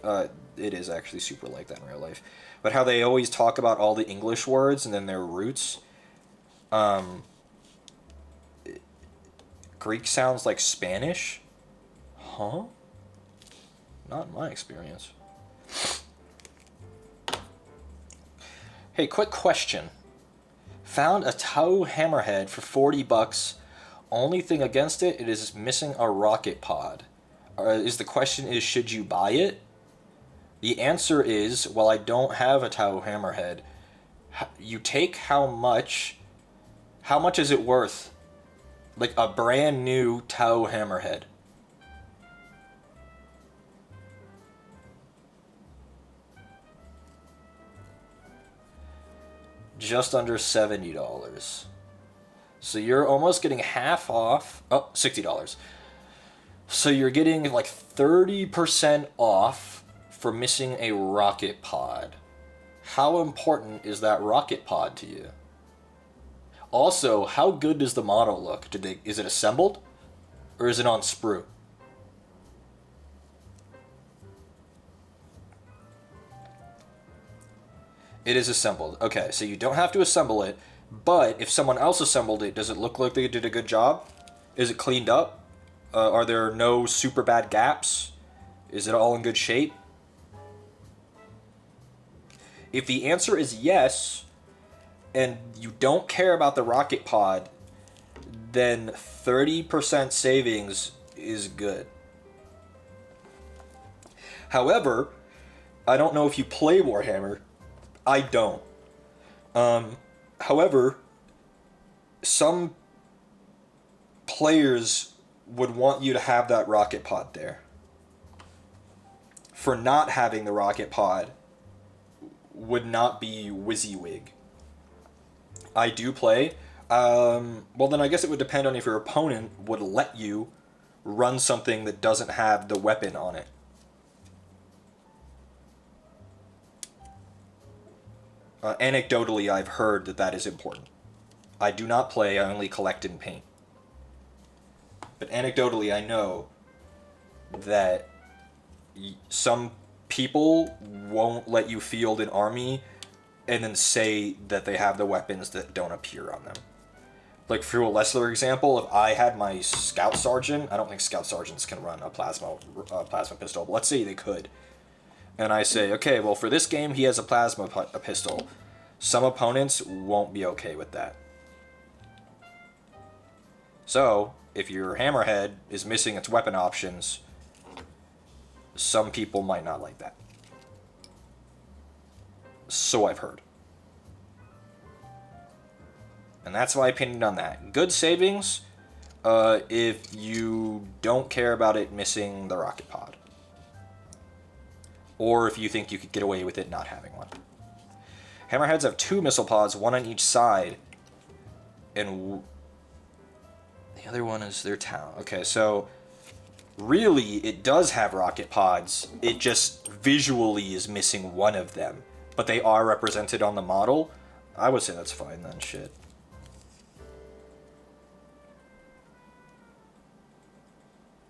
It is actually super like that in real life. But how they always talk about all the English words and then their roots. Greek sounds like Spanish? Huh? Not in my experience. Hey, quick question. Found a Tau hammerhead for $40. Only thing against it, it is missing a rocket pod. The question is, should you buy it? The answer is, well, I don't have a Tau hammerhead. You take how much is it worth? Like a brand new Tau hammerhead. Just under $70. So you're almost getting half off. Oh, $60. So you're getting like 30% off for missing a rocket pod. How important is that rocket pod to you? Also, how good does the model look? Is it assembled? Or is it on sprue? It is assembled. Okay, so you don't have to assemble it, but if someone else assembled it, does it look like they did a good job? Is it cleaned up? Are there no super bad gaps? Is it all in good shape? If the answer is yes, and you don't care about the rocket pod, then 30% savings is good. However, I don't know if you play Warhammer. I don't. However, some players would want you to have that rocket pod there. For not having the rocket pod would not be WYSIWYG. I do play. Well, then I guess it would depend on if your opponent would let you run something that doesn't have the weapon on it. Anecdotally, I've heard that is important. I do not play, I only collect and paint. But anecdotally, I know that some people won't let you field an army and then say that they have the weapons that don't appear on them. Like, for a lesser example, if I had my scout sergeant, I don't think scout sergeants can run a plasma pistol, but let's say they could. And I say, okay, well, for this game, he has a plasma pistol. Some opponents won't be okay with that. So, if your hammerhead is missing its weapon options, some people might not like that. So I've heard. And that's my opinion on that. Good savings if you don't care about it missing the rocket pod. Or if you think you could get away with it not having one. Hammerheads have 2 missile pods, 1 on each side. And the other one is their town. Okay, so really it does have rocket pods. It just visually is missing one of them. But they are represented on the model. I would say that's fine then, shit.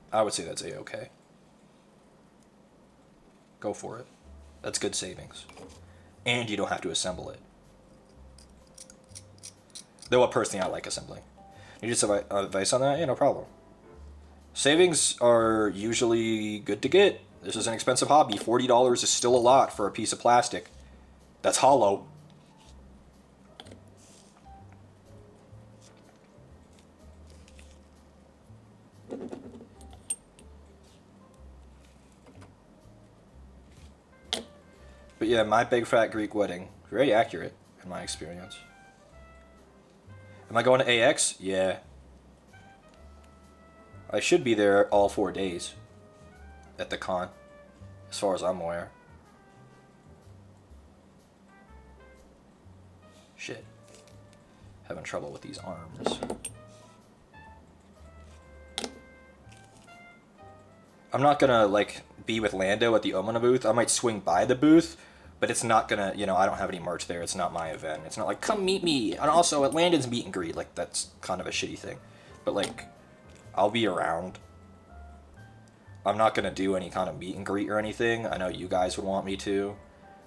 I would say that's A-okay. Go for it. That's good savings. And you don't have to assemble it. Though personally I like assembling. You need some advice on that? Yeah, no problem. Savings are usually good to get. This is an expensive hobby. $40 is still a lot for a piece of plastic that's hollow. But yeah, my big fat Greek wedding. Very accurate in my experience. Am I going to AX? Yeah. I should be there all 4 days at the con, as far as I'm aware. Shit. Having trouble with these arms. I'm not gonna, like, be with Lando at the Omona booth. I might swing by the booth, but it's not gonna, you know, I don't have any merch there. It's not my event. It's not like, come meet me. And also, at Landon's meet and greet, like, that's kind of a shitty thing. But, like, I'll be around. I'm not gonna do any kind of meet and greet or anything. I know you guys would want me to.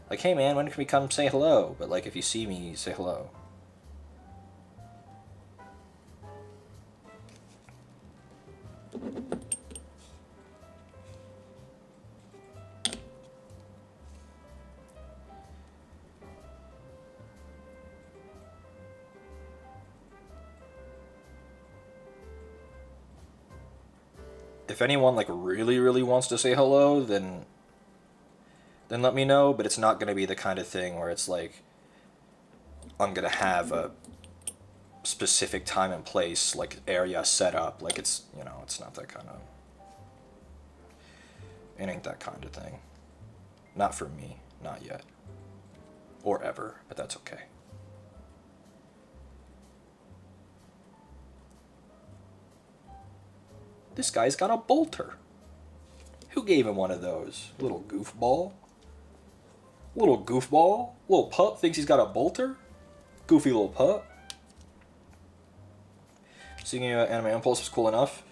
Like, hey man, when can we come say hello? But, like, if you see me, say hello. If anyone, like, really wants to say hello, then let me know, but it's not going to be the kind of thing where it's like, I'm going to have a specific time and place, like, area set up. Like, it's, you know, it's not that kind of, it ain't that kind of thing. Not for me, not yet. Or ever, but that's okay. This guy's got a bolter. Who gave him one of those? Little goofball? Little goofball? Little pup thinks he's got a bolter? Goofy little pup. Seeing Anime Impulse was cool enough.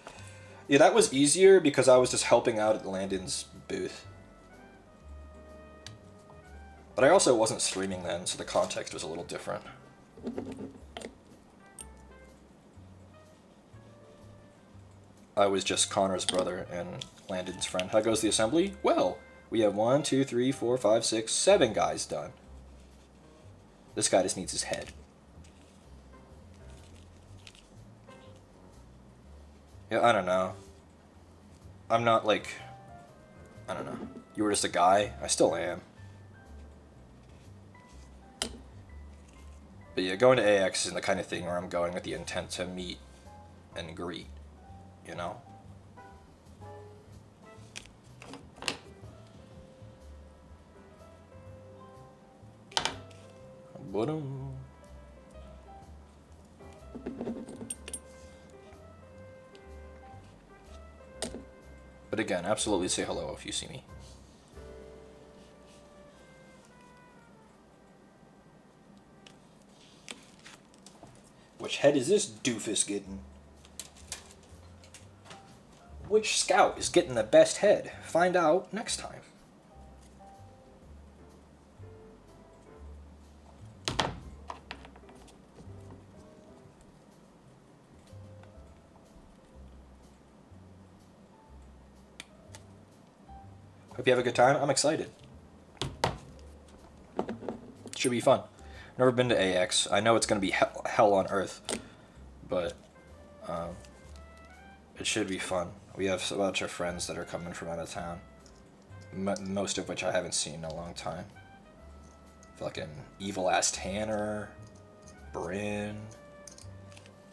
Yeah, that was easier because I was just helping out at Landon's booth. But I also wasn't streaming then, so the context was a little different. I was just Connor's brother and Landon's friend. How goes the assembly? Well, we have 1, 2, 3, 4, 5, 6, 7 guys done. This guy just needs his head. Yeah, I don't know. I'm not like... I don't know. You were just a guy? I still am. But yeah, going to AX is the kind of thing where I'm going with the intent to meet and greet. You know? But again, absolutely say hello if you see me. Which head is this doofus getting? Which scout is getting the best head? Find out next time. Hope you have a good time. I'm excited. Should be fun. Never been to AX. I know it's going to be hell on earth, but it should be fun. We have a bunch of friends that are coming from out of town, most of which I haven't seen in a long time. Fucking evil-ass Tanner, Bryn,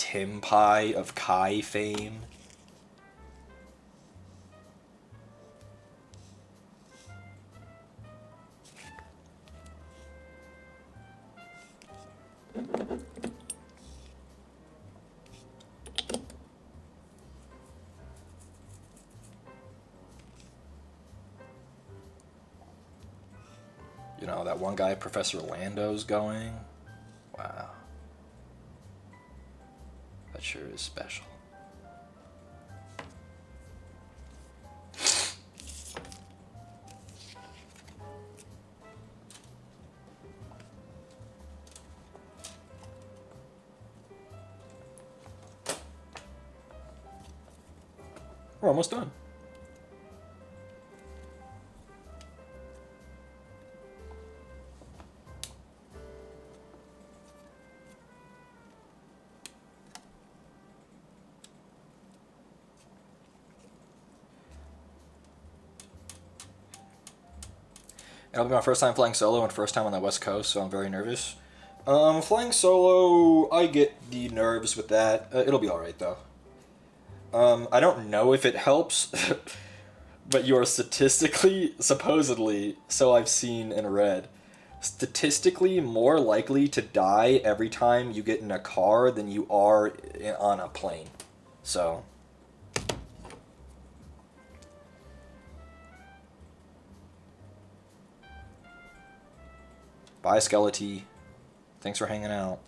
Tim Pie of Kai fame. You know, that one guy, Professor Lando's going. Wow. That sure is special. We're almost done. It'll be my first time flying solo and first time on the West Coast, so I'm very nervous. Flying solo, I get the nerves with that. It'll be alright, though. I don't know if it helps, but you're statistically, supposedly, so I've seen and read, statistically more likely to die every time you get in a car than you are on a plane. So... Bye, Skelety. Thanks for hanging out.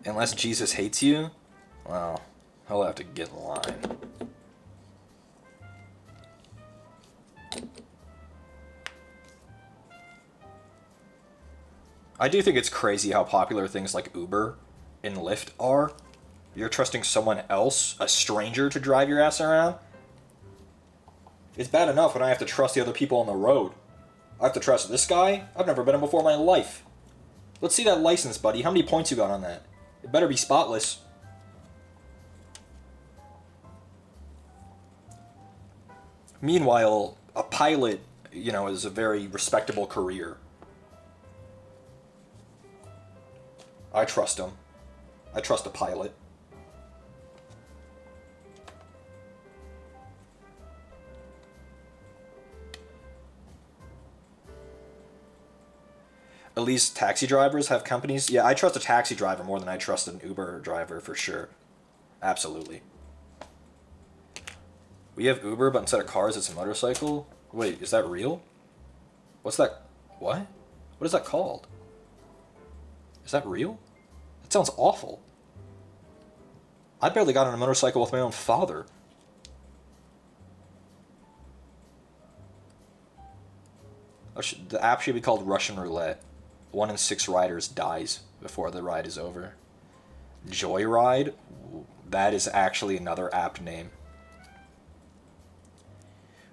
Unless Jesus hates you, well, he'll have to get in line. I do think it's crazy how popular things like Uber and Lyft are. You're trusting someone else, a stranger, to drive your ass around. It's bad enough when I have to trust the other people on the road. I have to trust this guy? I've never met him before in my life. Let's see that license, buddy. How many points you got on that? It better be spotless. Meanwhile, a pilot, you know, is a very respectable career. I trust him. I trust a pilot. At least taxi drivers have companies. Yeah, I trust a taxi driver more than I trust an Uber driver, for sure. Absolutely. We have Uber, but instead of cars, it's a motorcycle? Wait, is that real? What's that? What? What is that called? Is that real? That sounds awful. I barely got on a motorcycle with my own father. The app should be called Russian Roulette. 1 in 6 riders dies before the ride is over. Joyride? That is actually another app name.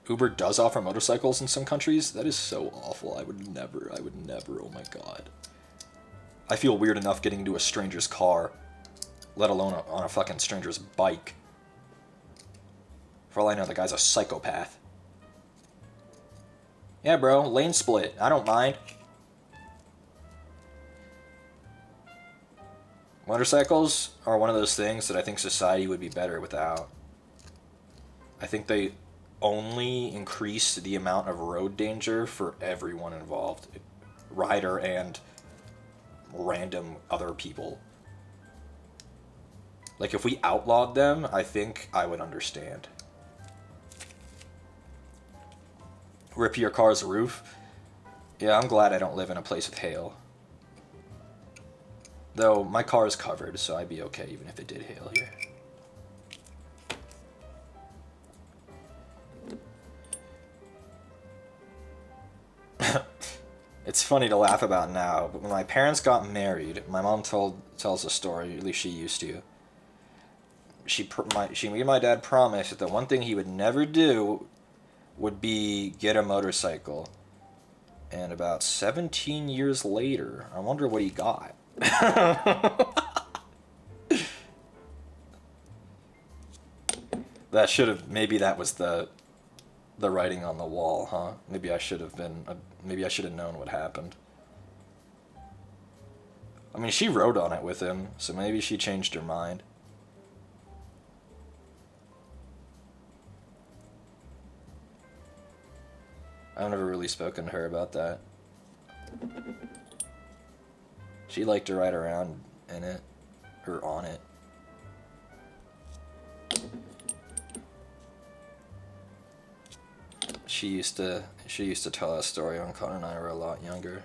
Uber does offer motorcycles in some countries? That is so awful. I would never, oh my god. I feel weird enough getting into a stranger's car, let alone on a fucking stranger's bike. For all I know, the guy's a psychopath. Yeah, bro, lane split. I don't mind. Motorcycles are one of those things that I think society would be better without. I think they only increase the amount of road danger for everyone involved. Rider and random other people. Like, if we outlawed them, I think I would understand. Rip your car's roof? Yeah, I'm glad I don't live in a place with hail. Though, my car is covered, so I'd be okay even if it did hail here. It's funny to laugh about now, but when my parents got married, my mom tells a story, at least she used to. She and my dad promised that the one thing he would never do would be get a motorcycle. And about 17 years later, I wonder what he got. That should have, maybe that was the the writing on the wall, huh? Maybe I should have been. Maybe I should have known what happened. I mean, she wrote on it with him, so maybe she changed her mind. I've never really spoken to her about that. She liked to ride around in it, or on it. She used to tell that story when Connor and I were a lot younger.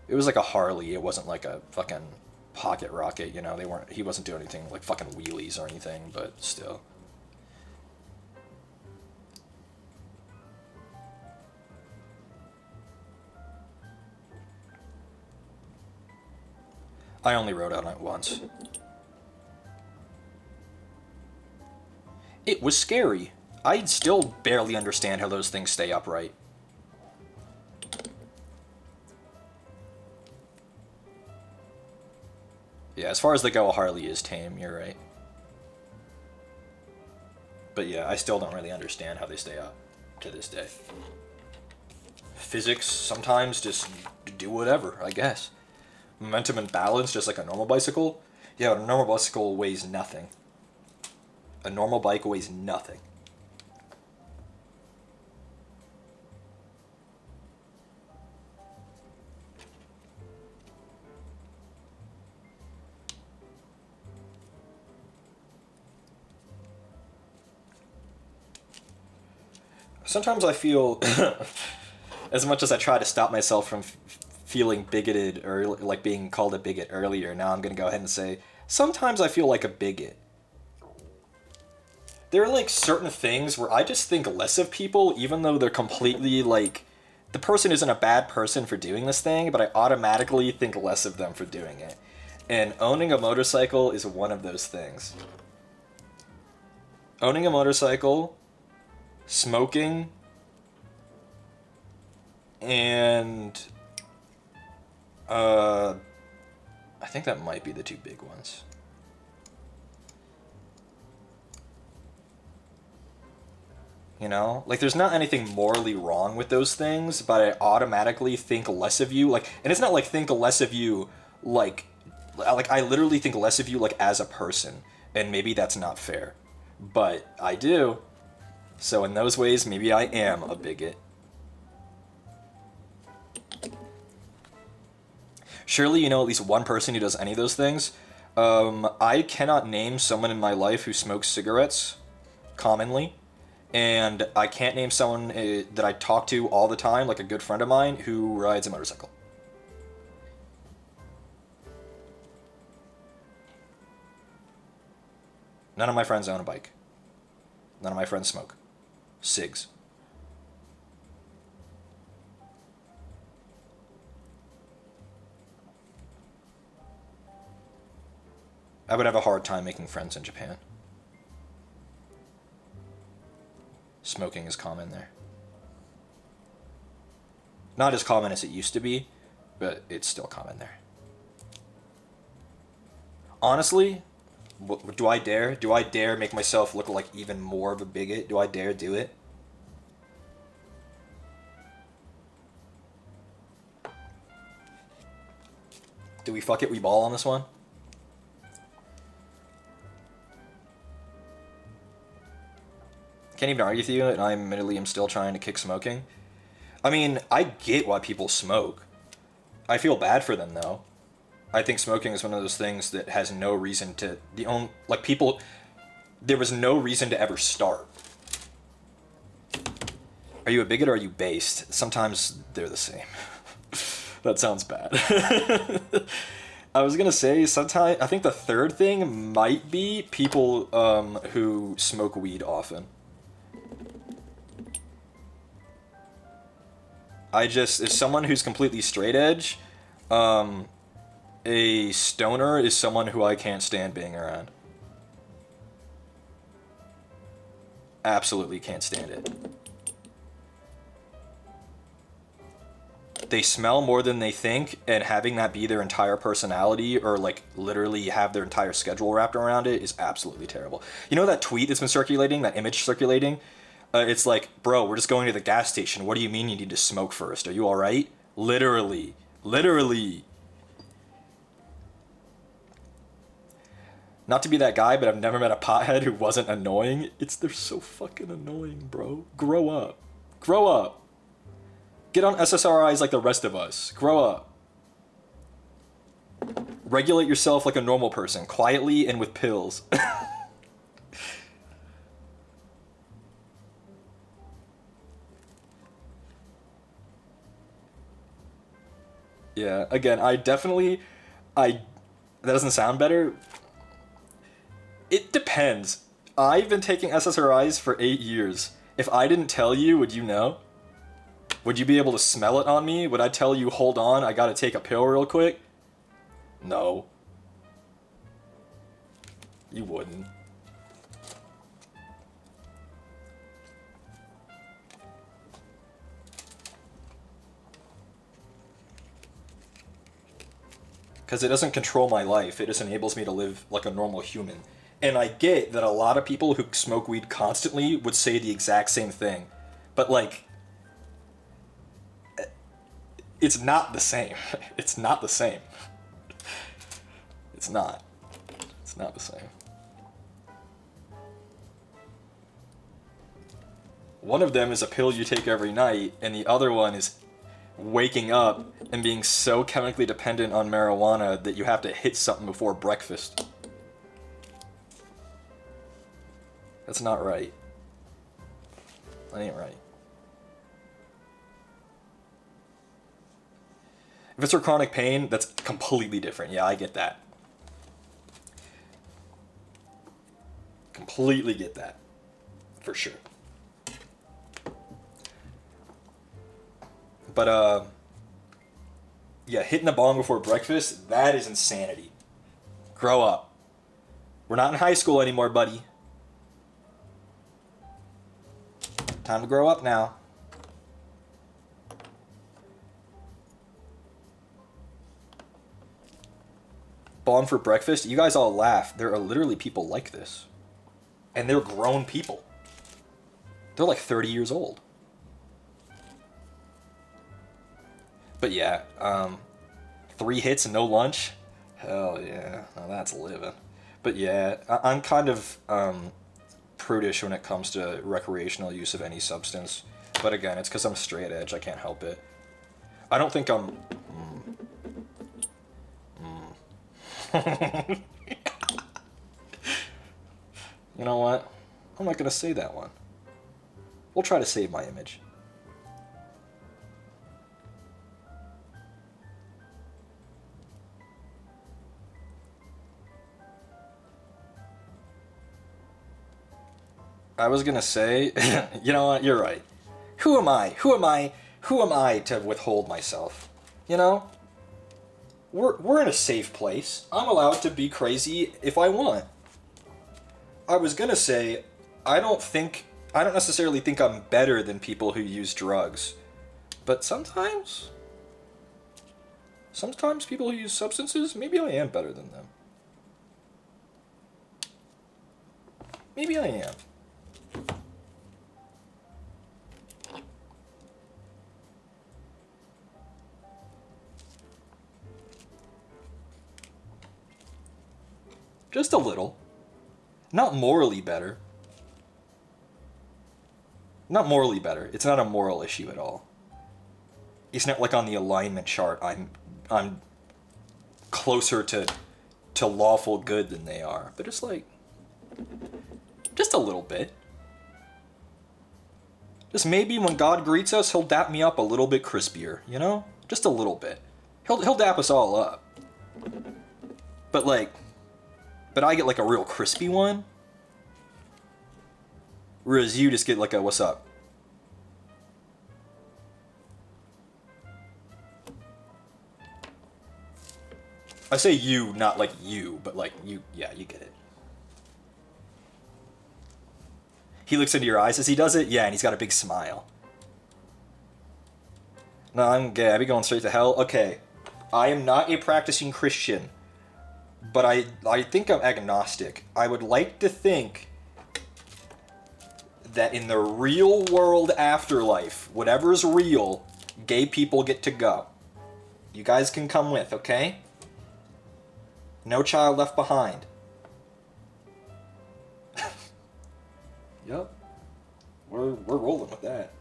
It was like a Harley. It wasn't like a fucking pocket rocket, you know. He wasn't doing anything like fucking wheelies or anything, but still. I only rode on it once. It was scary. I still barely understand how those things stay upright. Yeah, as far as they go, a Harley is tame, you're right. But yeah, I still don't really understand how they stay up to this day. Physics sometimes just do whatever, I guess. Momentum and balance, just like a normal bicycle. Yeah, but a normal bicycle weighs nothing. A normal bike weighs nothing. Sometimes I feel, as much as I try to stop myself from feeling bigoted or like being called a bigot earlier, now I'm going to go ahead and say, sometimes I feel like a bigot. There are like certain things where I just think less of people, even though they're completely like, the person isn't a bad person for doing this thing, but I automatically think less of them for doing it. And owning a motorcycle is one of those things. Owning a motorcycle, smoking, and I think that might be the two big ones. You know? Like, there's not anything morally wrong with those things, but I automatically think less of you. Like, and it's not like think less of you, like I literally think less of you, like, as a person. And maybe that's not fair. But I do. So in those ways, maybe I am a bigot. Surely you know at least one person who does any of those things. I cannot name someone in my life who smokes cigarettes commonly. And I can't name someone that I talk to all the time, like a good friend of mine, who rides a motorcycle. None of my friends own a bike. None of my friends smoke. Cigs. I would have a hard time making friends in Japan. Smoking is common there. Not as common as it used to be, but it's still common there. Honestly, do I dare? Do I dare make myself look like even more of a bigot? Do I dare do it? Do we fuck it, we ball on this one? Can't even argue with you, and I admittedly am still trying to kick smoking. I mean, I get why people smoke. I feel bad for them, though. I think smoking is one of those things that has no reason to... people... There was no reason to ever start. Are you a bigot or are you based? Sometimes they're the same. That sounds bad. I was gonna say, sometimes... I think the third thing might be people who smoke weed often. As someone who's completely straight edge, a stoner is someone who I can't stand being around. Absolutely can't stand it. they smell more than they think, and having that be their entire personality or like literally have their entire schedule wrapped around it is absolutely terrible. You know that tweet that's been circulating, that image circulating? It's like, bro, we're just going to the gas station. What do you mean you need to smoke first? Are you all right? Literally. Literally. Not to be that guy, but I've never met a pothead who wasn't annoying. They're so fucking annoying, bro. Grow up. Grow up. Get on SSRIs like the rest of us. Grow up. Regulate yourself like a normal person, quietly and with pills. Yeah, again, that doesn't sound better. It depends. I've been taking SSRIs for 8 years. If I didn't tell you, would you know? Would you be able to smell it on me? Would I tell you, hold on, I gotta take a pill real quick? No. You wouldn't. Because it doesn't control my life, it just enables me to live like a normal human. And I get that a lot of people who smoke weed constantly would say the exact same thing. But like, it's not the same. It's not the same. It's not. It's not the same. One of them is a pill you take every night, and the other one is waking up and being so chemically dependent on marijuana that you have to hit something before breakfast. That's not right. That ain't right. If it's for chronic pain, that's completely different. Yeah, I get that. Completely get that. For sure. But, yeah, hitting a bong before breakfast, that is insanity. Grow up. We're not in high school anymore, buddy. Time to grow up now. Bong for breakfast? You guys all laugh. There are literally people like this. And they're grown people. They're like 30 years old. But yeah, 3 hits and no lunch? Hell yeah, now that's living. But yeah, I'm kind of prudish when it comes to recreational use of any substance. But again, it's because I'm straight edge, I can't help it. I don't think I'm... You know what? I'm not going to say that one. We'll try to save my image. I was gonna say, you know what, you're right. Who am I? Who am I to withhold myself? You know? We're in a safe place. I'm allowed to be crazy if I want. I was gonna say, I don't necessarily think I'm better than people who use drugs. But sometimes people who use substances, maybe I am better than them. Maybe I am. Just a little. Not morally better. Not morally better. It's not a moral issue at all. It's not like on the alignment chart I'm closer to lawful good than they are. But it's like just a little bit. Just maybe when God greets us, he'll dap me up a little bit crispier, you know? Just a little bit. He'll dap us all up. But I get like a real crispy one. Whereas you just get like a, what's up? I say you, not like you, but like you, yeah, you get it. He looks into your eyes as he does it? Yeah, and he's got a big smile. No, I'm gay. I be going straight to hell. Okay, I am not a practicing Christian, but I think I'm agnostic. I would like to think that in the real world afterlife, whatever's real, gay people get to go. You guys can come with, okay? No child left behind. Yep. We're rolling with that.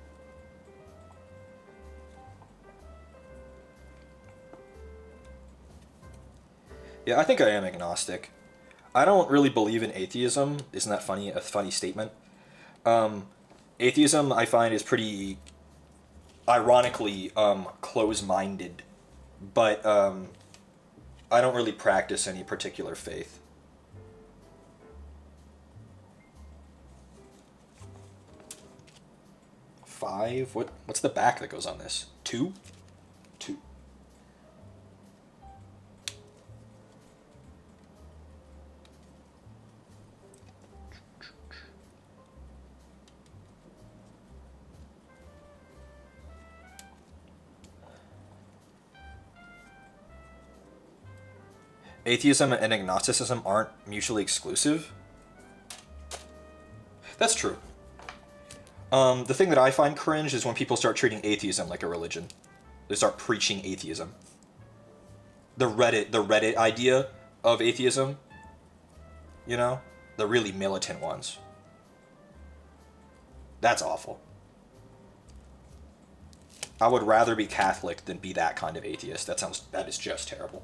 Yeah, I think I am agnostic. I don't really believe in atheism. Isn't that funny? A funny statement. Atheism, I find, is pretty, ironically, close-minded. But I don't really practice any particular faith. Five? What's the back that goes on this? 2? 2. Atheism and agnosticism aren't mutually exclusive. That's true. The thing that I find cringe is when people start treating atheism like a religion. They start preaching atheism. The Reddit idea of atheism, you know? The really militant ones. That's awful. I would rather be Catholic than be that kind of atheist. That is just terrible.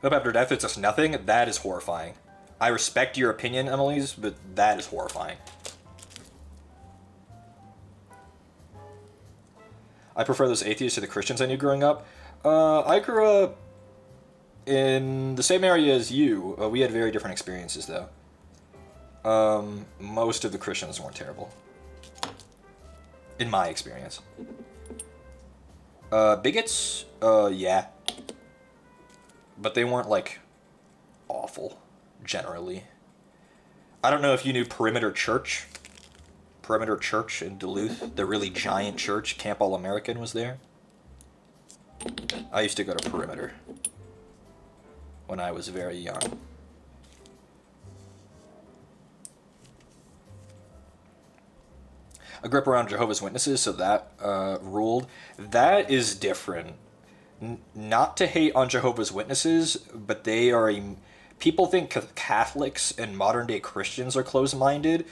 Hope after death it's just nothing? That is horrifying. I respect your opinion, Emily's, but that is horrifying. I prefer those atheists to the Christians I knew growing up. I grew up in the same area as you. We had very different experiences, though. Most of the Christians weren't terrible. In my experience. Bigots? Yeah. But they weren't, like, awful, generally. I don't know if you knew Perimeter Church. Perimeter Church in Duluth. The really giant church. Camp All-American was there. I used to go to Perimeter when I was very young. I grew up around Jehovah's Witnesses, so that ruled. That is different. Not to hate on Jehovah's Witnesses, but they are people think Catholics and modern day Christians are closed-minded.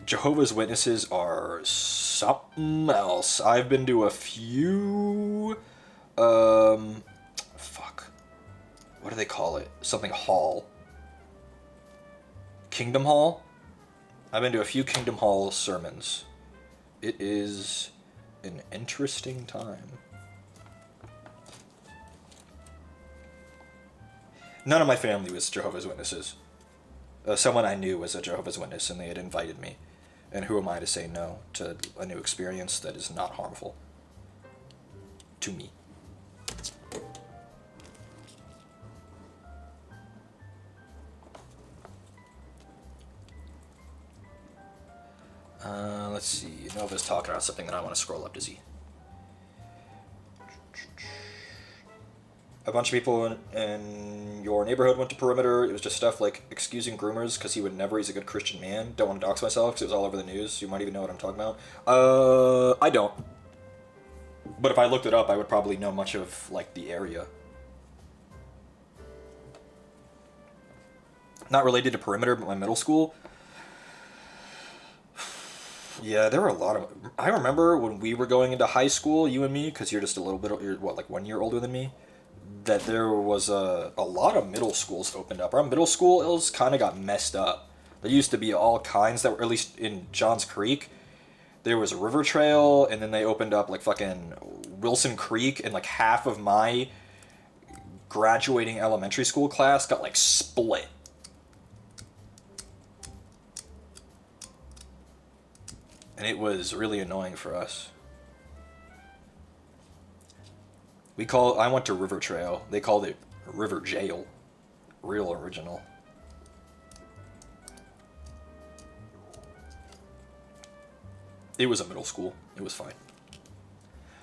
Jehovah's Witnesses are something else. I've been to a few, fuck. What do they call it? Something Hall. Kingdom Hall? I've been to a few Kingdom Hall sermons. It is an interesting time. None of my family was Jehovah's Witnesses. Someone I knew was a Jehovah's Witness, and they had invited me. And who am I to say no to a new experience that is not harmful to me? Let's see. Nova's talking about something that I want to scroll up to see. A bunch of people in your neighborhood went to Perimeter. It was just stuff like excusing groomers because he would never. He's a good Christian man. Don't want to dox myself because it was all over the news. You might even know what I'm talking about. I don't. But if I looked it up, I would probably know much of, like, the area. Not related to Perimeter, but my middle school. Yeah, there were a lot of... I remember when we were going into high school, you and me, because you're just a little bit... You're, what, like 1 year older than me? That there was a lot of middle schools opened up. Our middle schools kind of got messed up. There used to be all kinds that were, at least in Johns Creek, there was a river trail, and then they opened up like fucking Wilson Creek, and like half of my graduating elementary school class got like split. And it was really annoying for us. I went to River Trail. They called it River Jail. Real original. It was a middle school. It was fine.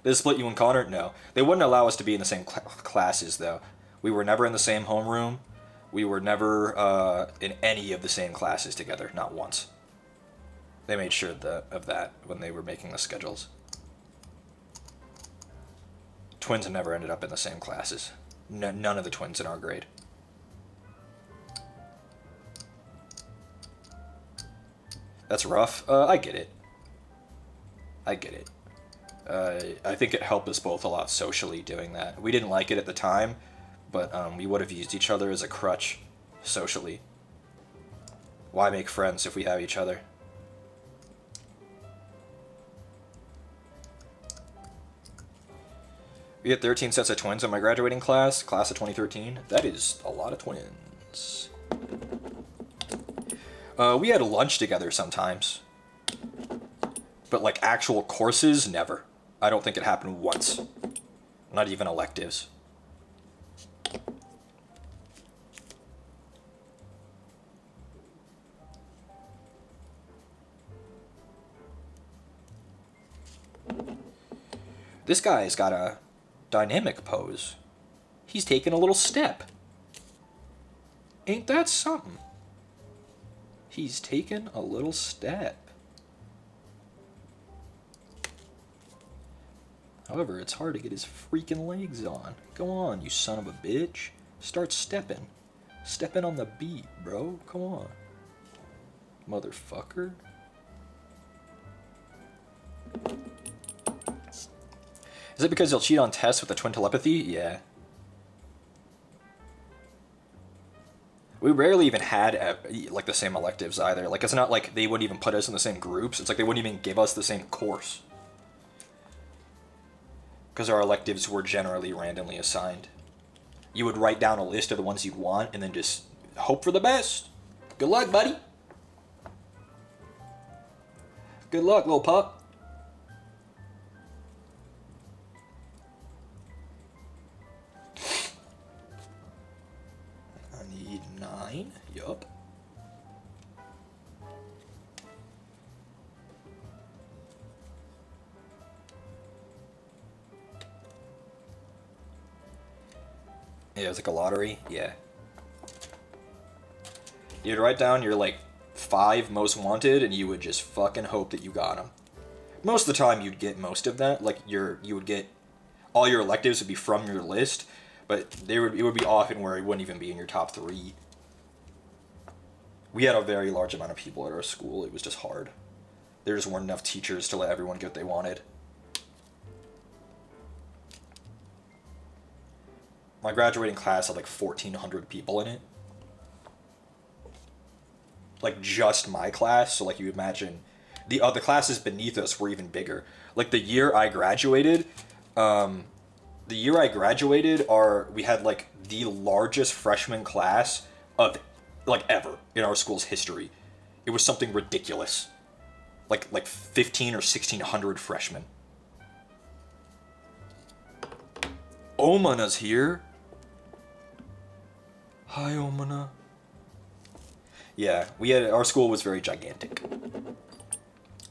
Did they split you and Connor? No. They wouldn't allow us to be in the same classes, though. We were never in the same homeroom. We were never in any of the same classes together. Not once. They made sure of that when they were making the schedules. Twins never ended up in the same classes. None of the twins in our grade. That's rough. I get it. I get it. I think it helped us both a lot socially doing that. We didn't like it at the time, but we would have used each other as a crutch socially. Why make friends if we have each other? We had 13 sets of twins in my graduating class of 2013. That is a lot of twins. We had lunch together sometimes. But like actual courses, never. I don't think it happened once. Not even electives. This guy's got a dynamic pose. He's taking a little step. Ain't that something? He's taken a little step. However, it's hard to get his freaking legs on. Go on, you son of a bitch. Start stepping. Stepping on the beat, bro. Come on. Motherfucker. Is it because you'll cheat on tests with the twin telepathy? Yeah. We rarely even had like the same electives either. Like, it's not like they wouldn't even put us in the same groups. It's like they wouldn't even give us the same course. Because our electives were generally randomly assigned. You would write down a list of the ones you'd want and then just hope for the best. Good luck, buddy. Good luck, little pup. I need 9. Yup. Yeah, it was like a lottery. Yeah. You'd write down your, like, 5 most wanted, and you would just fucking hope that you got them. Most of the time, you'd get most of that. Like, you would get... All your electives would be from your list, but it would be often where it wouldn't even be in your top 3. We had a very large amount of people at our school. It was just hard. There just weren't enough teachers to let everyone get what they wanted. My graduating class had like 1,400 people in it. Like just my class, so like you imagine the other classes beneath us were even bigger. Like the year I graduated, we had like the largest freshman class of like ever in our school's history. It was something ridiculous. Like 15 or 1,600 freshmen. Omana's here. Hi, Omana. Yeah, our school was very gigantic.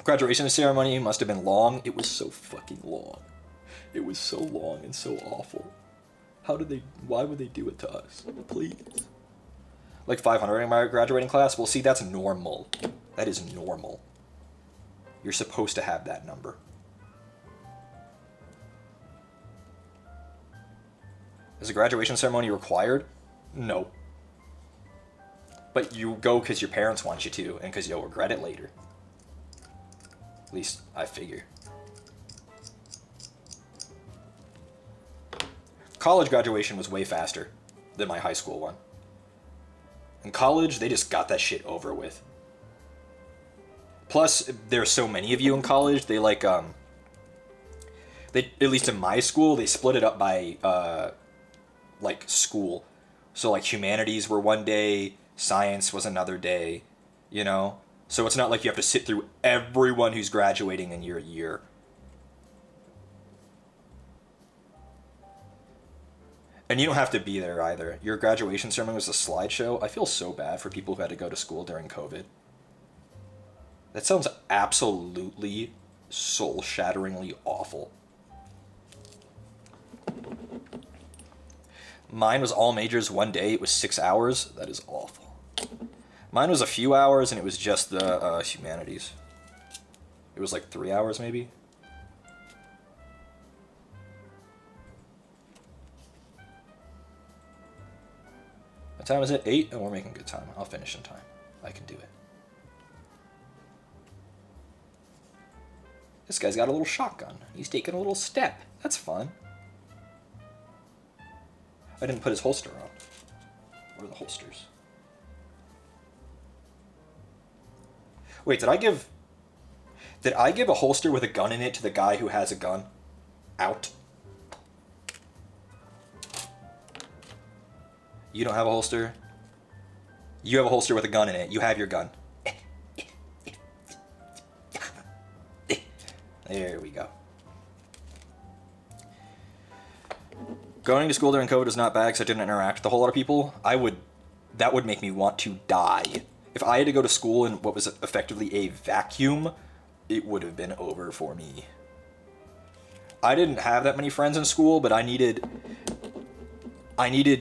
Graduation ceremony must have been long. It was so fucking long. It was so long and so awful. Why would they do it to us? Please. Like 500 in my graduating class? Well, see, that's normal. That is normal. You're supposed to have that number. Is a graduation ceremony required? No. But you go because your parents want you to, and because you'll regret it later. At least, I figure. College graduation was way faster than my high school one. In college, they just got that shit over with. Plus, there's so many of you in college, they like, at least in my school, they split it up by, like, school. So, like, humanities were one day, science was another day, you know? So it's not like you have to sit through everyone who's graduating in your year. And you don't have to be there either. Your graduation ceremony was a slideshow. I feel so bad for people who had to go to school during COVID. That sounds absolutely soul-shatteringly awful. Mine was all majors one day. It was 6 hours. That is awful. Mine was a few hours, and it was just the humanities. It was like 3 hours, maybe. What time is it? 8? And we're making good time. I'll finish in time. I can do it. This guy's got a little shotgun. He's taking a little step. That's fun. I didn't put his holster on. Where are the holsters? Wait, did I give a holster with a gun in it to the guy who has a gun? Out. You don't have a holster? You have a holster with a gun in it. You have your gun. There we go. Going to school during COVID was not bad because I didn't interact with a whole lot of people. That would make me want to die. If I had to go to school in what was effectively a vacuum, it would have been over for me. I didn't have that many friends in school, but I needed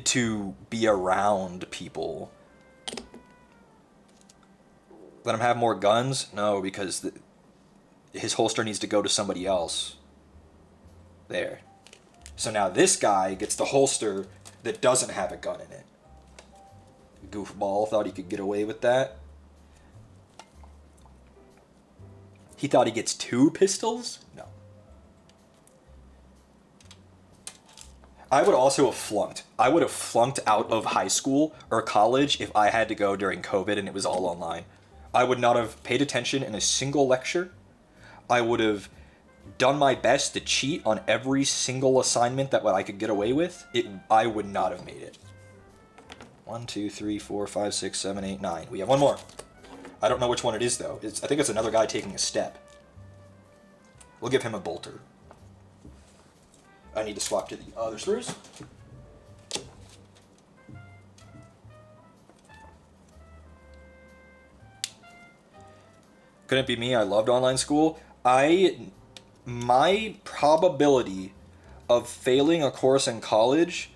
to be around people. Let him have more guns? No, because his holster needs to go to somebody else. There. So now this guy gets the holster that doesn't have a gun in it. Goofball thought he could get away with that. He thought he gets 2 pistols? No. I would also have flunked. I would have flunked out of high school or college if I had to go during COVID and it was all online. I would not have paid attention in a single lecture. I would have done my best to cheat on every single assignment that I could get away with. I would not have made it. 1, 2, 3, 4, 5, 6, 7, 8, 9. We have one more. I don't know which one it is, though. I think it's another guy taking a step. We'll give him a bolter. I need to swap to the other screws. Couldn't be me. I loved online school. My probability of failing a course in college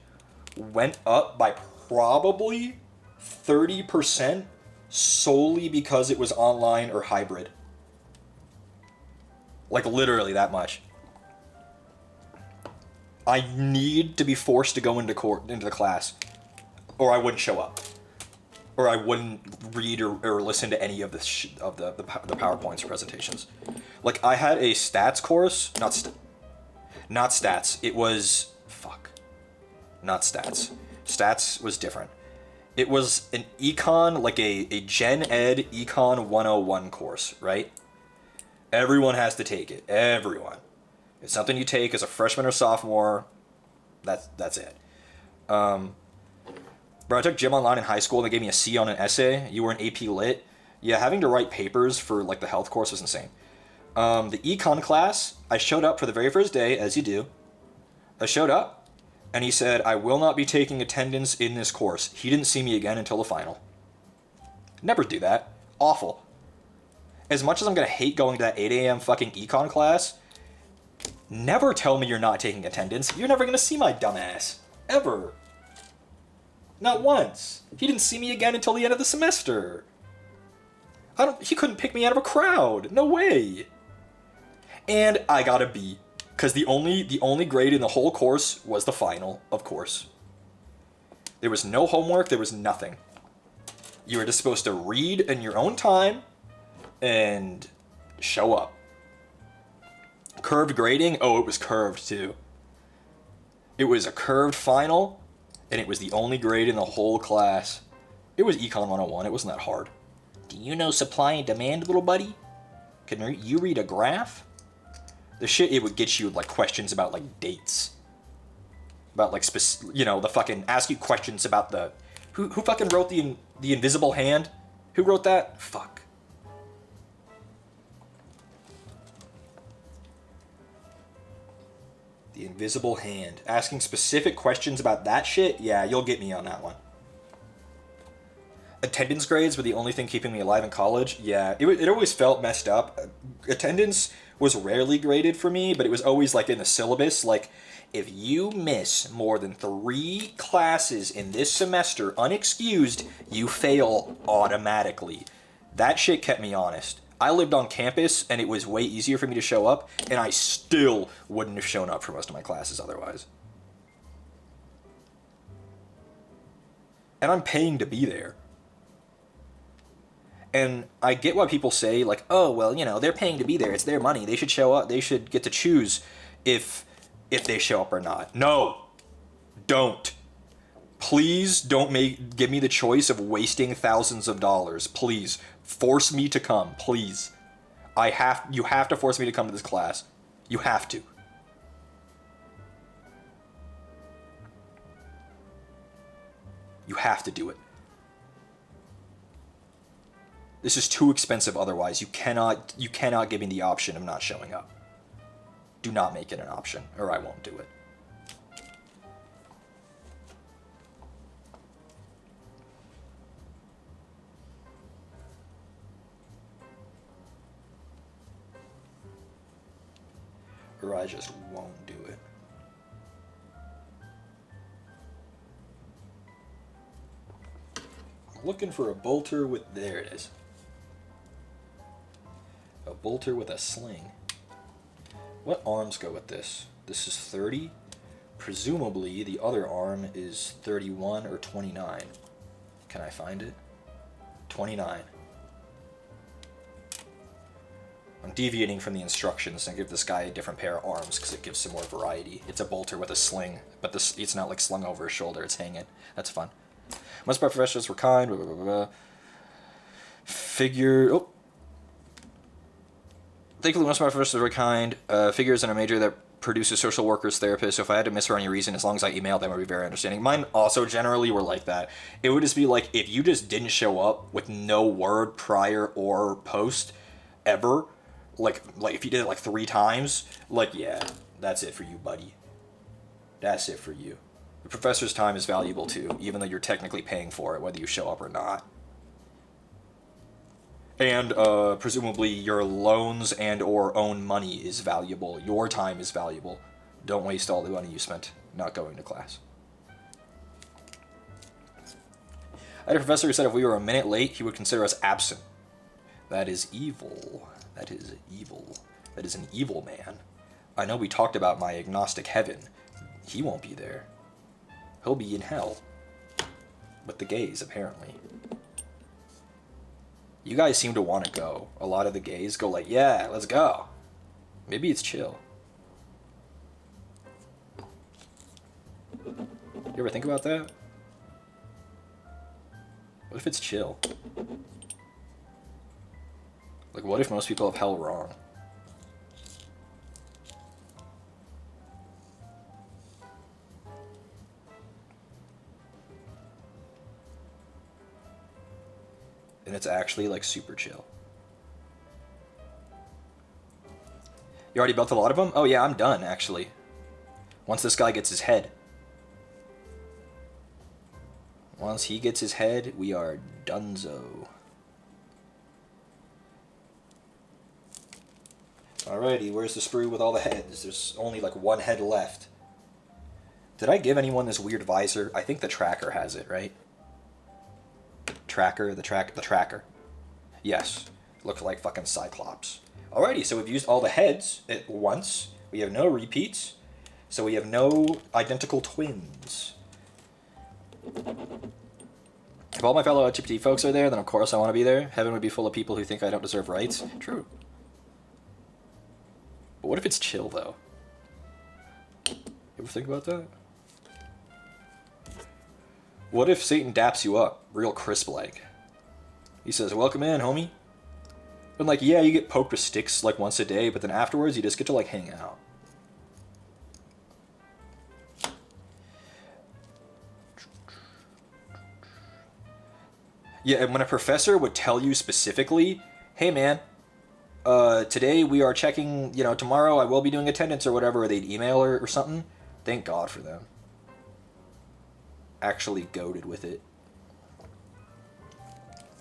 went up by probably 30% solely because it was online or hybrid. Like literally that much. I need to be forced to go into the class, or I wouldn't show up, or I wouldn't read or listen to any of the PowerPoints or presentations. Like I had a stats course, not stats. It was not stats. Stats was different. It was an econ, like a Gen Ed Econ 101 course, right? Everyone has to take it. Everyone. It's something you take as a freshman or sophomore. That's it. Bro, I took gym online in high school. They gave me a C on an essay. You were in AP Lit. Yeah, having to write papers for like the health course was insane. The econ class, I showed up for the very first day, as you do. I showed up, and he said, I will not be taking attendance in this course. He didn't see me again until the final. Never do that. Awful. As much as I'm going to hate going to that 8 a.m. fucking econ class, never tell me you're not taking attendance. You're never going to see my dumb ass. Ever. Not once. He didn't see me again until the end of the semester. He couldn't pick me out of a crowd. No way. And I got a B. Because the only grade in the whole course was the final, of course. There was no homework. There was nothing. You were just supposed to read in your own time and show up. Curved grading? Oh, it was curved too. It was a curved final, and it was the only grade in the whole class. It was Econ 101. It wasn't that hard. Do you know supply and demand, little buddy? Can you read a graph? The shit it would get you like questions about like dates. About like the fucking ask you questions about the who fucking wrote the invisible hand? Who wrote that? Fuck. The invisible hand. Asking specific questions about that shit? Yeah, you'll get me on that one. attendance grades were the only thing keeping me alive in college. Yeah, it always felt messed up. Attendance was rarely graded for me, but it was always like in the syllabus, like if you miss more than 3 classes in this semester unexcused, you fail automatically. That shit kept me honest. I lived on campus and it was way easier for me to show up, and I still wouldn't have shown up for most of my classes otherwise. And I'm paying to be there. And I get why people say, like, oh, well, you know, they're paying to be there. It's their money. They should show up. They should get to choose if they show up or not. No. Don't. Please don't give me the choice of wasting thousands of dollars. Please. Force me to come. Please. You have to force me to come to this class. You have to. You have to do it. This is too expensive otherwise. You cannot give me the option of not showing up. Do not make it an option, or I won't do it. Or I just won't do it. I'm looking for a bolter with... There it is. A bolter with a sling. What arms go with this? This is 30. Presumably, the other arm is 31 or 29. Can I find it? 29. I'm deviating from the instructions and give this guy a different pair of arms because it gives some more variety. It's a bolter with a sling, but it's not like slung over his shoulder, it's hanging. That's fun. Most of our professors were kind, blah, blah, blah, blah. Thankfully, most of my professors were kind. Figures in a major that produces social workers, therapists, so if I had to miss for any reason, as long as I emailed them, I would be very understanding. Mine also generally were like that. It would just be like, if you just didn't show up with no word prior or post, ever, like if you did it like 3 times, like, yeah, that's it for you, buddy. That's it for you. The professor's time is valuable too, even though you're technically paying for it, whether you show up or not. And presumably your loans and or own money is valuable. Your time is valuable. Don't waste all the money you spent not going to class. I had a professor who said if we were a minute late, he would consider us absent. That is evil. That is evil. That is an evil man. I know we talked about my agnostic heaven. He won't be there. He'll be in hell. With the gays, apparently. You guys seem to want to go. A lot of the gays go like, yeah, let's go. Maybe it's chill. You ever think about that? What if it's chill? Like, what if most people have hell wrong? And it's actually, like, super chill. You already built a lot of them? Oh yeah, I'm done, actually. Once this guy gets his head. Once he gets his head, we are donezo. Alrighty, where's the sprue with all the heads? There's only like 1 head left. Did I give anyone this weird visor? I think the tracker has it, right? The tracker. Yes. Looks like fucking Cyclops. Alrighty, so we've used all the heads at once. We have no repeats. So we have no identical twins. If all my fellow LGBT folks are there, then of course I want to be there. Heaven would be full of people who think I don't deserve rights. True. But what if it's chill, though? You ever think about that? What if Satan daps you up, real crisp-like? He says, welcome in, homie. And like, yeah, you get poked with sticks like once a day, but then afterwards you just get to like hang out. Yeah, and when a professor would tell you specifically, hey man, today we are checking, you know, tomorrow I will be doing attendance or whatever, or they'd email or something, thank God for them. Actually goated with it.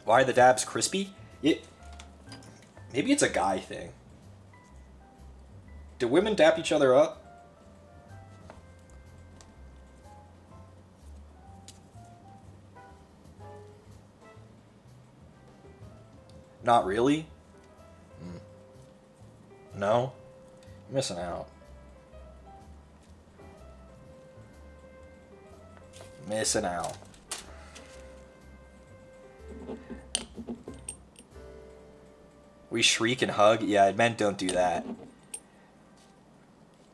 Why are the dabs crispy? Maybe it's a guy thing. Do women dap each other up? Not really? No? You're missing out. Missing out. We shriek and hug? Yeah, men don't do that.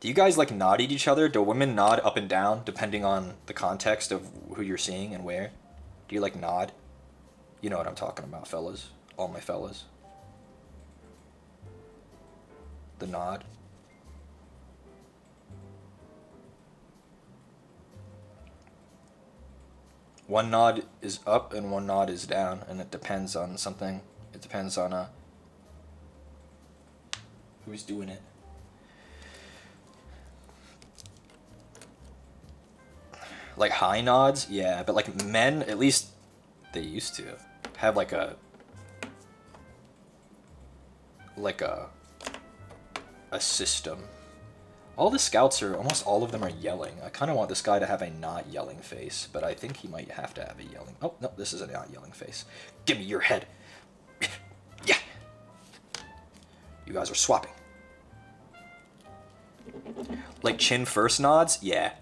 Do you guys like nod at each other? Do women nod up and down depending on the context of who you're seeing and where? Do you like nod? You know what I'm talking about, fellas. All my fellas. The nod. One nod is up and one nod is down, and it depends on something. It depends on who's doing it. Like high nods, yeah, but like men, at least they used to have like a system. All the scouts are, almost all of them are yelling. I kind of want this guy to have a not yelling face, but I think he might have to have a yelling. Oh, no, this is a not yelling face. Give me your head. Yeah. You guys are swapping. Like chin first nods? Yeah.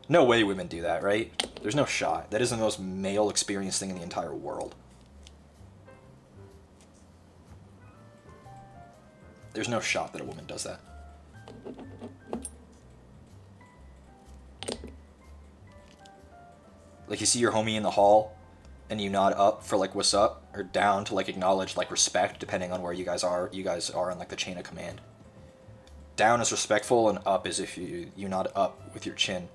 No way women do that, right? There's no shot. That is the most male experience thing in the entire world. There's no shot that a woman does that. Like you see your homie in the hall and you nod up for like what's up, or down to like acknowledge like respect depending on where you guys are. You guys are in like the chain of command. Down is respectful and up is if you nod up with your chin.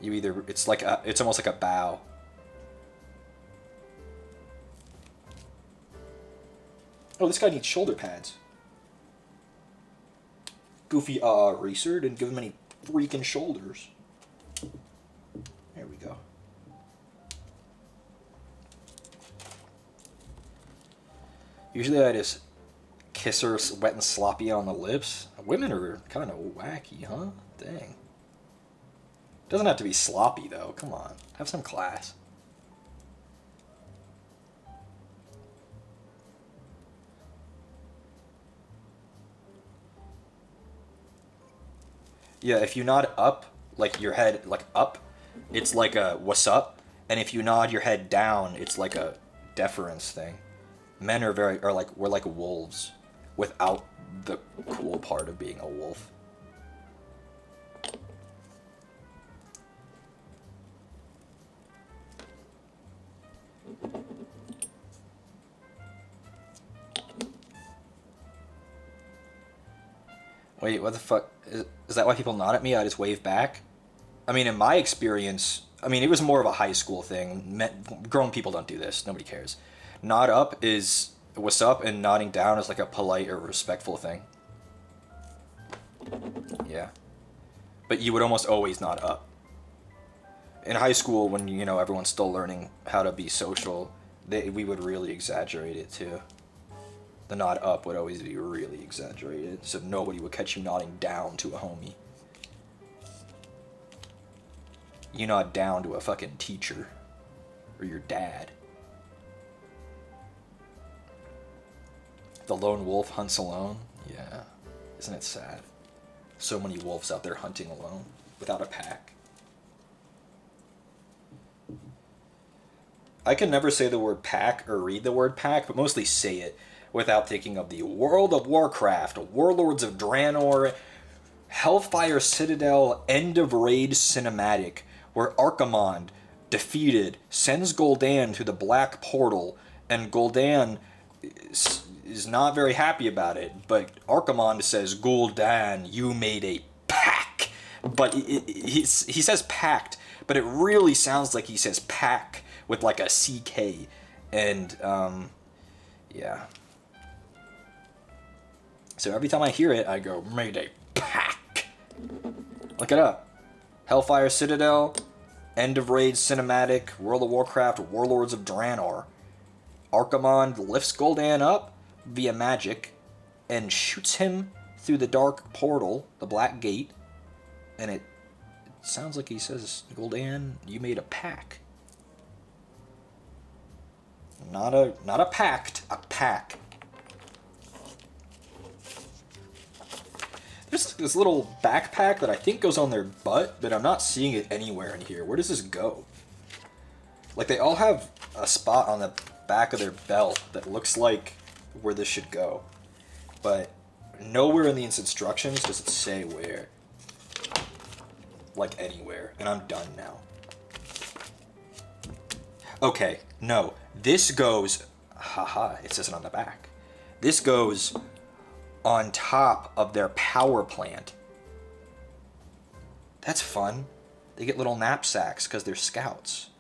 You either, it's almost like a bow. Oh, this guy needs shoulder pads. Goofy racer didn't give him any freaking shoulders. There we go. Usually I just kiss her wet and sloppy on the lips. Women are kind of wacky, huh? Dang. Doesn't have to be sloppy though, come on. Have some class. Yeah, if you nod up, like your head, like up, it's like a what's up. And if you nod your head down, it's like a deference thing. Men are we're like wolves without the cool part of being a wolf. Wait, what the fuck? Is that why people nod at me? I just wave back? I mean, in my experience, I mean, it was more of a high school thing. Grown people don't do this. Nobody cares. Nod up is what's up, and nodding down is like a polite or respectful thing. Yeah. But you would almost always nod up. In high school, when, you know, everyone's still learning how to be social, we would really exaggerate it too. The nod up would always be really exaggerated, so nobody would catch you nodding down to a homie. You nod down to a fucking teacher. Or your dad. The lone wolf hunts alone? Yeah. Isn't it sad? So many wolves out there hunting alone, without a pack. I can never say the word pack or read the word pack, but mostly say it without thinking of the World of Warcraft, Warlords of Draenor, Hellfire Citadel End of Raid cinematic, where Archimonde, defeated, sends Gul'dan to the Black Portal, and Gul'dan is not very happy about it, but Archimonde says, Gul'dan, you made a pack. But he says pact, but it really sounds like he says pack with like a CK, and yeah. So every time I hear it, I go, made a pack. Look it up. Hellfire Citadel, End of Raid Cinematic, World of Warcraft, Warlords of Draenor. Archimonde lifts Gul'dan up via magic and shoots him through the dark portal, the Black Gate, and it sounds like he says, Gul'dan, you made a pack. Not a pact, a pack. There's this little backpack that I think goes on their butt, but I'm not seeing it anywhere in here. Where does this go? Like, they all have a spot on the back of their belt that looks like where this should go. But nowhere in these instructions does it say where. Like, anywhere. And I'm done now. Okay, no. This goes... Haha, it says it on the back. This goes on top of their power plant. That's fun. They get little knapsacks because they're scouts.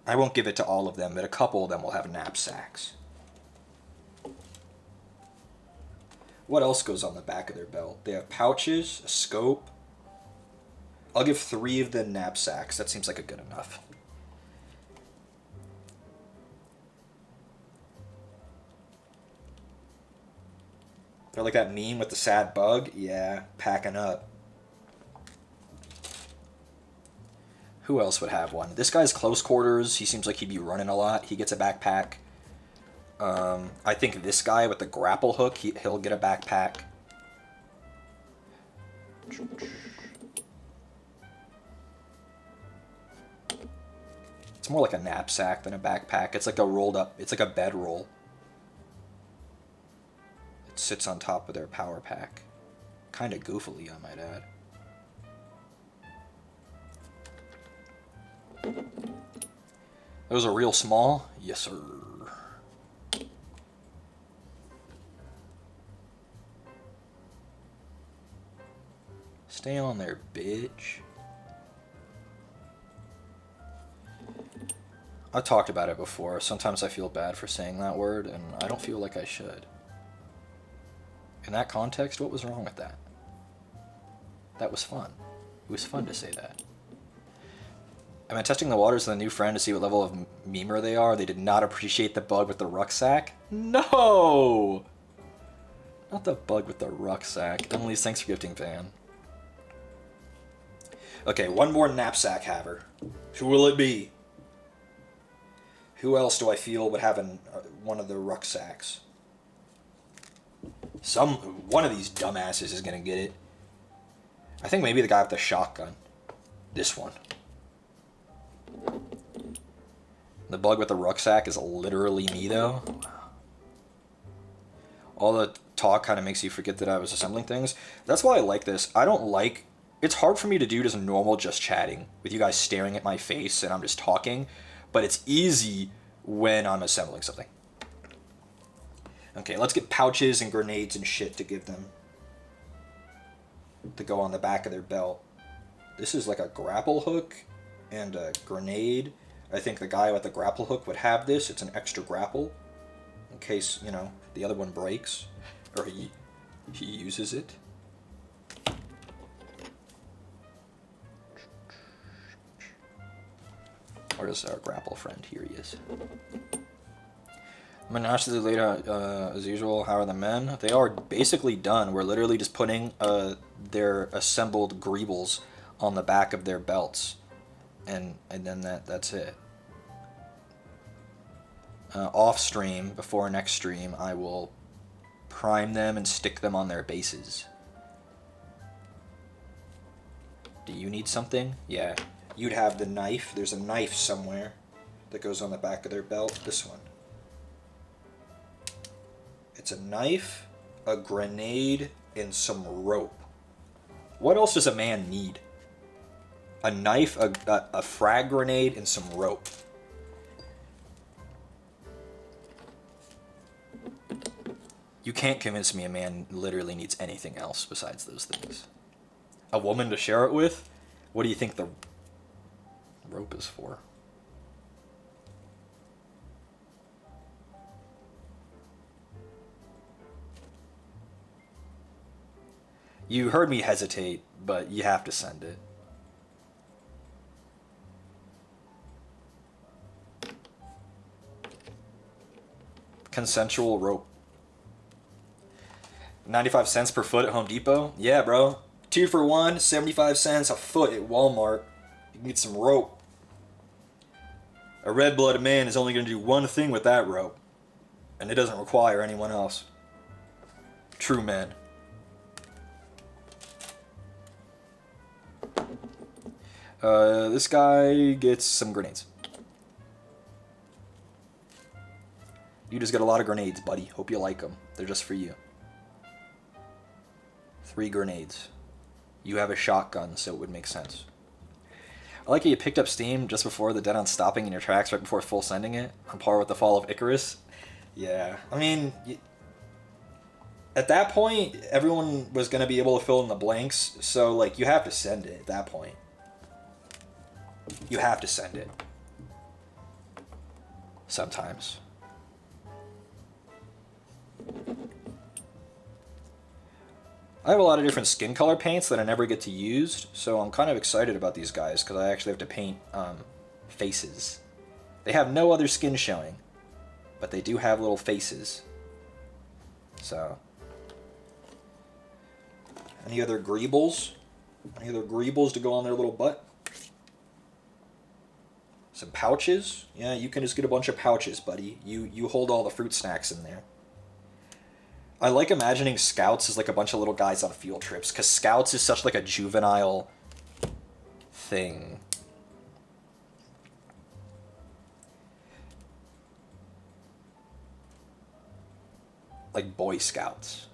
I won't give it to all of them, but a couple of them will have knapsacks. What else goes on the back of their belt? They have pouches, a scope. I'll give 3 of the knapsacks. That seems like a good enough. They're like that meme with the sad bug? Yeah, packing up. Who else would have one? This guy's close quarters. He seems like he'd be running a lot. He gets a backpack. I think this guy with the grapple hook, he'll get a backpack. It's more like a knapsack than a backpack. It's like a rolled up, it's like a bedroll. It sits on top of their power pack. Kind of goofily, I might add. Those are real small? Yes, sir. Stay on there, bitch. I've talked about it before. Sometimes I feel bad for saying that word, and I don't feel like I should. In that context, what was wrong with that? That was fun. It was fun to say that. Am I testing the waters of the new friend to see what level of memer they are? They did not appreciate the bug with the rucksack? No! Not the bug with the rucksack. Emily's thanks for gifting, Van. Okay, one more knapsack haver. Who will it be? Who else do I feel would have one of the rucksacks? One of these dumbasses is gonna get it. I think maybe the guy with the shotgun. This one. The bug with the rucksack is literally me, though. All the talk kind of makes you forget that I was assembling things. That's why I like this. I don't like... It's hard for me to do just normal just chatting with you guys staring at my face and I'm just talking, but it's easy when I'm assembling something. Okay, let's get pouches and grenades and shit to give them. To go on the back of their belt. This is like a grapple hook and a grenade. I think the guy with the grapple hook would have this. It's an extra grapple in case, you know, the other one breaks or he uses it. Where's our grapple friend? Here he is. Menashe later, as usual. How are the men? They are basically done. We're literally just putting their assembled greebles on the back of their belts, and then that's it. Off stream, before next stream, I will prime them and stick them on their bases. Do you need something? Yeah. You'd have the knife. There's a knife somewhere that goes on the back of their belt. This one. It's a knife, a grenade, and some rope. What else does a man need? A knife, a frag grenade, and some rope. You can't convince me a man literally needs anything else besides those things. A woman to share it with? What do you think the rope is for? You heard me hesitate, but you have to send it. Consensual rope. 95 cents per foot at Home Depot? Yeah, bro. 2 for 1, 75 cents a foot at Walmart. You can get some rope. A red-blooded man is only going to do one thing with that rope. And it doesn't require anyone else. True men. This guy gets some grenades. You just get a lot of grenades, buddy. Hope you like them. They're just for you. 3 grenades. You have a shotgun, so it would make sense. I like how you picked up steam just before the dead on stopping in your tracks right before full sending it, on par with the fall of Icarus. Yeah, I mean, at that point, everyone was going to be able to fill in the blanks, so, like, you have to send it at that point. You have to send it. Sometimes. I have a lot of different skin color paints that I never get to use, so I'm kind of excited about these guys, because I actually have to paint faces. They have no other skin showing, but they do have little faces. So... Any other greebles? Any other greebles to go on their little butt? Some pouches? Yeah, you can just get a bunch of pouches, buddy. You hold all the fruit snacks in there. I like imagining scouts as like a bunch of little guys on field trips, because scouts is such like a juvenile thing. Like Boy Scouts.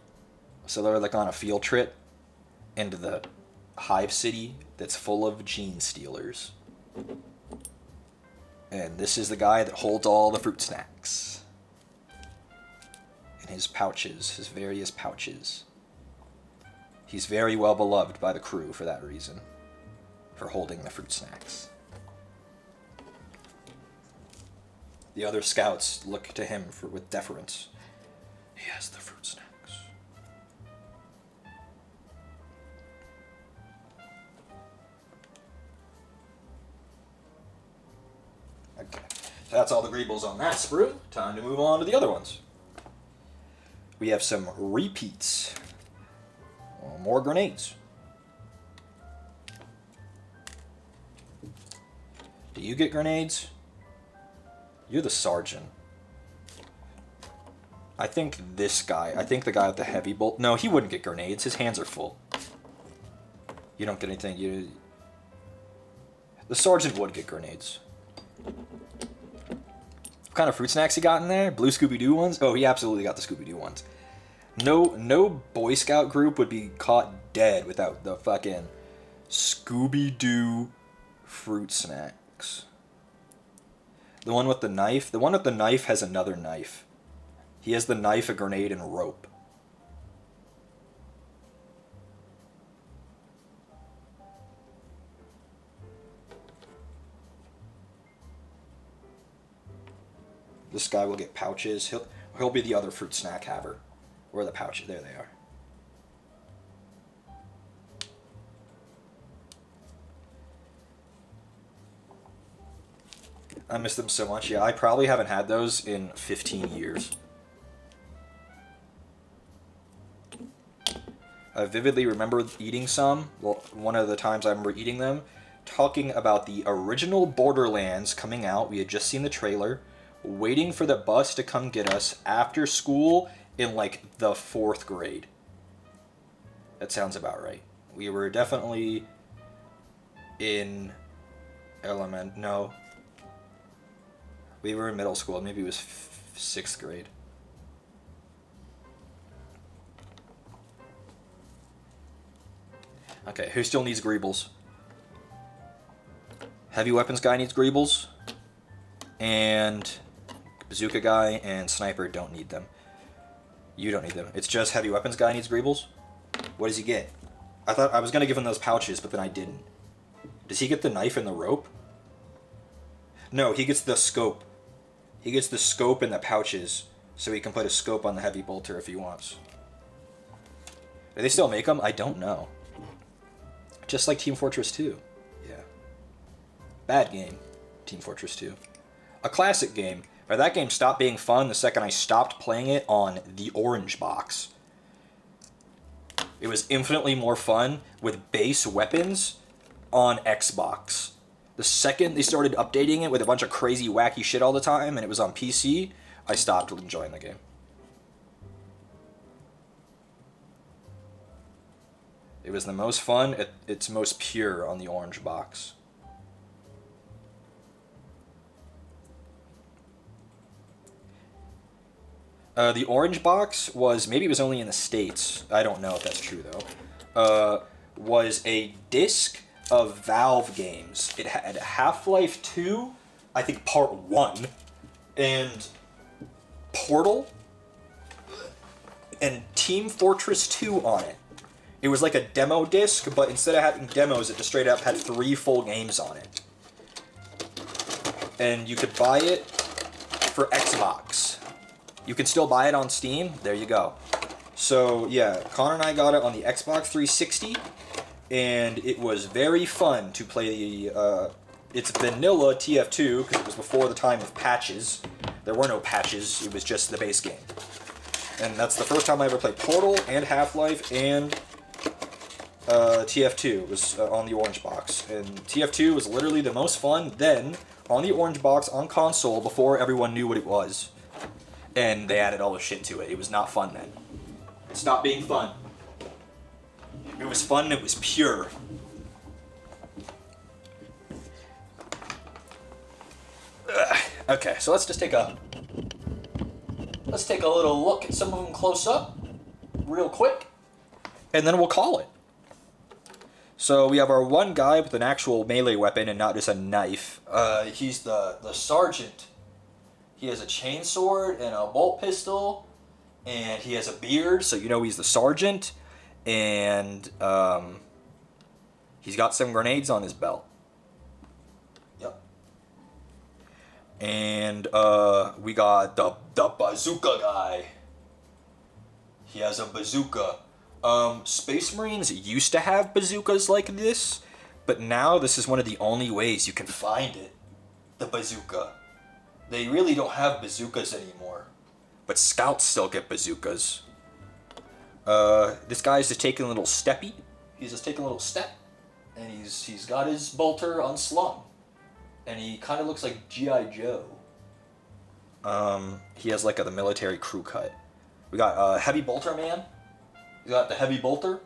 So they're like on a field trip into the hive city that's full of gene stealers. And this is the guy that holds all the fruit snacks. In his pouches, his various pouches. He's very well beloved by the crew for that reason. For holding the fruit snacks. The other scouts look to him with deference. He has the fruit snacks. Okay, so that's all the greebles on that sprue. Time to move on to the other ones. We have some repeats. More grenades. Do you get grenades? You're the sergeant. I think this guy, the guy with the heavy bolt. No, he wouldn't get grenades. His hands are full. You don't get anything. The sergeant would get grenades. What kind of fruit snacks he got in there? Blue Scooby-Doo ones? Oh, he absolutely got the Scooby-Doo ones. No Boy Scout group would be caught dead without the fucking Scooby-Doo fruit snacks. The one with the knife? The one with the knife has another knife. He has the knife, a grenade, and a rope. This guy will get pouches. He'll be the other fruit snack haver. Where are the pouches? There they are. I miss them so much. Yeah, I probably haven't had those in 15 years. I vividly remember eating some. Well, one of the times I remember eating them, talking about the original Borderlands coming out. We had just seen the trailer, waiting for the bus to come get us after school in like the 4th grade. That sounds about right. We were definitely in no. We were in middle school. Maybe it was 6th grade. Okay, who still needs greebles? Heavy weapons guy needs greebles. And bazooka guy and sniper don't need them. You don't need them. It's just heavy weapons guy needs greebles? What does he get? I thought I was going to give him those pouches, but then I didn't. Does he get the knife and the rope? No, he gets the scope. He gets the scope and the pouches, so he can put a scope on the heavy bolter if he wants. Do they still make them? I don't know. Just like Team Fortress 2. Yeah. Bad game, Team Fortress 2. A classic game, Or that game stopped being fun the second I stopped playing it on the orange box. It was infinitely more fun with base weapons on Xbox. The second they started updating it with a bunch of crazy, wacky shit all the time, and it was on PC, I stopped enjoying the game. It was the most fun at its most pure on the orange box. The orange box was, maybe it was only in the States, I don't know if that's true though, was a disc of Valve games. It had Half-Life 2, I think part 1, and Portal, and Team Fortress 2 on it. It was like a demo disc, but instead of having demos, it just straight up had 3 full games on it. And you could buy it for Xbox. You can still buy it on Steam. There you go. So yeah, Connor and I got it on the Xbox 360, and it was very fun to play the. It's vanilla TF2 because it was before the time of patches. There were no patches. It was just the base game, and that's the first time I ever played Portal and Half-Life and TF2. It was on the orange box, and TF2 was literally the most fun then on the orange box on console before everyone knew what it was. And they added all the shit to it. It was not fun then. It stopped being fun. It was fun, it was pure. Ugh. Okay, so let's take a little look at some of them close up, real quick, and then we'll call it. So we have our one guy with an actual melee weapon and not just a knife. He's the sergeant. He has a chainsword and a bolt pistol, and he has a beard, so you know he's the sergeant, and he's got some grenades on his belt. Yep. And we got the bazooka guy. He has a bazooka. Space Marines used to have bazookas like this, but now this is one of the only ways you can find it. The bazooka. They really don't have bazookas anymore, but scouts still get bazookas. This guy's just taking a little steppy. He's just taking a little step, and he's got his bolter unslung, and he kind of looks like G.I. Joe. He has like the military crew cut. We got heavy bolter man. He's got the heavy bolter.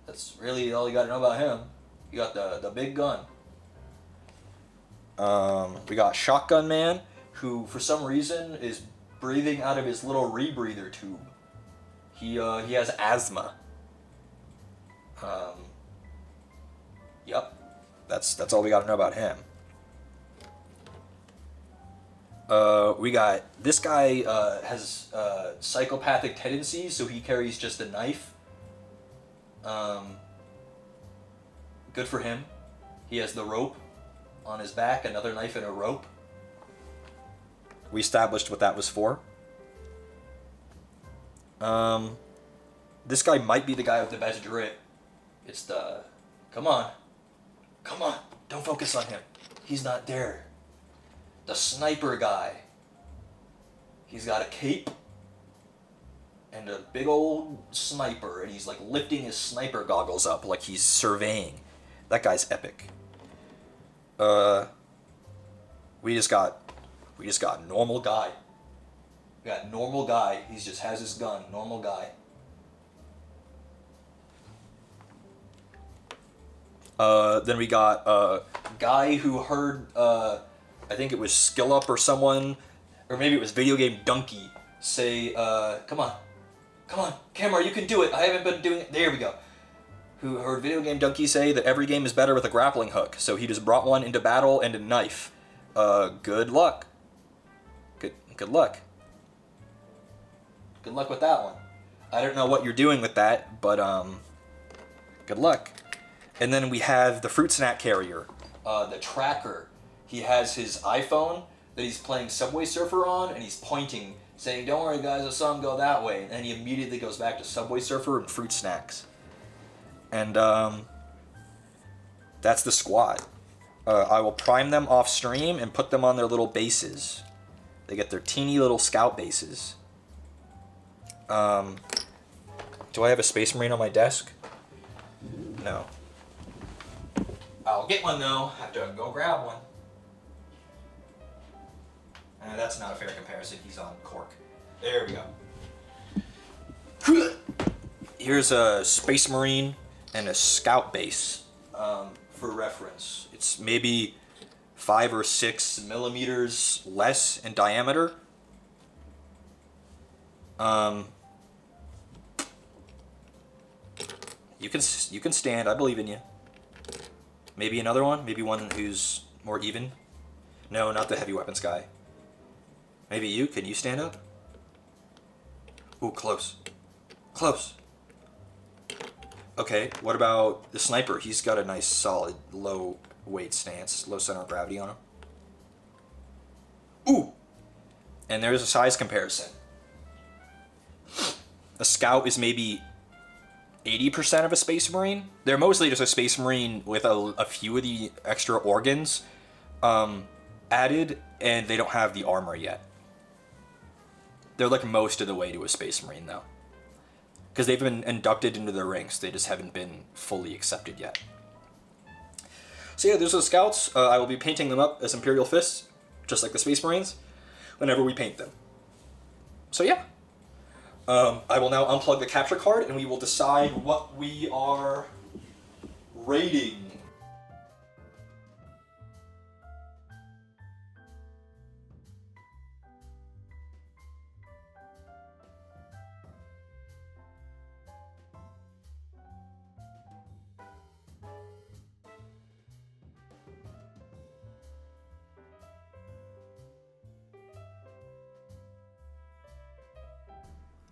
That's really all you got to know about him. You got the big gun. We got Shotgun Man, who for some reason is breathing out of his little rebreather tube. He has asthma. Yep, that's all we got to know about him. We got this guy has psychopathic tendencies, so he carries just a knife. Good for him. He has the rope on his back, another knife and a rope. We established what that was for. This guy might be the guy with the best drip. It's the... Come on, don't focus on him. He's not there. The sniper guy. He's got a cape and a big old sniper, and he's like lifting his sniper goggles up like he's surveying. That guy's epic. We just got normal guy. We got normal guy. He just has his gun. Normal guy. Then we got a guy who heard, I think it was Skill Up or someone, or maybe it was Video Game Donkey, say, come on, camera, you can do it. I haven't been doing it. There we go. Who heard Video Game Donkey say that every game is better with a grappling hook, so he just brought one into battle and a knife. Good luck. Good luck. Good luck with that one. I don't know what you're doing with that, but, good luck. And then we have the fruit snack carrier, the tracker. He has his iPhone that he's playing Subway Surfer on, and he's pointing, saying, "Don't worry guys, I saw him go that way." And then he immediately goes back to Subway Surfer and fruit snacks. And, that's the squad. I will prime them off stream and put them on their little bases. They get their teeny little scout bases. Do I have a Space Marine on my desk? No. I'll get one though. Have to go grab one. That's not a fair comparison. He's on cork. There we go. Here's a Space Marine and a Scout base. For reference, it's maybe 5 or 6 millimeters less in diameter. You can stand. I believe in you. Maybe another one. Maybe one who's more even. No, not the heavy weapons guy. Maybe you. Can you stand up? Ooh, close. Close. Okay, what about the sniper? He's got a nice, solid, low weight stance, low center of gravity on him. Ooh! And there's a size comparison. A scout is maybe 80% of a Space Marine. They're mostly just a Space Marine with a few of the extra organs added, and they don't have the armor yet. They're like most of the way to a Space Marine, though. Because they've been inducted into the ranks, they just haven't been fully accepted yet. So yeah, those are the Scouts. I will be painting them up as Imperial Fists, just like the Space Marines, whenever we paint them. So yeah. I will now unplug the capture card, and we will decide what we are rating.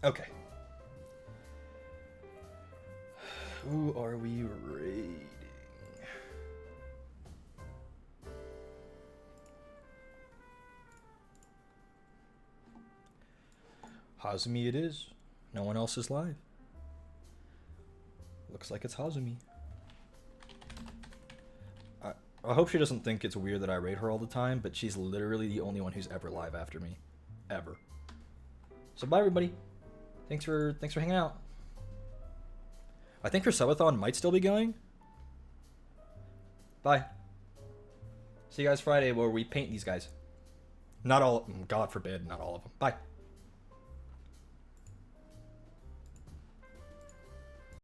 Okay. Who are we raiding? Hazumi it is. No one else is live. Looks like it's Hazumi. I hope she doesn't think it's weird that I raid her all the time, but she's literally the only one who's ever live after me. Ever. So bye everybody. Thanks for hanging out. I think her subathon might still be going. Bye. See you guys Friday where we paint these guys. Not all, God forbid, not all of them. Bye.